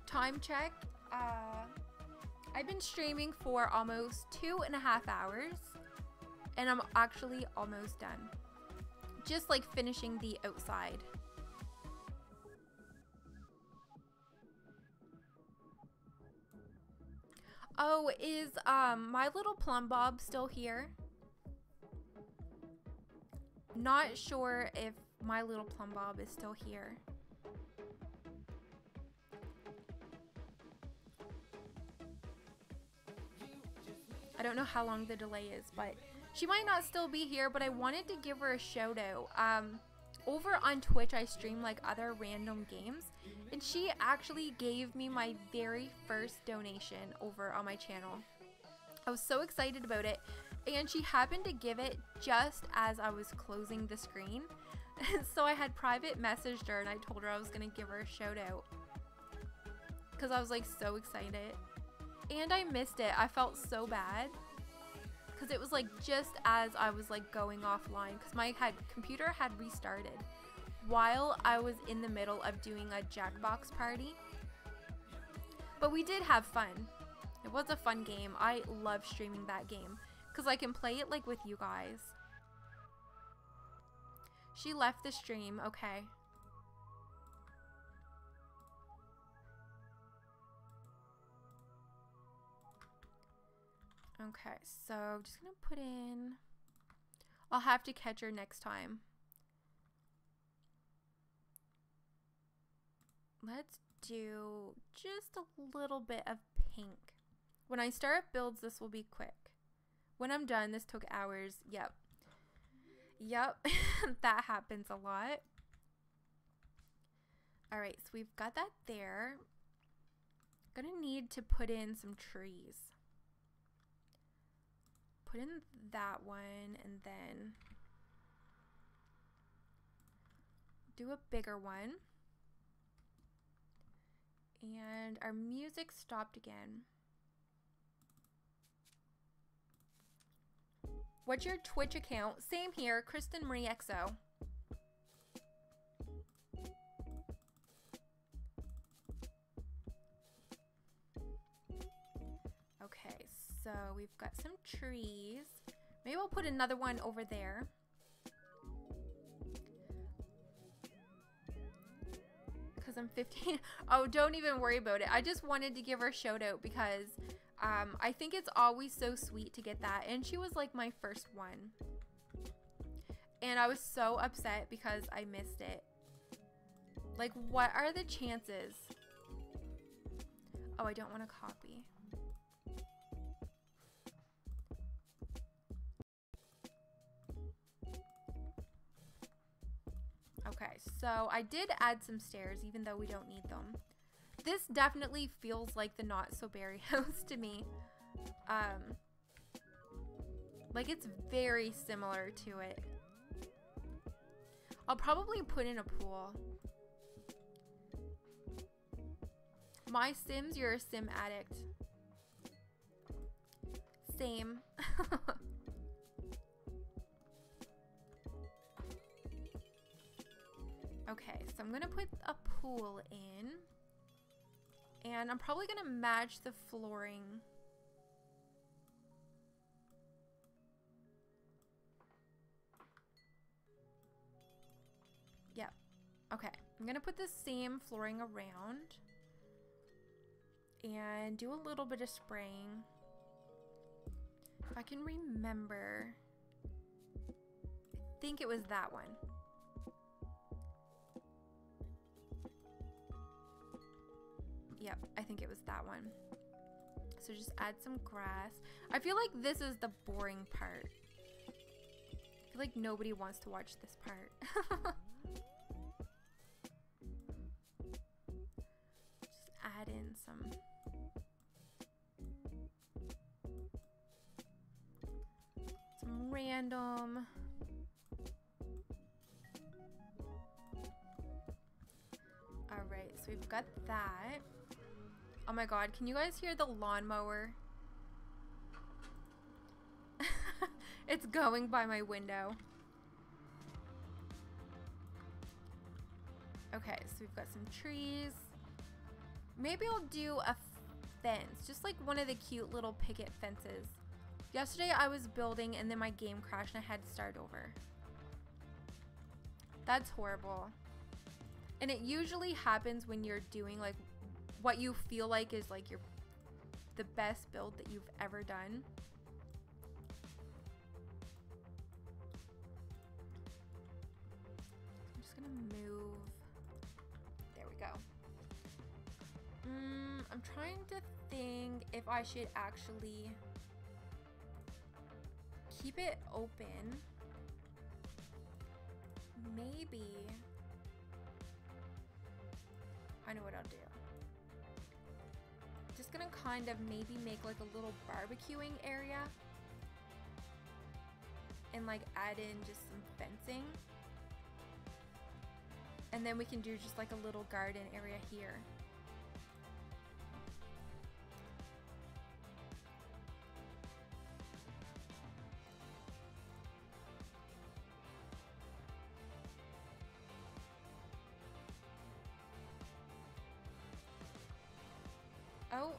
Speaker 2: Time check, I've been streaming for almost 2.5 hours and I'm actually almost done. Just like finishing the outside. Oh, is My Little Plum Bob still here? Not sure if My Little Plum Bob is still here. I don't know how long the delay is, but she might not still be here, but I wanted to give her a shout out. Over on Twitch, I stream like other random games, and she actually gave me my very first donation over on my channel. I was so excited about it, and she happened to give it just as I was closing the screen. So I had private messaged her and I told her I was gonna give her a shout out because I was like so excited, and I missed it. I felt so bad because it was like just as I was like going offline, because my computer had restarted while I was in the middle of doing a Jackbox party. But we did have fun. It was a fun game. I love streaming that game because I can play it like with you guys. She left the stream. Okay. Okay, so I'm just gonna put in, I'll have to catch her next time. Let's do just a little bit of pink. When I start builds, this will be quick. When I'm done, this took hours. Yep. That happens a lot. Alright, so we've got that there. Gonna need to put in some trees. Put in that one and then do a bigger one. And our music stopped again. What's your Twitch account? Same here, KrystinMyrieXo. Okay, so we've got some trees. Maybe we'll put another one over there. Because I'm 15. Oh, don't even worry about it. I just wanted to give her a shout out because I think it's always so sweet to get that. And she was like my first one. And I was so upset because I missed it. Like, what are the chances? Oh, I don't want to copy. Okay, so I did add some stairs even though we don't need them. This definitely feels like the Not So Berry house to me. Like it's very similar to it. I'll probably put in a pool. My Sims, you're a sim addict. Same. Okay, so I'm gonna put a pool in. And I'm probably gonna match the flooring. Yep. Okay, I'm gonna put the same flooring around. And do a little bit of spraying. If I can remember. I think it was that one. Yep, I think it was that one. So just add some grass. I feel like this is the boring part. I feel like nobody wants to watch this part. Just add in some. Some random. Alright, so we've got that. Oh my god, can you guys hear the lawnmower? It's going by my window. Okay, so we've got some trees. Maybe I'll do a fence, just like one of the cute little picket fences. Yesterday I was building and then my game crashed and I had to start over. That's horrible. And it usually happens when you're doing like what you feel like is like the best build that you've ever done. I'm just gonna move. There we go. I'm trying to think if I should actually keep it open. Maybe. I know what I'll do. Just gonna kind of maybe make like a little barbecuing area. And like add in just some fencing. And then we can do just like a little garden area here. Oh.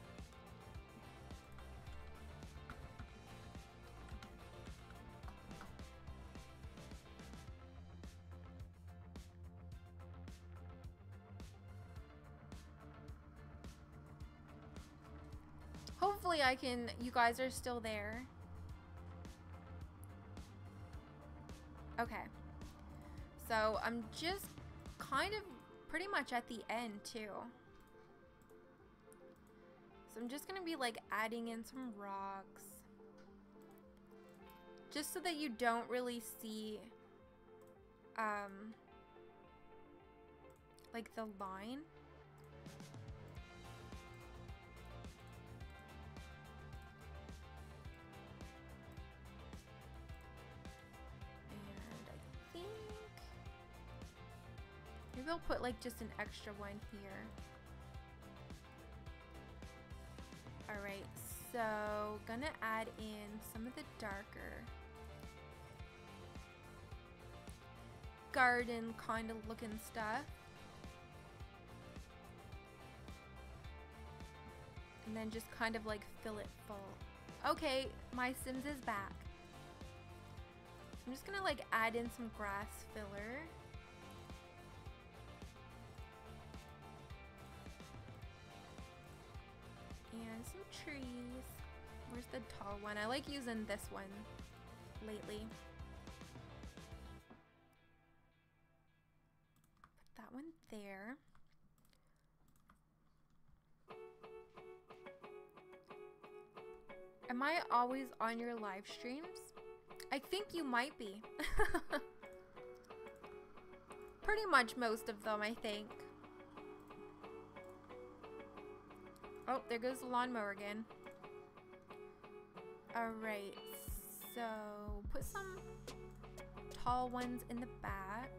Speaker 2: Hopefully you guys are still there. Okay. So I'm just kind of pretty much at the end too. So I'm just gonna be like adding in some rocks. Just so that you don't really see like the line. Maybe I'll put like just an extra one here. Alright, so gonna add in some of the darker garden kind of looking stuff. And then just kind of like fill it full. Okay, my Sims is back. So I'm just gonna like add in some grass filler. And some trees. Where's the tall one? I like using this one lately. Put that one there. Am I always on your live streams? I think you might be. Pretty much most of them, I think. Oh, there goes the lawnmower again. Alright, so put some tall ones in the back.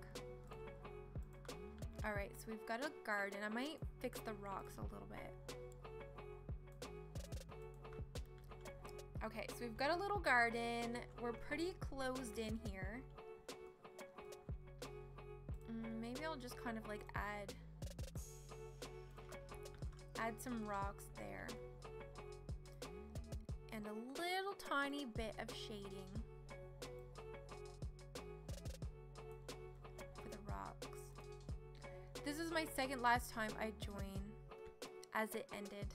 Speaker 2: Alright, so we've got a garden. I might fix the rocks a little bit. Okay, so we've got a little garden. We're pretty closed in here. Maybe I'll just kind of like add some rocks there. And a little tiny bit of shading for the rocks. This is my second last time I join as it ended.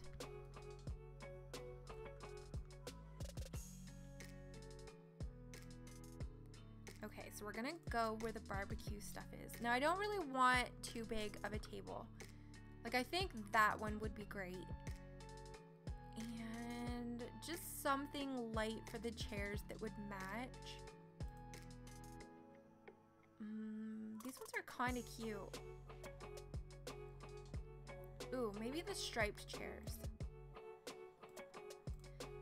Speaker 2: Okay, so we're gonna go where the barbecue stuff is. Now I don't really want too big of a table. Like I think that one would be great. And just something light for the chairs that would match. These ones are kind of cute. Ooh, maybe the striped chairs.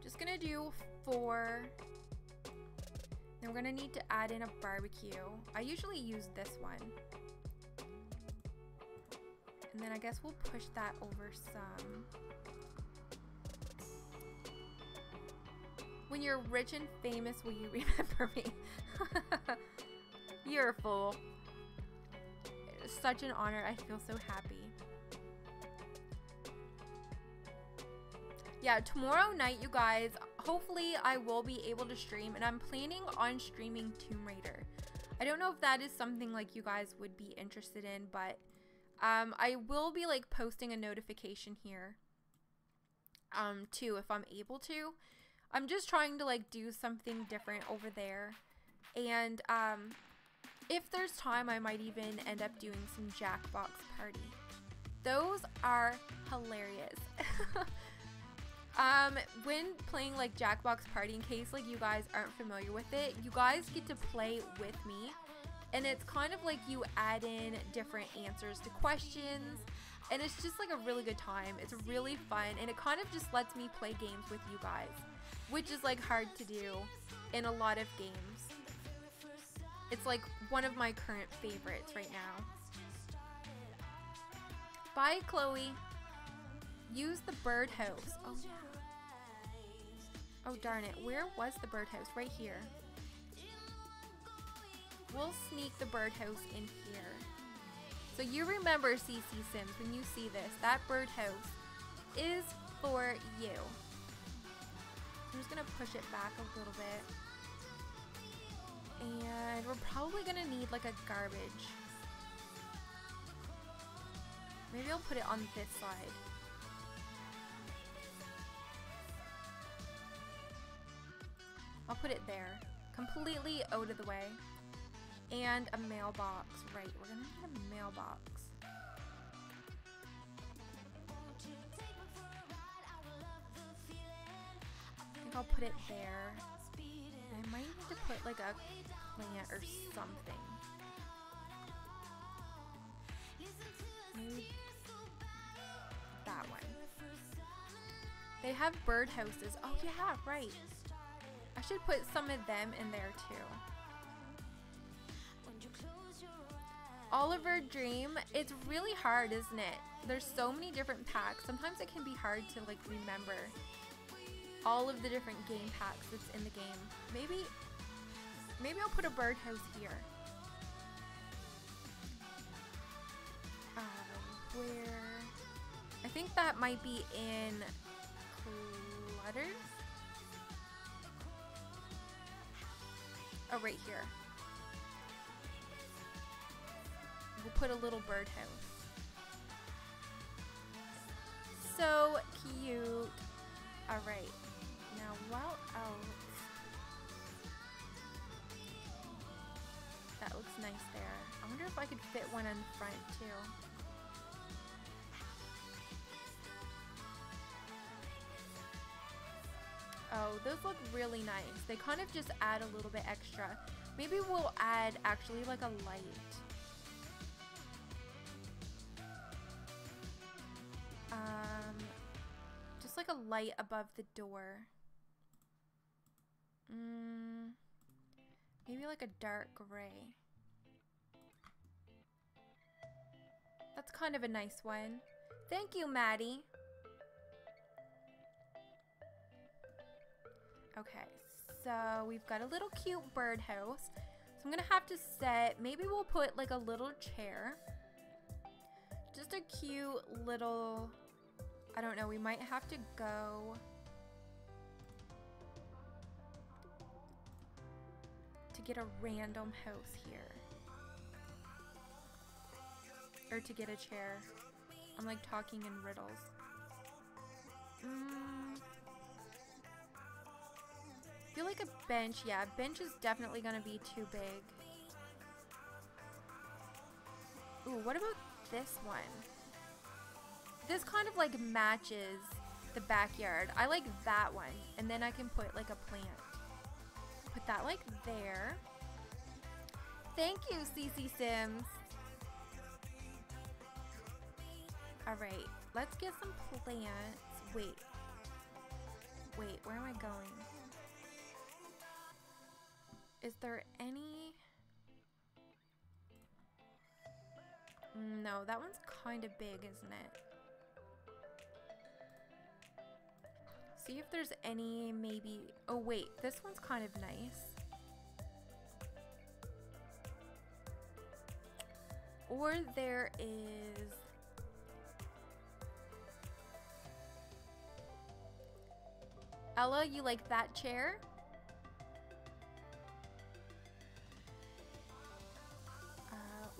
Speaker 2: Just gonna do 4. Then we're gonna need to add in a barbecue. I usually use this one. And then I guess we'll push that over some. When you're rich and famous, will you remember me? You're a fool. It's such an honor. I feel so happy. Yeah, tomorrow night, you guys, hopefully I will be able to stream, and I'm planning on streaming Tomb Raider. I don't know if that is something like you guys would be interested in, but I will be like posting a notification here too if I'm able to. I'm just trying to like do something different over there, and if there's time I might even end up doing some Jackbox Party. Those are hilarious. When playing like Jackbox Party, in case like you guys aren't familiar with it, you guys get to play with me, and it's kind of like you add in different answers to questions, and it's just like a really good time. It's really fun, and it kind of just lets me play games with you guys, which is like hard to do in a lot of games. It's like one of my current favorites right now. Bye, Chloe. Use the birdhouse. Oh yeah. Oh darn it. Where was the birdhouse? Right here. We'll sneak the birdhouse in here. So you remember, CC Sims, when you see this, that birdhouse is for you. I'm just gonna push it back a little bit. And we're probably gonna need like a garbage. Maybe I'll put it on this side. I'll put it there, completely out of the way. And a mailbox, right, we're gonna need a mailbox. I think I'll put it there. And I might need to put like a plant or something. Maybe that one. They have birdhouses. Oh yeah, right. I should put some of them in there too. Oliver Dream, it's really hard, isn't it? There's so many different packs. Sometimes it can be hard to like remember all of the different game packs that's in the game. Maybe I'll put a birdhouse here. Where? I think that might be in Clutter. Oh, right here. We'll put a little birdhouse. So cute. Alright. Now, what else? That looks nice there. I wonder if I could fit one in front too. Oh, those look really nice. They kind of just add a little bit extra. Maybe we'll add actually like a light. Just like a light above the door. Maybe like a dark gray. That's kind of a nice one. Thank you, Maddie. Okay, so we've got a little cute birdhouse. So I'm gonna have to set, maybe we'll put like a little chair. Just a cute little, I don't know, we might have to go to get a random house here. Or to get a chair. I'm like talking in riddles. I feel like a bench, yeah, a bench is definitely gonna be too big. Ooh, what about this one? This kind of like matches the backyard. I like that one. And then I can put like a plant. Put that like there. Thank you, CC Sims. Alright, let's get some plants. Wait, where am I going? Is there any? No, that one's kind of big, isn't it? See if there's any, maybe. Oh wait, this one's kind of nice. Or there is Ella, you like that chair?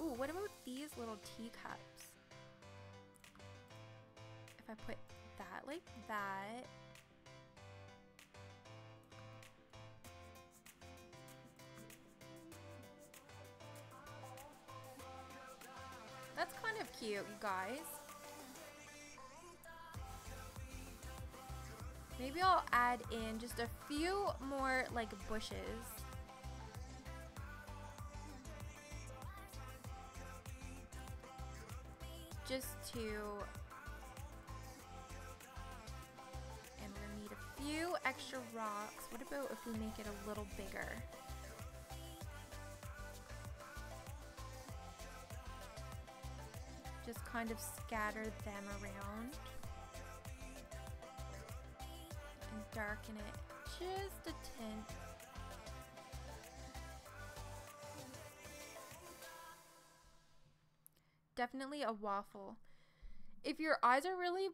Speaker 2: Ooh, what about these little teacups? If I put that like that. That's kind of cute, you guys. maybe I'll add in just a few more like bushes. Just to, and we're gonna need a few extra rocks. What about if we make it a little bigger? Just kind of scatter them around and darken it just a tint. Definitely a waffle. If your eyes are really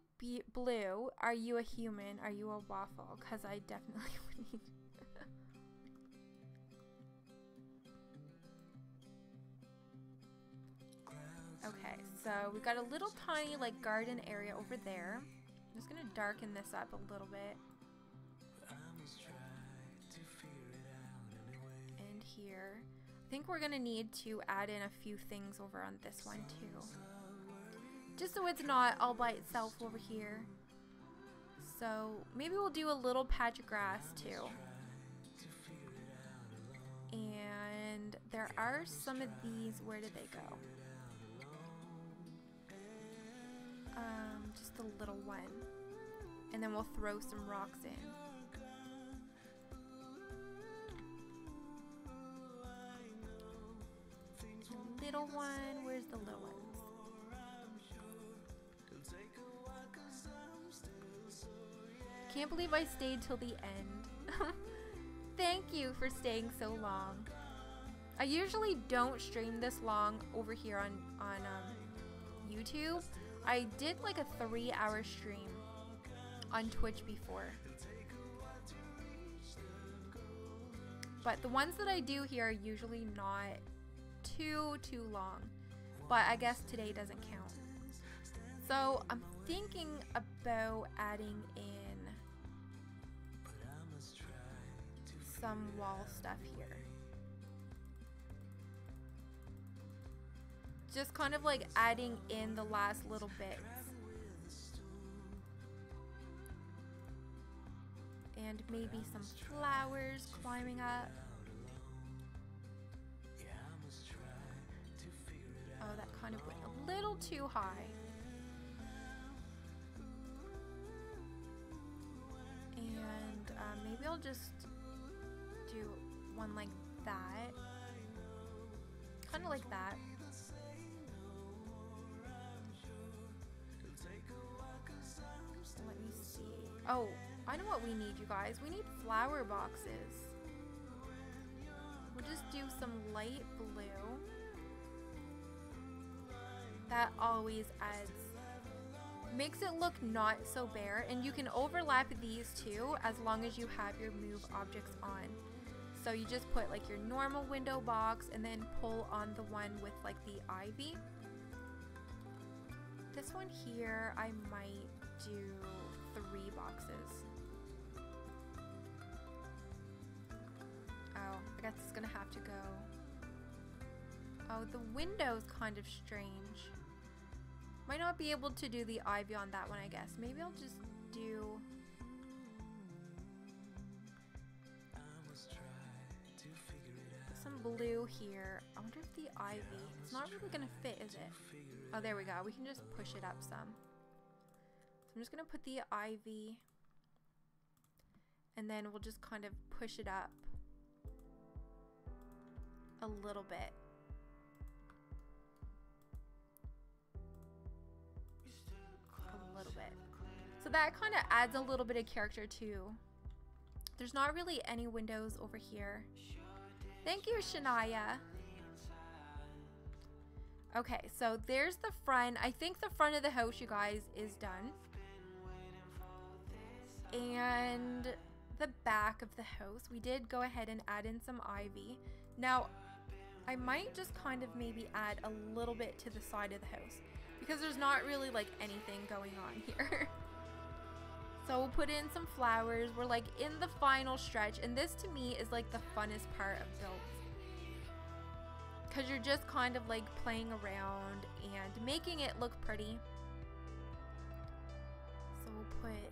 Speaker 2: blue, are you a human? Are you a waffle? Because I definitely would need. Okay, so we got a little tiny like garden area over there. I'm just gonna darken this up a little bit. And here. I think we're gonna need to add in a few things over on this one too. Just so it's not all by itself over here. So maybe we'll do a little patch of grass too. And there are some of these, where did they go? Just a little one. And then we'll throw some rocks in. Little one, where's the little ones? Can't believe I stayed till the end. Thank you for staying so long. I usually don't stream this long over here on YouTube. I did like a 3-hour stream on Twitch before. But the ones that I do here are usually not too long, but I guess today doesn't count. So I'm thinking about adding in some wall stuff here, just kind of like adding in the last little bits, and maybe some flowers climbing up. Oh, that kind of went a little too high. And maybe I'll just do one like that. Kind of like that. Let me see. Oh, I know what we need, you guys. We need flower boxes. We'll just do some light blue. That always makes it look not so bare, and you can overlap these two as long as you have your move objects on. So you just put like your normal window box and then pull on the one with like the ivy. This one here, I might do 3 boxes. Oh, I guess it's gonna have to go. Oh, the window's kind of strange. Might not be able to do the ivy on that one, I guess. Maybe I'll just do... some blue here. I wonder if the ivy... It's not really gonna fit, is it? Oh, there we go. We can just push it up some. So I'm just gonna put the ivy. And then we'll just kind of push it up a little bit. A little bit. So that kind of adds a little bit of character too. There's not really any windows over here. Thank you, Shania. Okay, so there's the front. I think the front of the house, you guys, is done. And the back of the house, we did go ahead and add in some ivy. Now, I might just kind of maybe add a little bit to the side of the house, because there's not really like anything going on here. So we'll put in some flowers. We're like in the final stretch, and this to me is like the funnest part of builds, because you're just kind of like playing around and making it look pretty. So we'll put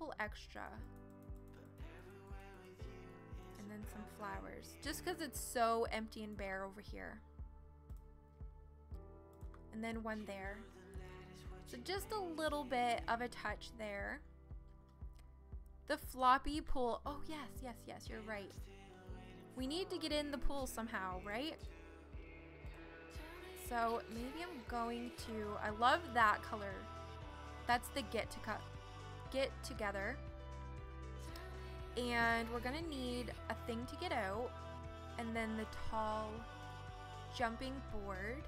Speaker 2: pull extra. And then some flowers. Just because it's so empty and bare over here. And then one there. So just a little bit of a touch there. The floppy pool. Oh, yes, yes, yes, you're right. We need to get in the pool somehow, right? So maybe I'm going to, I love that color. That's the get together. And we're gonna need a thing to get out. And then the tall jumping board.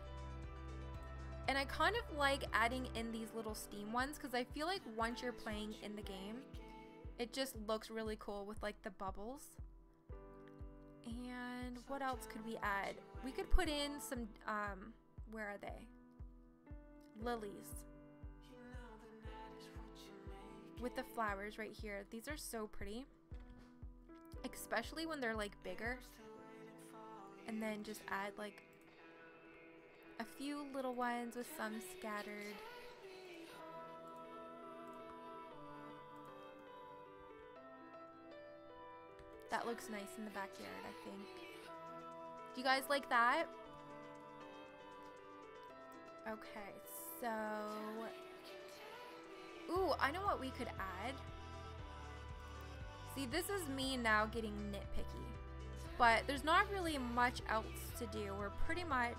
Speaker 2: And I kind of like adding in these little steam ones because I feel like once you're playing in the game, it just looks really cool with like the bubbles. And what else could we add? We could put in some, where are they? Lilies. With the flowers right here. These are so pretty. Especially when they're like bigger. And then just add like a few little ones with some scattered. That looks nice in the backyard, I think. Do you guys like that? Okay, so... Ooh, I know what we could add. See, this is me now getting nitpicky. But there's not really much else to do. We're pretty much...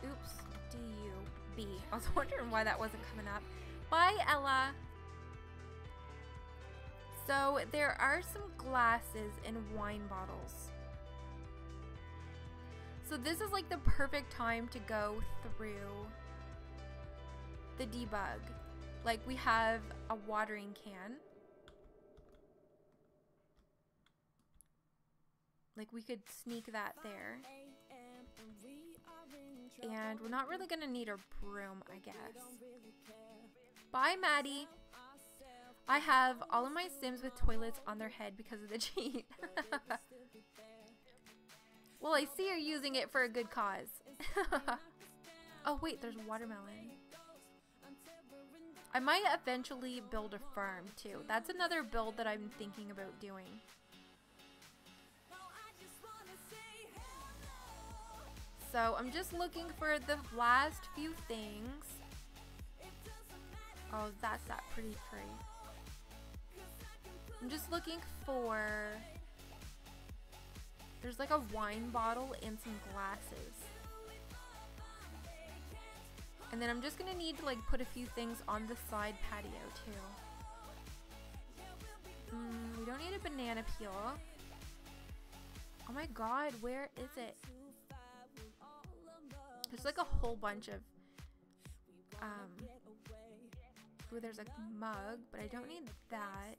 Speaker 2: Oops, D-U-B. I was wondering why that wasn't coming up. Bye, Ella. So there are some glasses and wine bottles. So this is like the perfect time to go through the debug. Like we have a watering can. Like we could sneak that there. And we're not really gonna need a broom, I guess. Bye, Maddie. I have all of my Sims with toilets on their head because of the cheat. Well, I see you're using it for a good cause. Oh wait, there's watermelon. I might eventually build a farm too. That's another build that I'm thinking about doing. So I'm just looking for the last few things. Oh, that's that pretty tree. I'm just looking for... There's like a wine bottle and some glasses. And then I'm just gonna need to like put a few things on the side patio too. We don't need a banana peel. Oh my god, where is it? There's like a whole bunch of ooh, there's a mug, but I don't need that.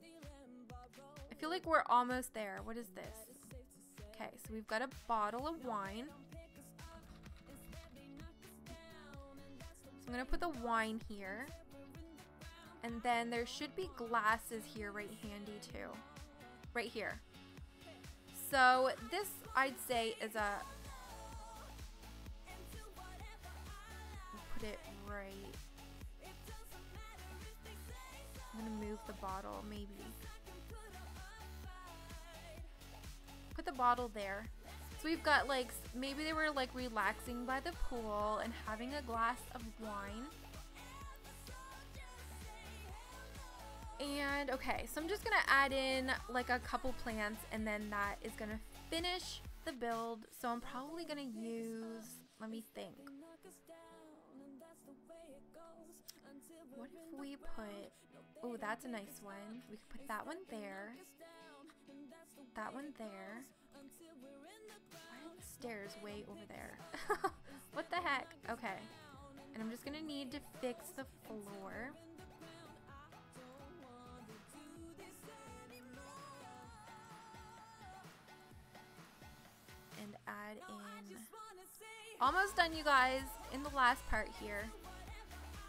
Speaker 2: I feel like we're almost there. What is this? Okay, so we've got a bottle of wine. So I'm gonna put the wine here. And then there should be glasses here right handy too. Right here. So this, I'd say, is a... Put it right... I'm gonna move the bottle, maybe. Put the bottle there. So we've got like, maybe they were like relaxing by the pool and having a glass of wine. And okay, so I'm just gonna add in like a couple plants and then that is gonna finish the build. So I'm probably gonna use, let me think. What if we put, oh, that's a nice one. We could put that one there. That one there. Why are the stairs way over there? What the heck? Okay. And I'm just gonna need to fix the floor. And add in... Almost done, you guys. In the last part here.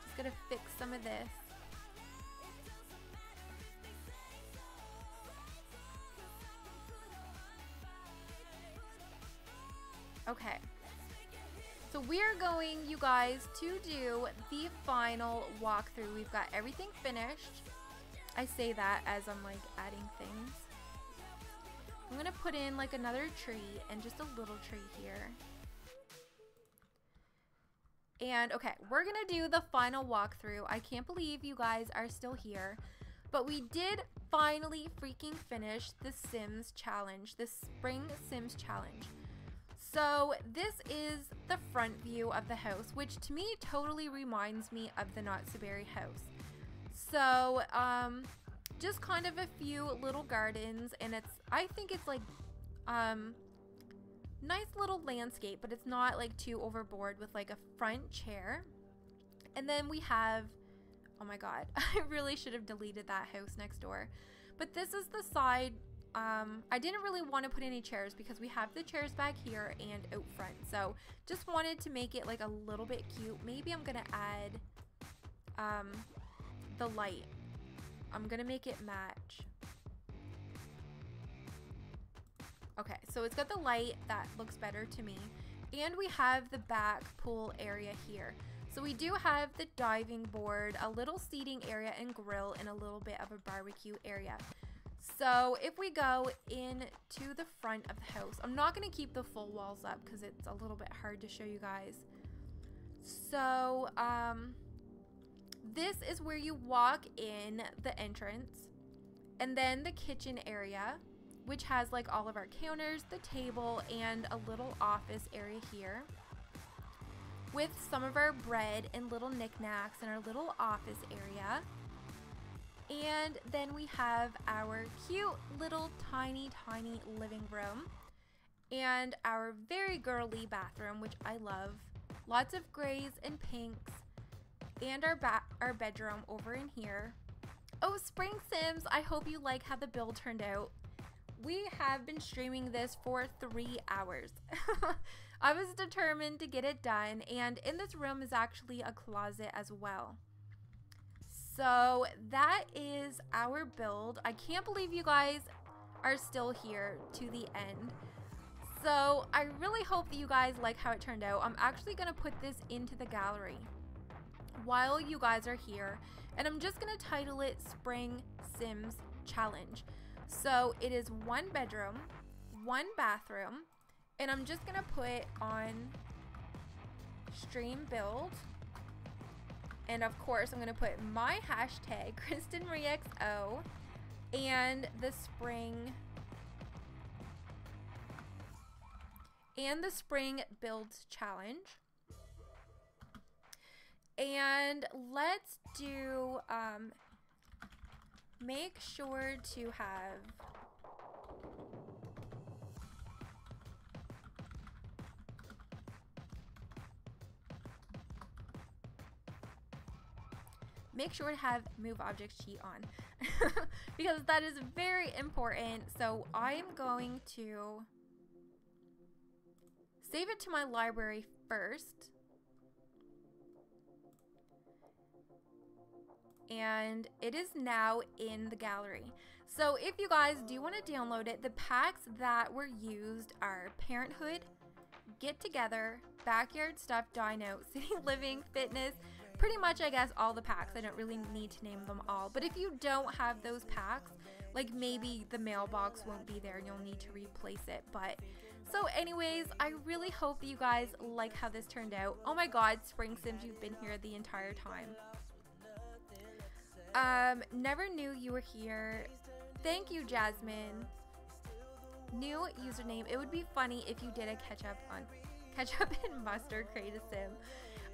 Speaker 2: Just gonna fix some of this. Okay, so So we're going, you guys, to do the final walkthrough. We've got everything finished. I say that as I'm like adding things. I'm gonna put in like another tree and just a little tree here. And okay, we're gonna do the final walkthrough. I can't believe you guys are still here, but we did finally freaking finish the Sims challenge, the Spring Sims challenge. So this is the front view of the house, which to me totally reminds me of the Not So Berry house. So just kind of a few little gardens, and I think it's like nice little landscape, but it's not like too overboard, with like a front chair. And then we have, oh my god, I really should have deleted that house next door. But this is the side. I didn't really want to put any chairs because we have the chairs back here and out front. So just wanted to make it like a little bit cute. Maybe I'm gonna add the light. I'm gonna make it match. Okay, so it's got the light that looks better to me. And we have the back pool area here. So we do have the diving board, a little seating area and grill, and a little bit of a barbecue area. So if we go into the front of the house, I'm not going to keep the full walls up because it's a little bit hard to show you guys. So this is where you walk in, the entrance, and then the kitchen area, which has like all of our counters, the table, and a little office area here with some of our bread and little knickknacks in our little office area. And then we have our cute little tiny living room and our very girly bathroom, which I love. Lots of grays and pinks, and our bedroom over in here. Oh, Spring Sims, I hope you like how the build turned out. We have been streaming this for 3 hours. I was determined to get it done, and in this room is actually a closet as well. So that is our build. I can't believe you guys are still here to the end. So I really hope that you guys like how it turned out. I'm actually going to put this into the gallery while you guys are here, and I'm just going to title it Spring Sims Challenge. So it is 1 bedroom, 1 bathroom, and I'm just going to put on stream build. And of course, I'm going to put my hashtag, KrystinMyrieXo, and the spring builds challenge. And let's do, make sure to have move objects cheat on because that is very important. So I'm going to save it to my library first, and it is now in the gallery. So if you guys do want to download it, the packs that were used are Parenthood, Get Together, Backyard Stuff, Dino, City Living, Fitness, pretty much I guess all the packs. I don't really need to name them all, but if you don't have those packs, like maybe the mailbox won't be there and you'll need to replace it. But so anyways, I really hope that you guys like how this turned out. Oh my god, Spring Sims, you've been here the entire time. Never knew you were here. Thank you, Jasmine. New username. It would be funny if you did a ketchup and mustard create a sim.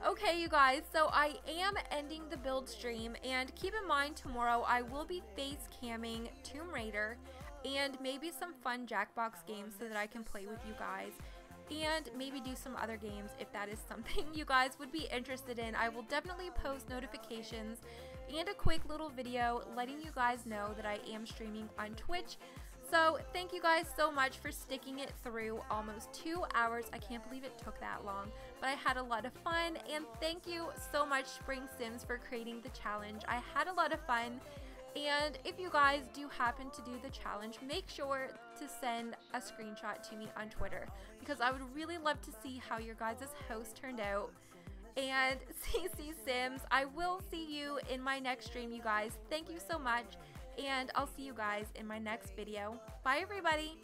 Speaker 2: Okay, you guys, so I am ending the build stream, and keep in mind tomorrow I will be face camming Tomb Raider and maybe some fun Jackbox games so that I can play with you guys, and maybe do some other games if that is something you guys would be interested in. I will definitely post notifications and a quick little video letting you guys know that I am streaming on Twitch. So thank you guys so much for sticking it through almost 2 hours. I can't believe it took that long, but I had a lot of fun, and thank you so much, Spring Sims, for creating the challenge. I had a lot of fun, And if you guys do happen to do the challenge, make sure to send a screenshot to me on Twitter, because I would really love to see how your guys' house turned out. And CC Sims, I will see you in my next stream, you guys. Thank you so much, and I'll see you guys in my next video. Bye, everybody.